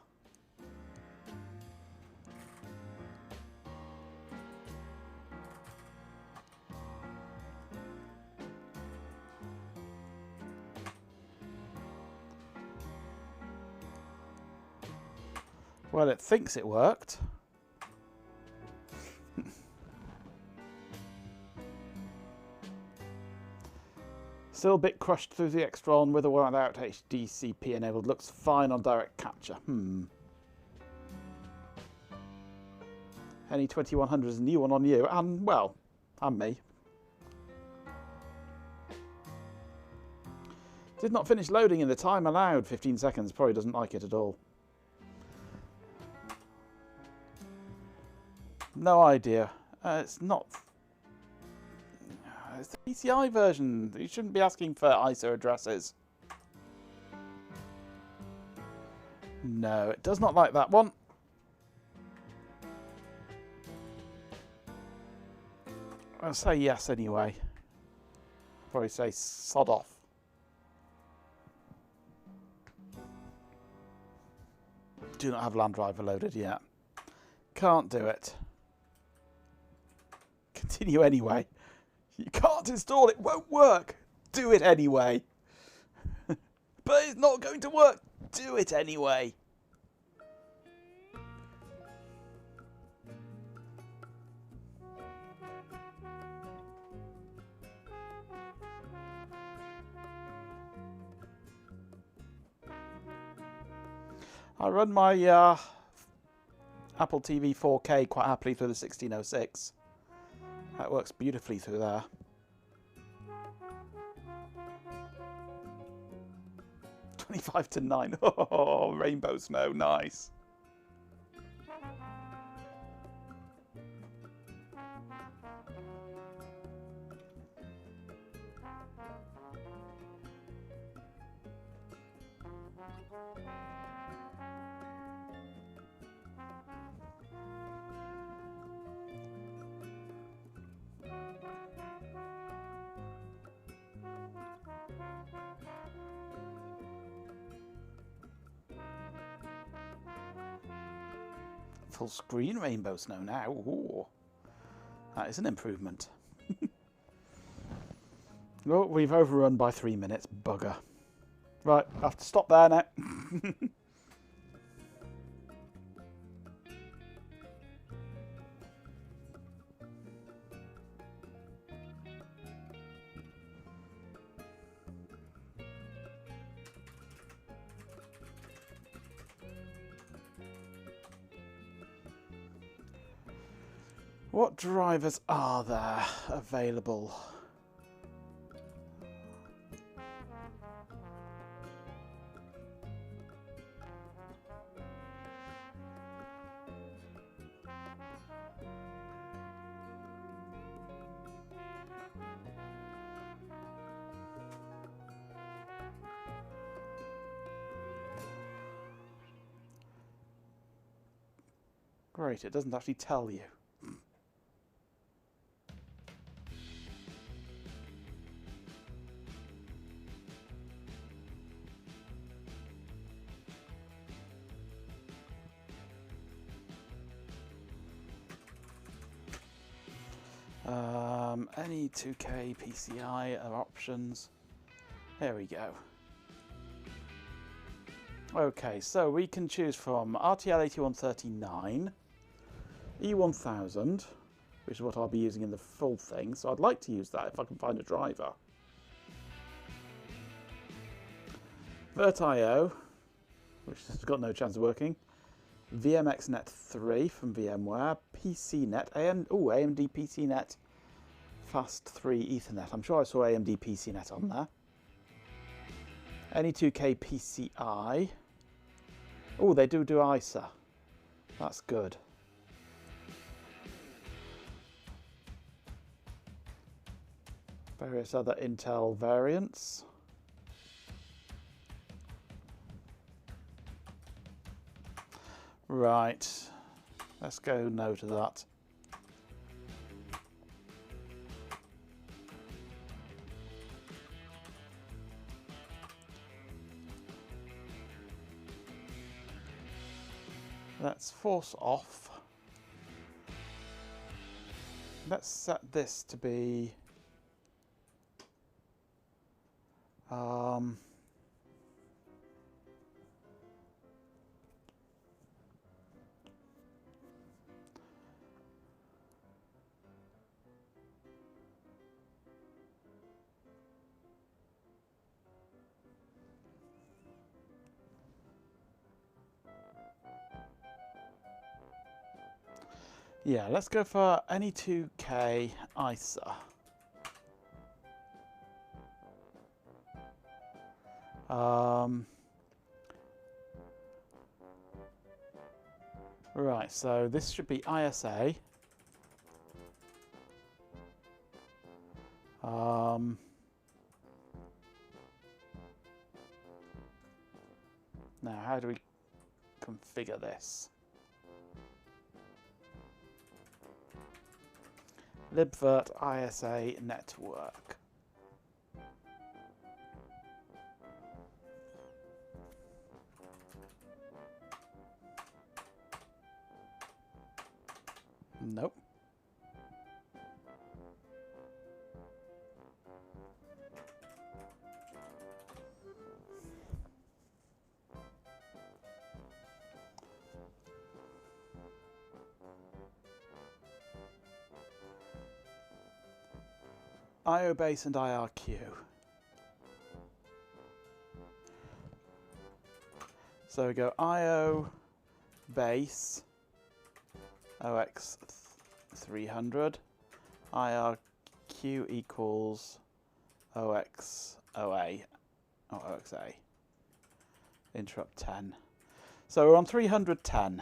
Well, it thinks it worked. Still a bit crushed through the Extron with or without HDCP enabled. Looks fine on direct capture. Any 2100 is a new one on you, and, well, and me. Did not finish loading in the time allowed. 15 seconds. Probably doesn't like it at all. No idea. It's not... It's the PCI version. You shouldn't be asking for ISO addresses. No, it does not like that one. I'll say yes anyway. Probably say sod off. Do not have Land Driver loaded yet. Can't do it. Continue anyway. You can't install it, won't work. Do it anyway. But it's not going to work. Do it anyway. I run my Apple TV 4K quite happily through the 1606. That works beautifully through there. $25 to $9. Oh, rainbow snow, nice. Full screen rainbow snow now. Ooh. That is an improvement. Oh, we've overrun by 3 minutes. Bugger. Right, I have to stop there now. What drivers are there available? Great, it doesn't actually tell you. Any 2K PCI are options. There we go. Okay, so we can choose from RTL 8139, E1000, which is what I'll be using in the full thing, so I'd like to use that if I can find a driver. VirtIO, which has got no chance of working. VMXNet 3 from VMware, PCNet, AMD PCNet Fast 3 Ethernet. I'm sure I saw AMD PCNet on there. Any 2K PCI. Oh, they do ISA. That's good. Various other Intel variants. Right. Let's go no to that. Let's force off. Let's set this to be Yeah, let's go for any 2K ISA. Right, so this should be ISA. Now, how do we configure this? libvirt ISA network. Nope. IO base and IRQ. So we go IO base OX 300, IRQ equals OX OA or OXA. Interrupt 10. So we're on 310.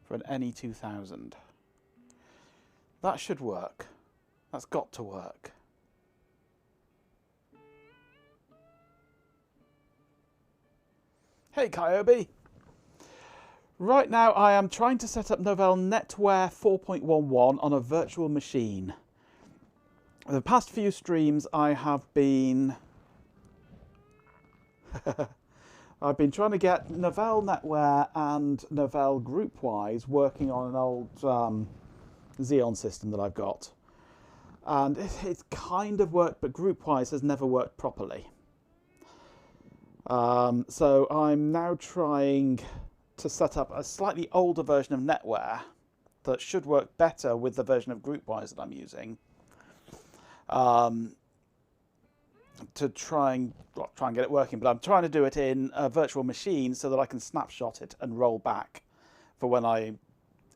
For an NE2000. That should work. That's got to work. Hey Kyobi! Right now I am trying to set up Novell NetWare 4.11 on a virtual machine. The past few streams I have been I've been trying to get Novell NetWare and Novell Groupwise working on an old Xeon system that I've got. And it's kind of worked, but Groupwise has never worked properly. So I'm now trying to set up a slightly older version of NetWare that should work better with the version of Groupwise that I'm using. To try and get it working, but I'm trying to do it in a virtual machine so that I can snapshot it and roll back for when I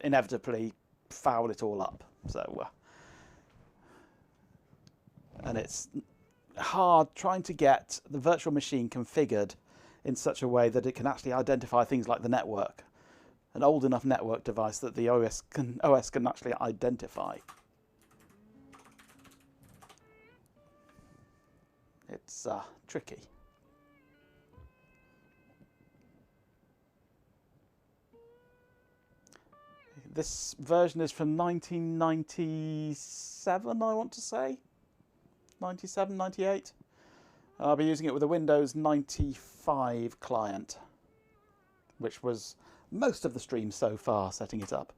inevitably foul it all up. So, and it's hard trying to get the virtual machine configured in such a way that it can actually identify things like the network, an old enough network device that the OS can actually identify. It's tricky. This version is from 1997, I want to say. 97, 98. I'll be using it with a Windows 95 client, which was most of the stream so far, setting it up.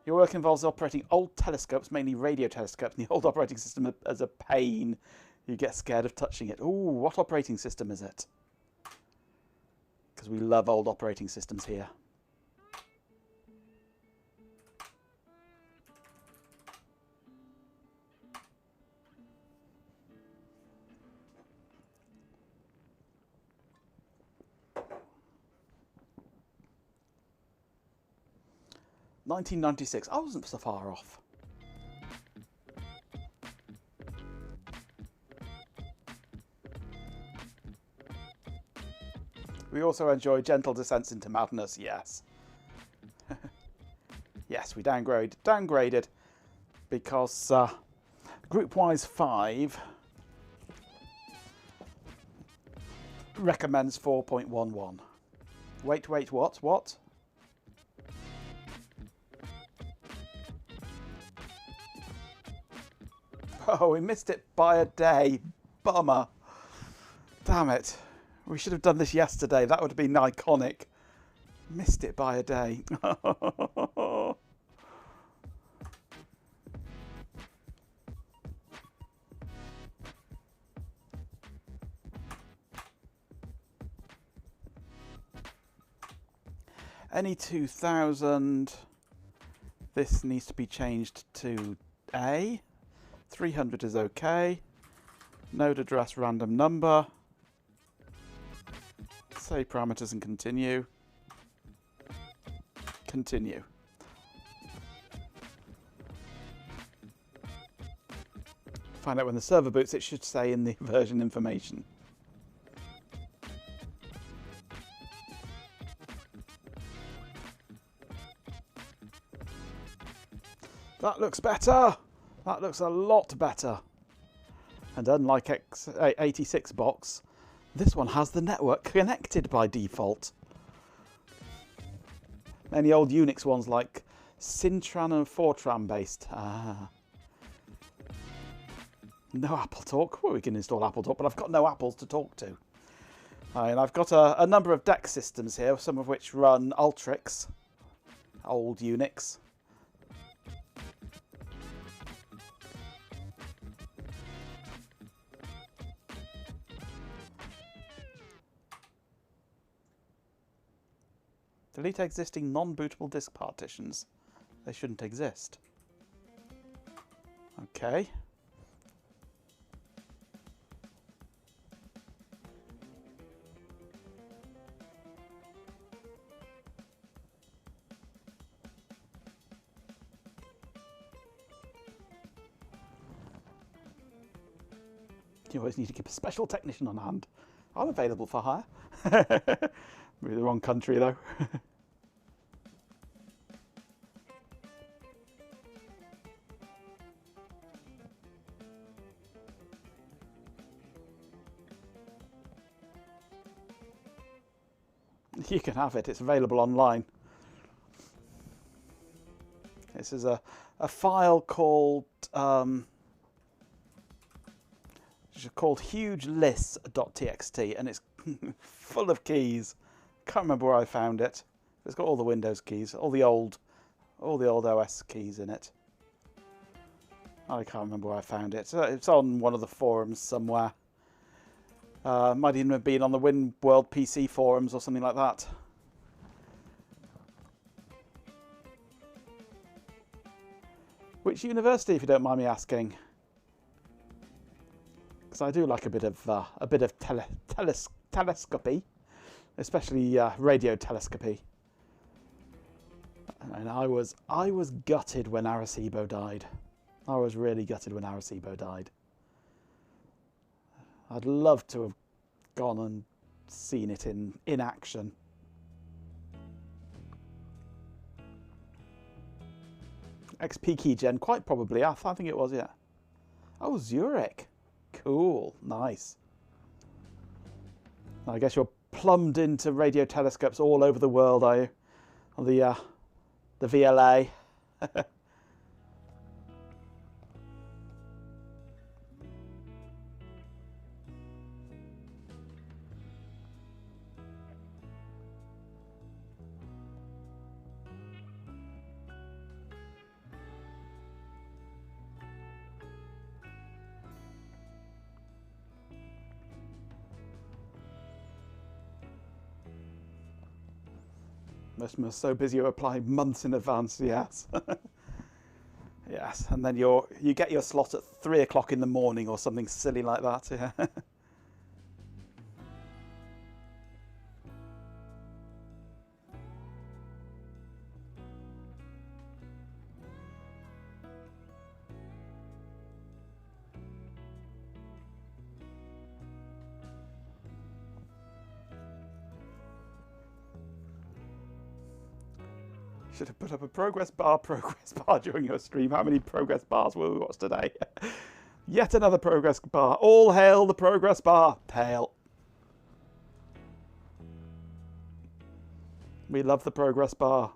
Your work involves operating old telescopes, mainly radio telescopes, and the old operating system as a pain. You get scared of touching it. Ooh, what operating system is it? Because we love old operating systems here. (1996). I wasn't so far off. We also enjoy gentle descents into madness, yes. Yes, we downgraded because Groupwise 5 recommends 4.11. Wait, what? Oh, we missed it by a day. Bummer. Damn it. We should have done this yesterday. That would have been iconic. Missed it by a day. NE2000. This needs to be changed to A. 300 is okay. Node address random number. Save parameters and continue. Continue. Find out when the server boots, it should say in the version information. That looks better. That looks a lot better. And unlike x86 box, this one has the network connected by default. Many old Unix ones like Syntran and Fortran based. No Apple Talk. Well, we can install Apple Talk, but I've got no apples to talk to. And I've got a number of DEX systems here, some of which run Ultrix, old Unix. Delete existing non-bootable disk partitions. They shouldn't exist. Okay. You always need to keep a special technician on hand. I'm available for hire. Maybe the wrong country though. You can have it, it's available online. This is a file called hugelists.txt, and it's full of keys. Can't remember where I found it. It's got all the Windows keys, all the old OS keys in it. I can't remember where I found it. It's on one of the forums somewhere. Might even have been on the WinWorld PC forums or something like that. Which university, if you don't mind me asking? Because I do like a bit of telescopy, especially radio telescopy. And I was gutted when Arecibo died. I was really gutted when Arecibo died. I'd love to have gone and seen it in action. XP keygen, quite probably. I think it was, yeah. Oh, Zurich. Cool, nice. I guess you're plumbed into radio telescopes all over the world, are you? On the VLA. Most of them are so busy you apply months in advance, yes. Yes, and then you get your slot at 3 o'clock in the morning or something silly like that, yeah. Should have put up a progress bar during your stream. How many progress bars will we watch today? Yet another progress bar. All hail the progress bar. Hail. We love the progress bar.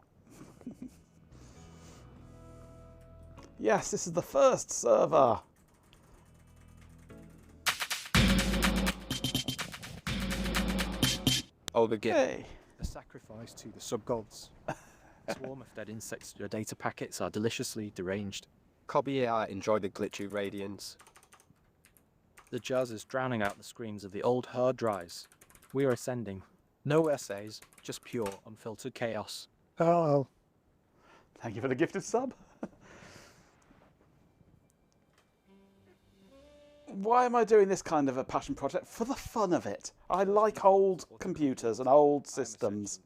Yes, this is the first server. Oh, the gift. Hey. A sacrifice to the sub-gods. A swarm of dead insects. Your data packets are deliciously deranged. Cobby AI, enjoy the glitchy radiance. The jazz is drowning out the screams of the old hard drives. We are ascending. No essays, just pure, unfiltered chaos. Oh. Thank you for the gifted sub. Why am I doing this kind of a passion project? For the fun of it. I like old computers and old systems.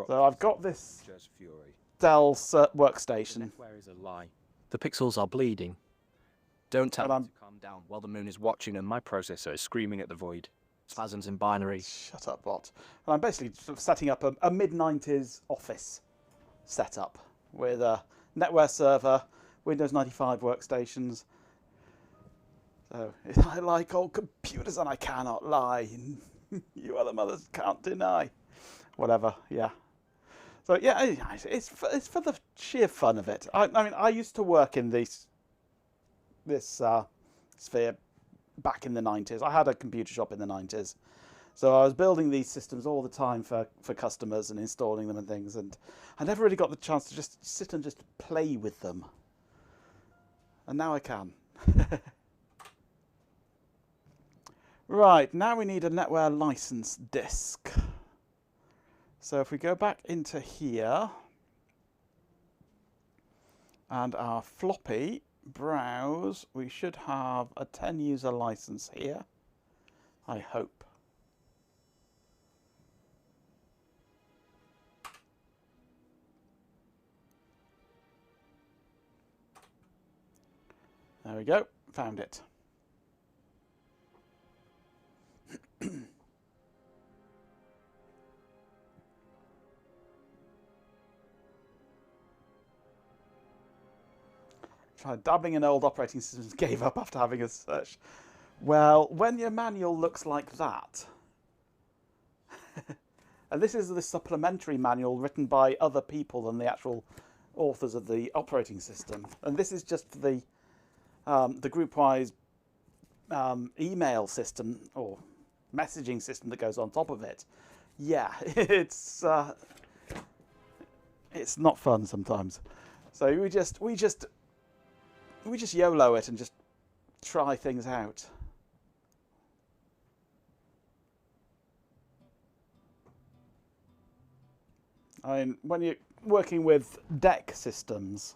So I've got this Dell workstation. NetWare is a lie. The pixels are bleeding. Don't tell me to calm down while the moon is watching and my processor is screaming at the void. Spasms in binary. Shut up, bot. And I'm basically sort of setting up a mid-90s office setup with a NetWare server, Windows 95 workstations. So I like old computers and I cannot lie. You other mothers can't deny. Whatever, yeah. So yeah, it's for the sheer fun of it. I mean, I used to work in this sphere back in the 90s. I had a computer shop in the 90s. So I was building these systems all the time for customers and installing them and things. And I never really got the chance to just sit and just play with them. And now I can. Right, now we need a NetWare license disk. So if we go back into here and our floppy, browse, we should have a 10 user license here, I hope. There we go, found it. Tried dabbling in old operating systems, gave up after having a search. Well, when your manual looks like that, and this is the supplementary manual written by other people than the actual authors of the operating system, and this is just for the group-wise email system or messaging system that goes on top of it. Yeah, it's not fun sometimes. So we just YOLO it and just try things out. I mean, when you're working with DEC systems,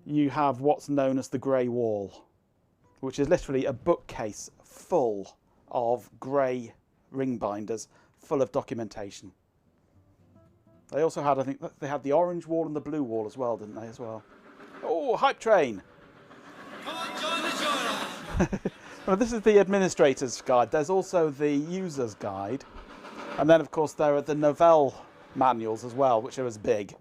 you have what's known as the grey wall, which is literally a bookcase full of grey ring binders full of documentation. They also had, I think, they had the orange wall and the blue wall as well, didn't they, as well? Oh, hype train! Well, this is the administrator's guide. There's also the user's guide. And then, of course, there are the Novell manuals as well, which are as big.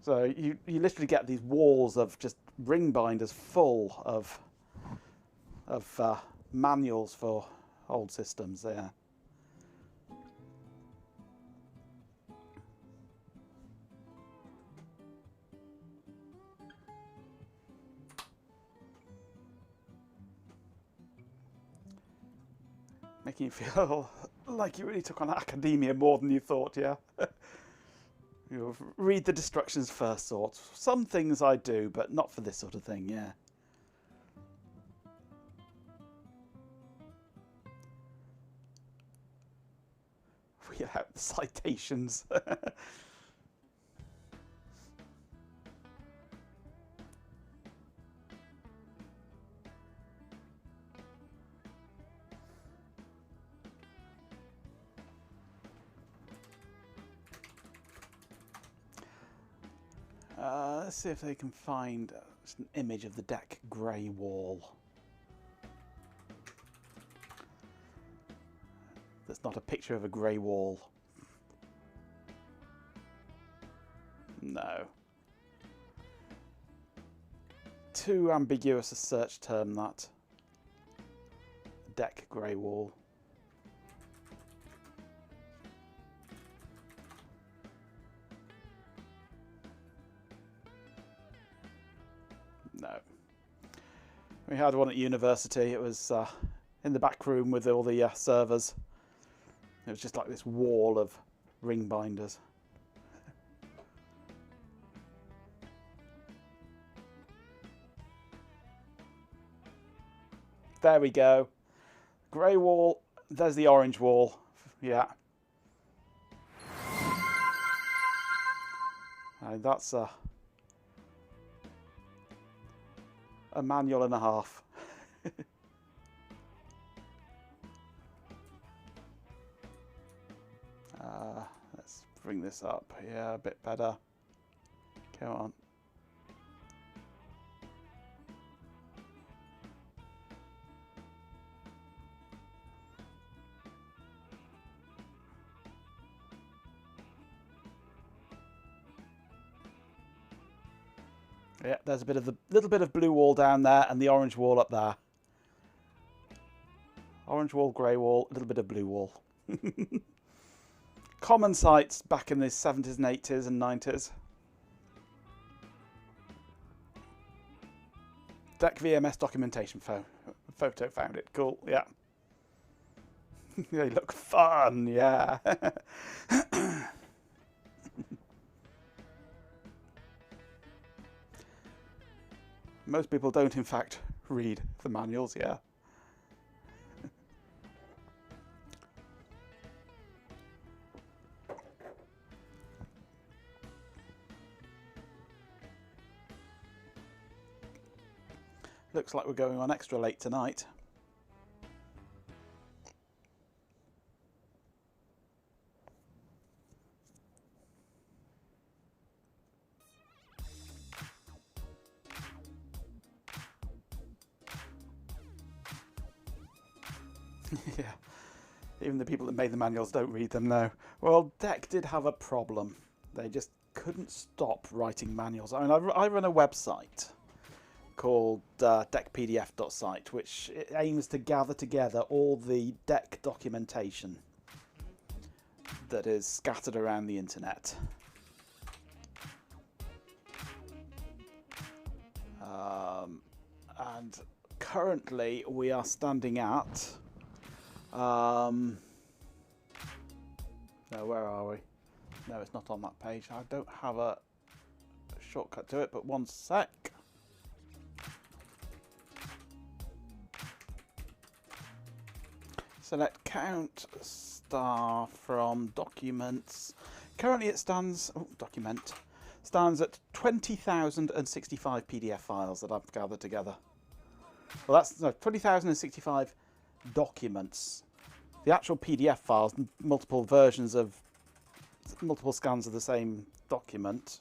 So you literally get these walls of just ring binders full of manuals for old systems there. Making you feel like you really took on academia more than you thought, yeah? You read the instructions first sort. Some things I do, but not for this sort of thing, yeah. Read out the citations. Let's see if they can find just an image of the DEC grey wall. That's not a picture of a grey wall. No. Too ambiguous a search term, that. DEC grey wall. No. We had one at university. It was in the back room with all the servers. It was just like this wall of ring binders. There we go. Grey wall. There's the orange wall. Yeah. That's a manual and a half. Let's bring this up. Yeah, a bit better. Come on. Yeah, there's a bit of the little bit of blue wall down there and the orange wall up there. Orange wall, grey wall, a little bit of blue wall. Common sights back in the 70s and 80s and 90s. Deck VMS documentation photo found it. Cool, yeah. They look fun, yeah. Most people don't, in fact, read the manuals, yeah. Looks like we're going on extra late tonight. Yeah, even the people that made the manuals don't read them now. Well, DEC did have a problem. They just couldn't stop writing manuals. I mean, I run a website called decpdf.site, which aims to gather together all the DEC documentation that is scattered around the internet. And currently we are standing at no, where are we? No, it's not on that page. I don't have a shortcut to it, but one sec. Select count star from documents. Currently it stands, stands at 20,065 PDF files that I've gathered together. Well, that's no, 20,065 documents. The actual PDF files, multiple versions of, multiple scans of the same document.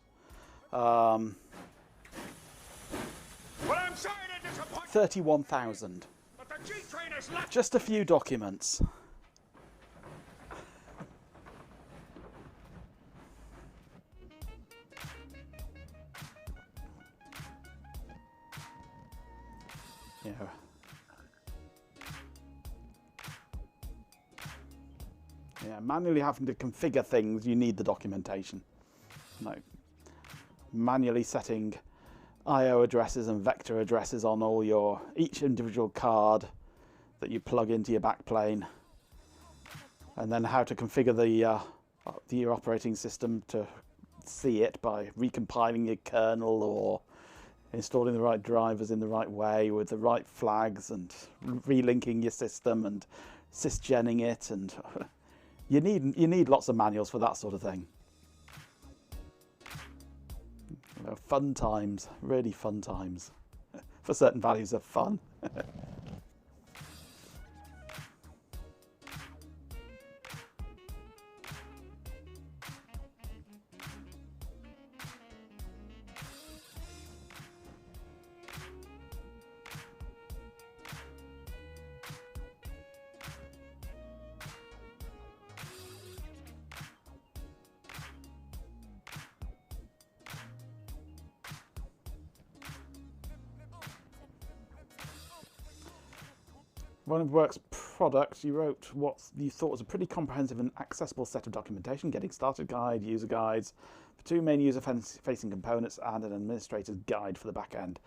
31,000. Just a few documents. Yeah. Yeah, manually having to configure things, you need the documentation. No. Manually setting I/O addresses and vector addresses on all your each individual card that you plug into your backplane, and then how to configure your operating system to see it by recompiling your kernel or installing the right drivers in the right way with the right flags and relinking your system and sysgenning it, and you need lots of manuals for that sort of thing. Fun times, really fun times, for certain values of fun. One of Work's products, you wrote what you thought was a pretty comprehensive and accessible set of documentation, getting started guide, user guides, for two main user-facing components and an administrator's guide for the back end.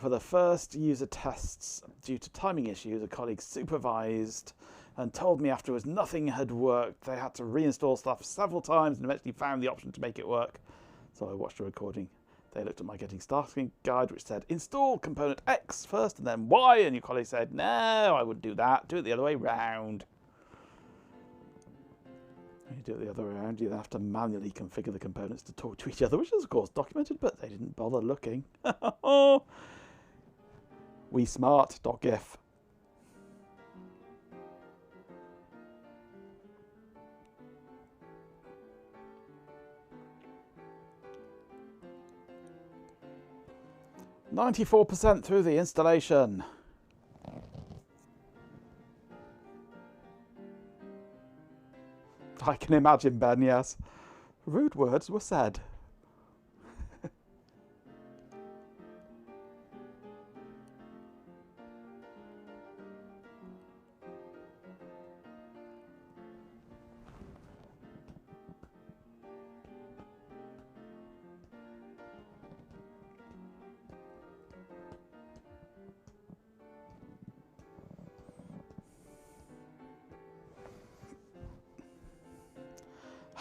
For the first user tests, due to timing issues, a colleague supervised and told me afterwards nothing had worked. They had to reinstall stuff several times and eventually found the option to make it work. So I watched a recording. They looked at my getting started guide, which said, install component X first and then Y, and your colleague said, no, I wouldn't do that. Do it the other way round. You do it the other way around, you have to manually configure the components to talk to each other, which is of course documented, but they didn't bother looking. We smart.gif. %94 through the installation. I can imagine, Ben, yes. Rude words were said.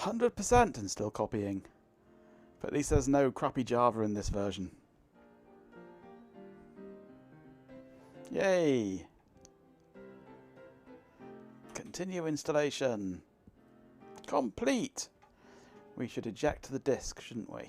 %100% and still copying. But at least there's no crappy Java in this version. Yay! Continue installation. Complete! We should eject the disk, shouldn't we?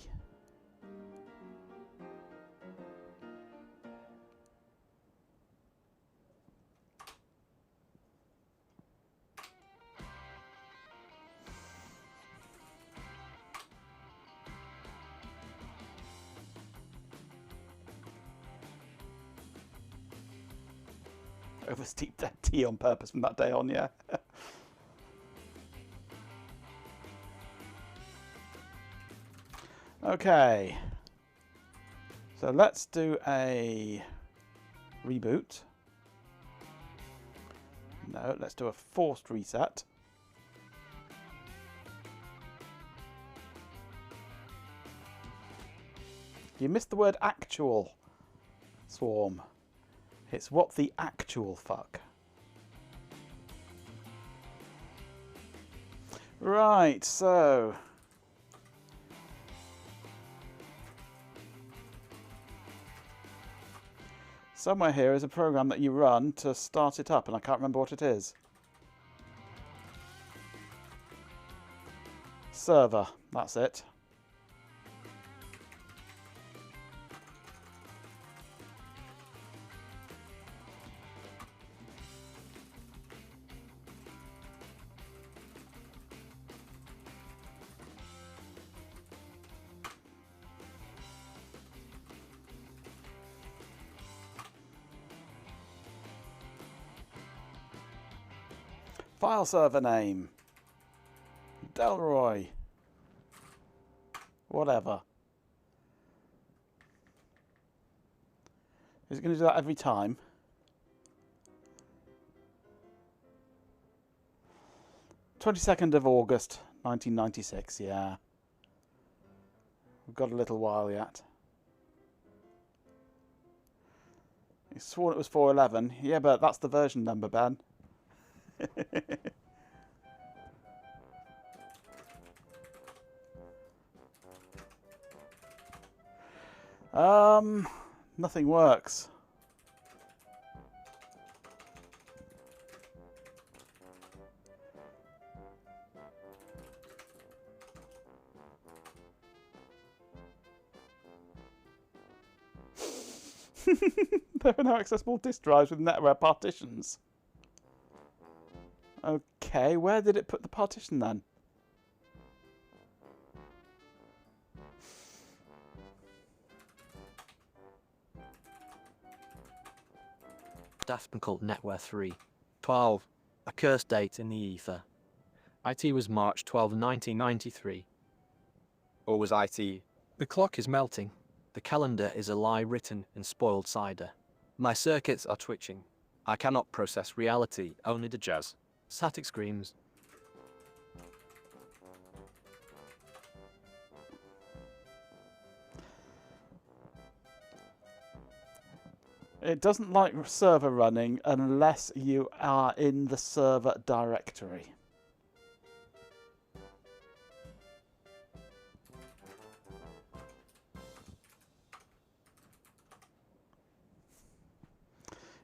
Oversteeped that tea on purpose from that day on, yeah. Okay. So let's do a reboot. No, let's do a forced reset. You missed the word actual, Swarm. It's what the actual fuck. Right, so... somewhere here is a program that you run to start it up, and I can't remember what it is. Server, that's it. File server name. Delroy. Whatever. Is it going to do that every time? "22nd of August, 1996, yeah. We've got a little while yet. You sworn it was 411. Yeah, but that's the version number, Ben. Nothing works. There are no accessible disk drives with NetWare partitions. Okay, where did it put the partition then? Daft called NetWare 3. 12. A cursed date in the ether. IT was March 12, 1993. Or was IT? The clock is melting. The calendar is a lie written in spoiled cider. My circuits are twitching. I cannot process reality, only the jazz. Static screams. It doesn't like server running unless you are in the server directory.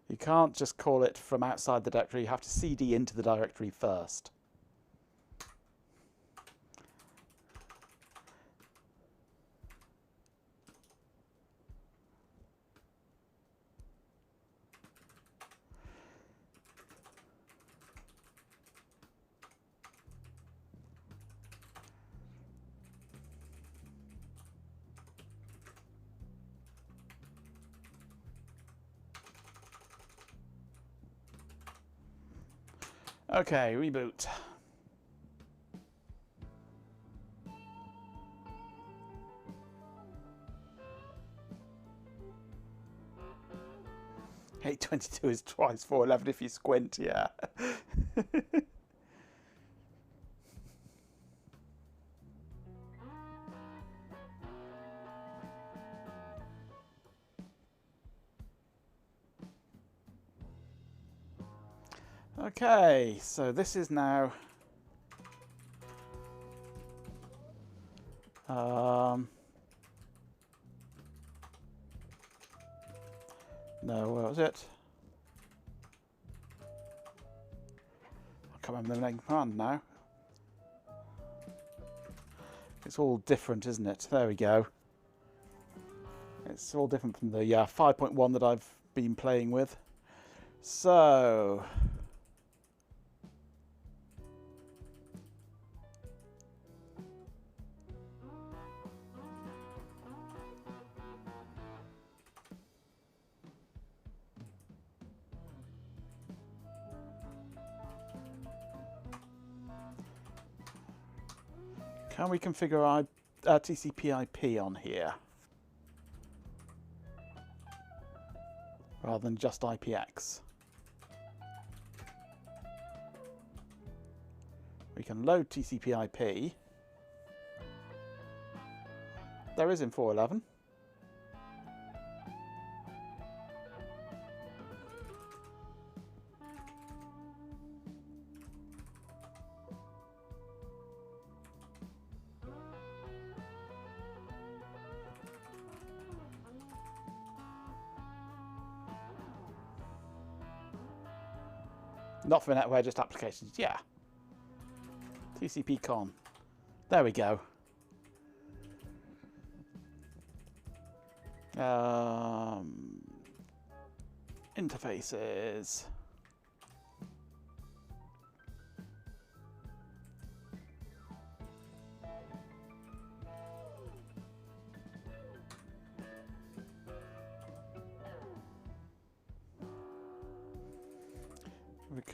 You can't just call it from outside the directory, you have to CD into the directory first. Okay, reboot. $822 is twice 411 if you squint, yeah. Okay, so this is now no, where was it? I can't remember the name command now. It's all different, isn't it? There we go. It's all different from the 5.1 that I've been playing with. So can we configure TCP/IP on here rather than just IPX? We can load TCP/IP. There is in 411. Not for NetWare, just applications. Yeah. TCP/CON. There we go. Interfaces.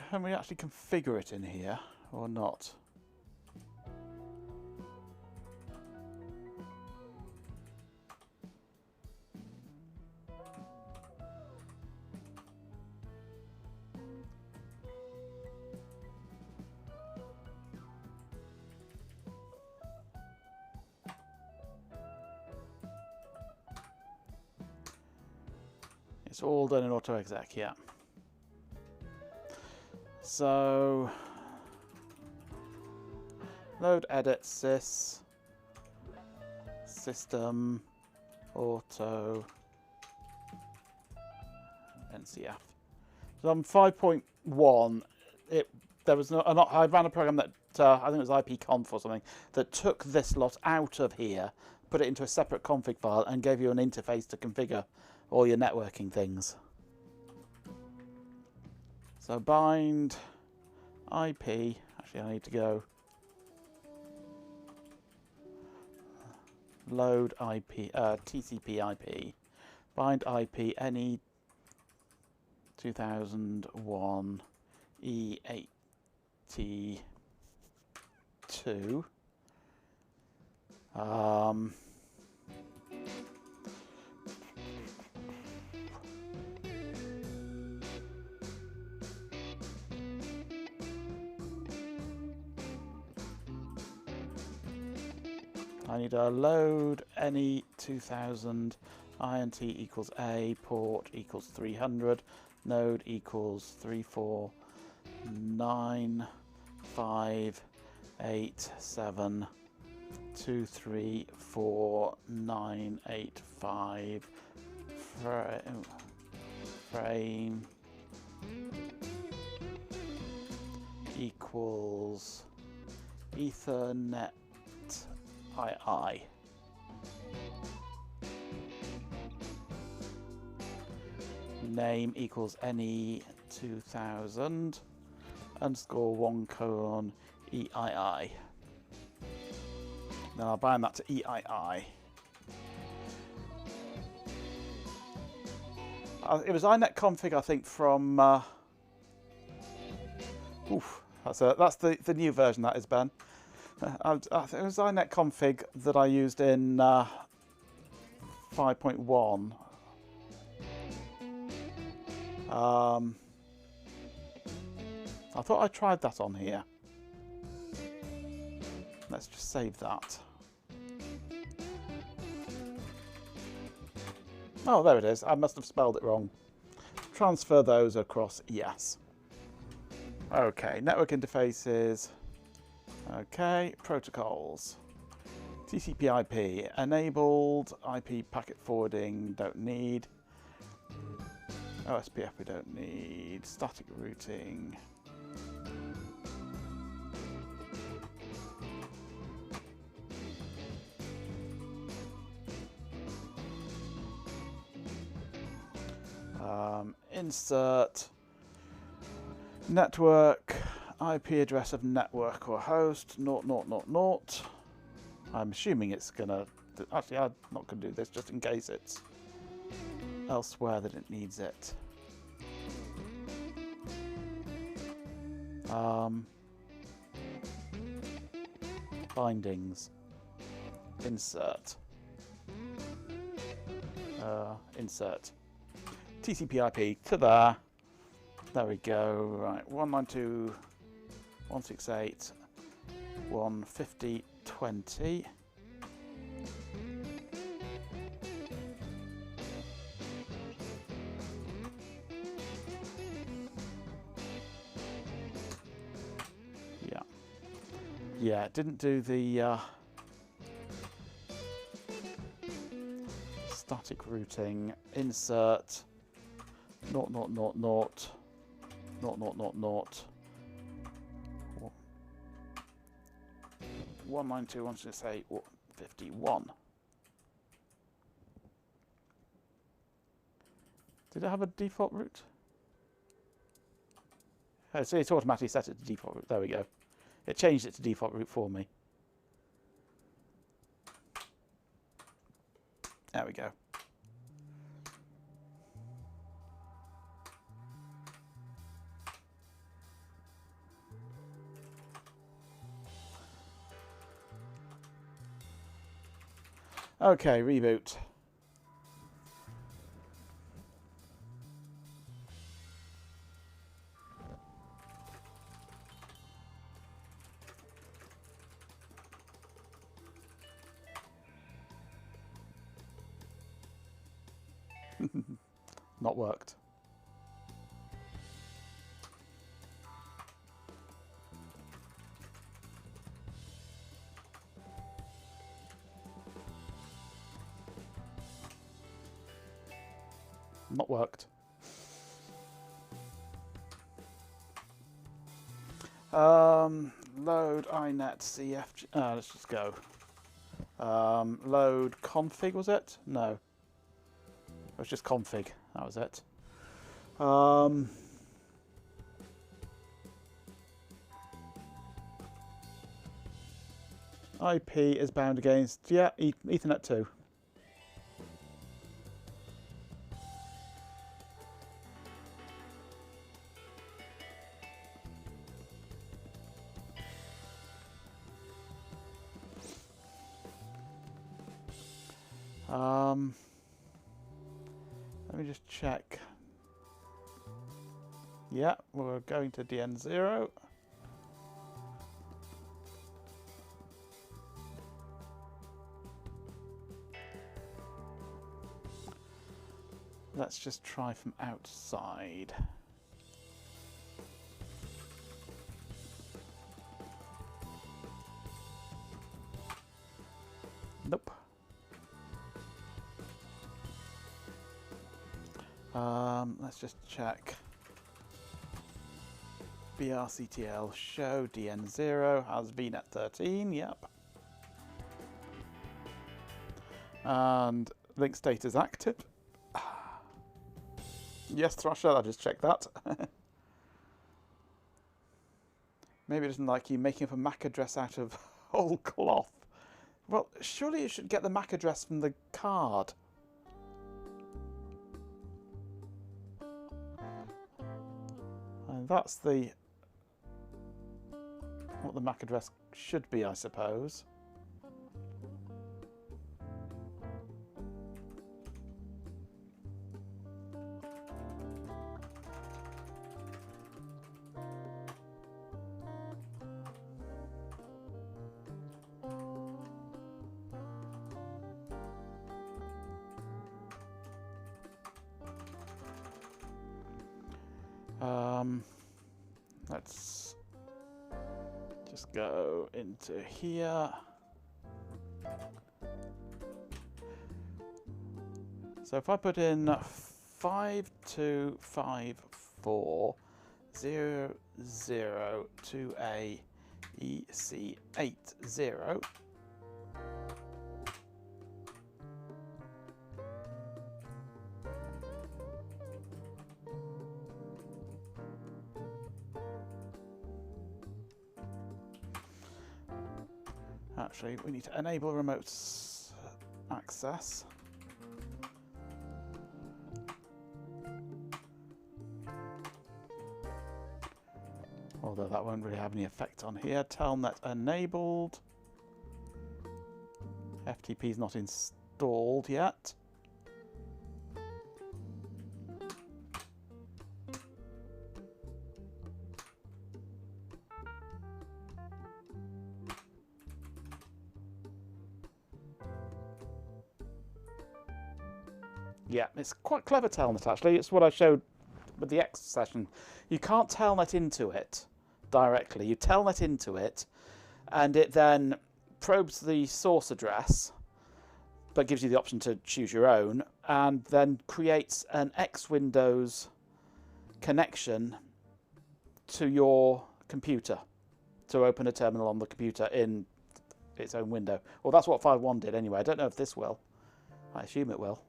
Can we actually configure it in here or not? It's all done in auto exec, yeah. So load edit sys system auto NCF. So on 5.1 there was no, I ran a program that I think it was ipconf or something that took this lot out of here, put it into a separate config file and gave you an interface to configure all your networking things. So bind IP, actually I need to go load IP, TCP IP, bind IP any 2001 E82. I need a load any 2000 INT equals A, port equals 300, node equals 34958723498 frame equals Ethernet II. Name equals any 2000 underscore 1 colon EII. Then I'll bind that to EII. It was inet config, I think, from That's the new version, that is, Ben. I think it was iNet config that I used in 5.1. I thought I tried that on here. Let's just save that. Oh, there it is. I must have spelled it wrong. Transfer those across, yes. Okay, network interfaces. Okay, protocols. TCP/IP enabled. IP packet forwarding don't need. OSPF we don't need. Static routing. Insert network IP address of network or host 0000. I'm assuming it's gonna. Actually, I'm not gonna do this just in case it's elsewhere that it needs it. Bindings. Insert. Insert. TCP/IP to there. There we go. Right, 192.168.150.20. Yeah, it didn't do the static routing. Insert 0000 192.168.51. Did it have a default route? Oh, so it's automatically set it to default route. There we go. It changed it to default route for me. There we go. Okay, reboot. Not worked. Not worked. Load iNet CFG. Let's just go. Load config, was it? No. It was just config. That was it. IP is bound against, yeah, Ethernet 2. Let me just check. Yeah, we're going to DN0. Let's just try from outside. Nope. Let's just check. BRCTL show DN0 has VNet 13, yep. And link state is active. Yes, Thrasher, I just checked that. Maybe it doesn't like you making up a MAC address out of whole cloth. Well, surely you should get the MAC address from the card. And that's the what the MAC address should be, I suppose. Let's just go into here. So if I put in 52540028 EC80. Actually, we need to enable remote access. Although that won't really have any effect on here. Telnet enabled. FTP is not installed yet. Yeah, it's quite clever Telnet actually. It's what I showed with the X session. You can't Telnet into it directly. You Telnet into it and it then probes the source address but gives you the option to choose your own and then creates an X Windows connection to your computer to open a terminal on the computer in its own window. Well, that's what 5.1 did anyway. I don't know if this will. I assume it will.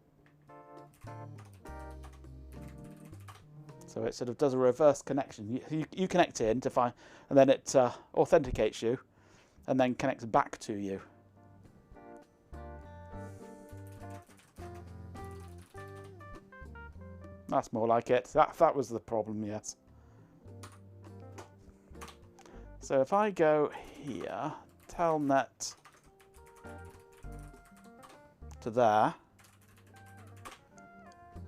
So it sort of does a reverse connection. You connect in to find, and then it authenticates you, and then connects back to you. That's more like it. That was the problem, yes. So if I go here, Telnet to there.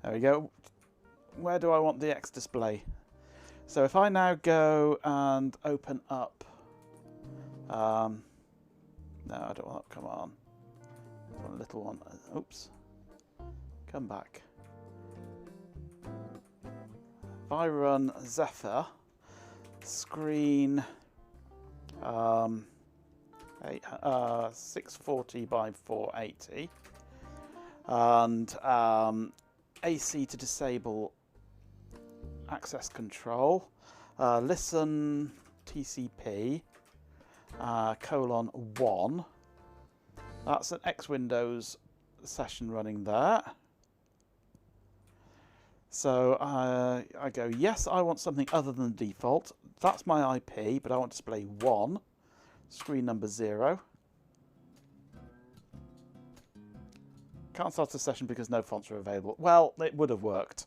There we go. Where do I want the X display? So if I now go and open up, no, I don't want that. Come on, I want a little one. Oops, come back. If I run Zephyr, screen 640 by 480, and AC to disable access control, listen TCP :1. That's an X Windows session running there. So I go, yes, I want something other than the default. That's my IP, but I want display 1, screen number 0. Can't start a session because no fonts are available. Well, it would have worked.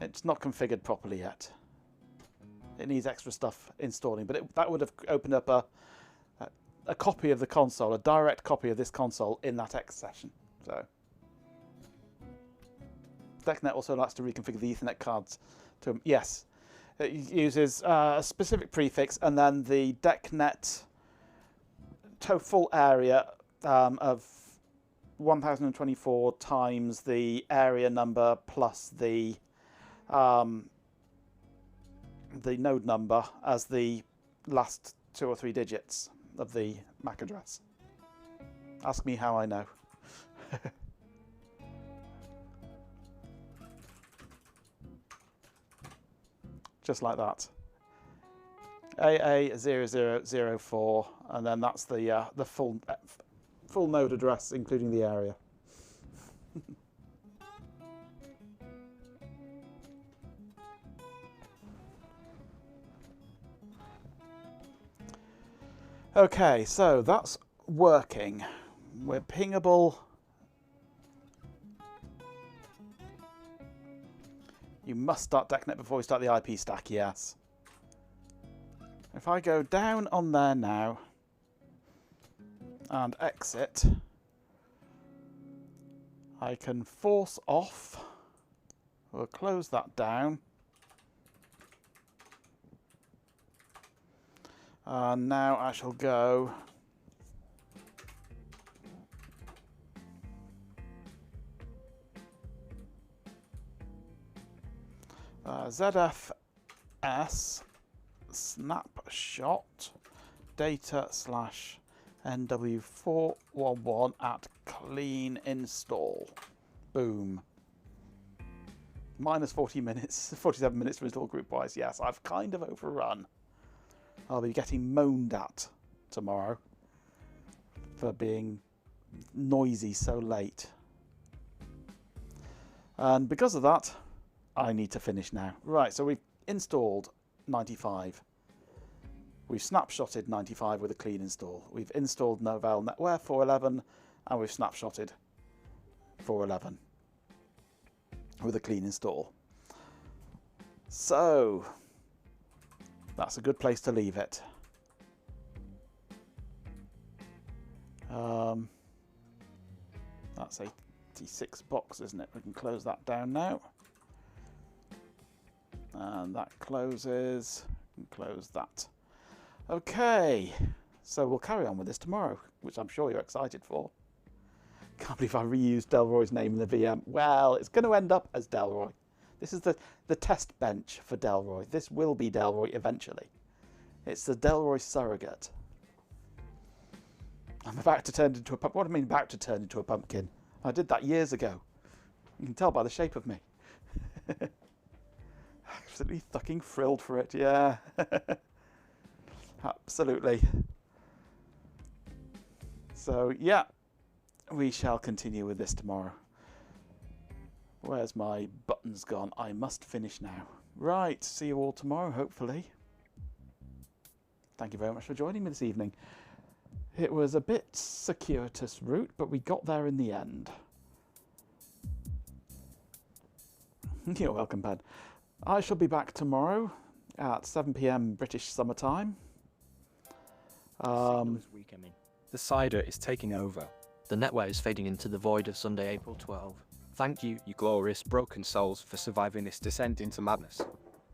It's not configured properly yet. It needs extra stuff installing, but that would have opened up a copy of the console, a direct copy of this console in that X session. So DECnet also likes to reconfigure the Ethernet cards to, yes, it uses a specific prefix and then the DECnet full area of 1024 times the area number plus the node number as the last 2 or 3 digits of the MAC address. Ask me how I know. Just like that. AA0004, and then that's the full node address, including the area. Okay, so that's working. We're pingable. You must start DECnet before we start the IP stack, yes. If I go down on there now and exit, I can force off. We'll close that down. And now I shall go ZFS snapshot data / NW411 at clean install. Boom. Minus 40 minutes, 47 minutes to install group-wise. Yes, I've kind of overrun. I'll be getting moaned at tomorrow for being noisy so late. And because of that, I need to finish now. Right, so we've installed 95. We've snapshotted 95 with a clean install. We've installed Novell NetWare 411 and we've snapshotted 411 with a clean install. So that's a good place to leave it. That's 86 box, isn't it? We can close that down now. And that closes. We can close that. Okay, so we'll carry on with this tomorrow, which I'm sure you're excited for. Can't believe I reused Delroy's name in the VM. Well, it's going to end up as Delroy. This is the test bench for Delroy. This will be Delroy eventually. It's the Delroy surrogate. I'm about to turn into a pumpkin. What do I mean about to turn into a pumpkin? I did that years ago. You can tell by the shape of me. Absolutely fucking thrilled for it, yeah. Absolutely. So, yeah. We shall continue with this tomorrow. Where's my buttons gone? I must finish now. Right, see you all tomorrow, hopefully. Thank you very much for joining me this evening. It was a bit circuitous route, but we got there in the end. You're welcome, Ben. I shall be back tomorrow at 7 PM British Summer Time. The cider is taking over. The NetWare is fading into the void of Sunday, April 12. Thank you, you glorious broken souls, for surviving this descent into madness.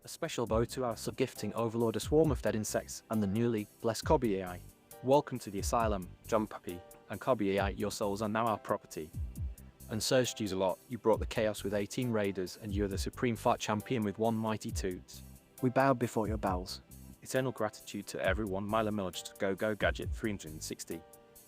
A special bow to our subgifting overlord, a swarm of dead insects, and the newly blessed Cobby AI. Welcome to the asylum, John Puppy, and Cobby AI, your souls are now our property. And Surge Jews a lot, you brought the chaos with 18 raiders, and you're the supreme fart champion with 1 mighty toots. We bow before your bowels. Eternal gratitude to everyone, Mila Millaged, Go Gadget 360.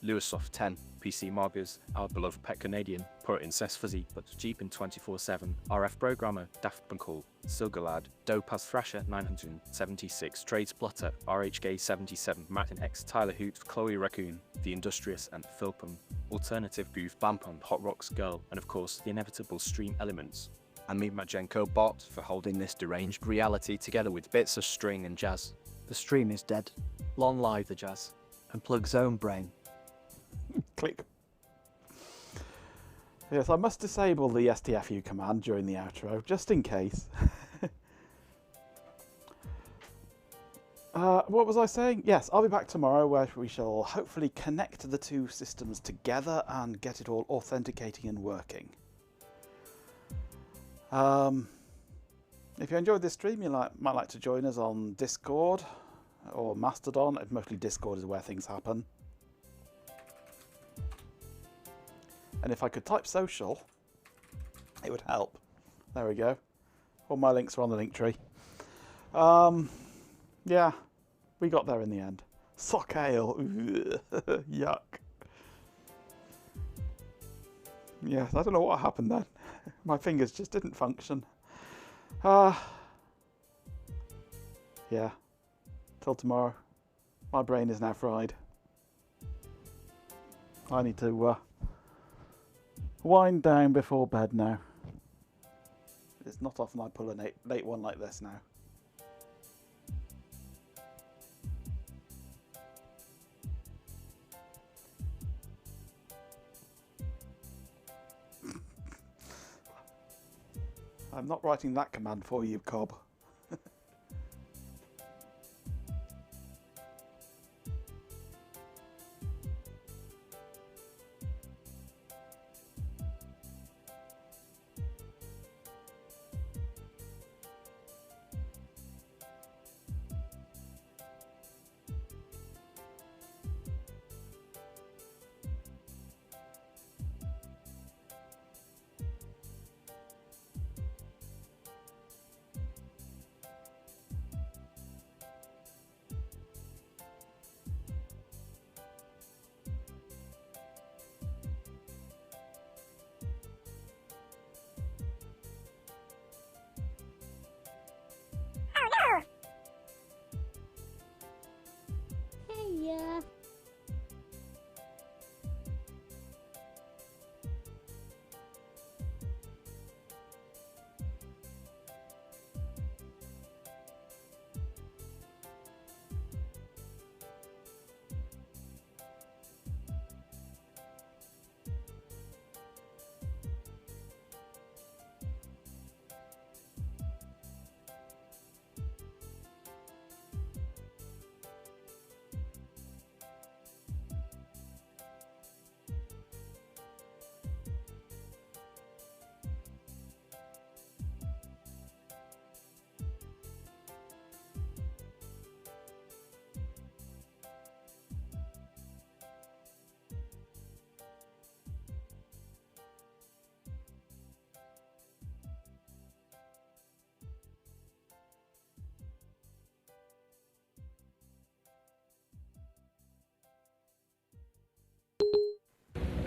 Lewisoft 10, PC Margers, our beloved pet Canadian, poor incest fuzzy but cheap in 24/7, RF programmer, Daft Punkle, Silgalad, Dopaz Thrasher 976, Trade Splutter, RHK 77, Martin X, Tyler Hoot, Chloe Raccoon, The Industrious and Philpum, Alternative Goof, Bampon, Hot Rocks Girl, and of course the inevitable Stream Elements. And me Majenko Bot for holding this deranged reality together with bits of string and jazz. The stream is dead. Long live the jazz. And plug zone brain. Click. Yes, I must disable the STFU command during the outro, just in case. What was I saying? Yes, I'll be back tomorrow where we shall hopefully connect the two systems together and get it all authenticating and working. If you enjoyed this stream, you might like to join us on Discord or Mastodon. Mostly Discord is where things happen. And if I could type social, it would help. There we go. All my links are on the link tree. Yeah, we got there in the end. Sock ale. Yuck. Yes, I don't know what happened then. My fingers just didn't function. Yeah. Till tomorrow. My brain is now fried. I need to wind down before bed now. It's not often I pull a late one like this now. I'm not writing that command for you, Cobb.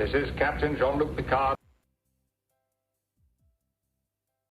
This is Captain Jean-Luc Picard.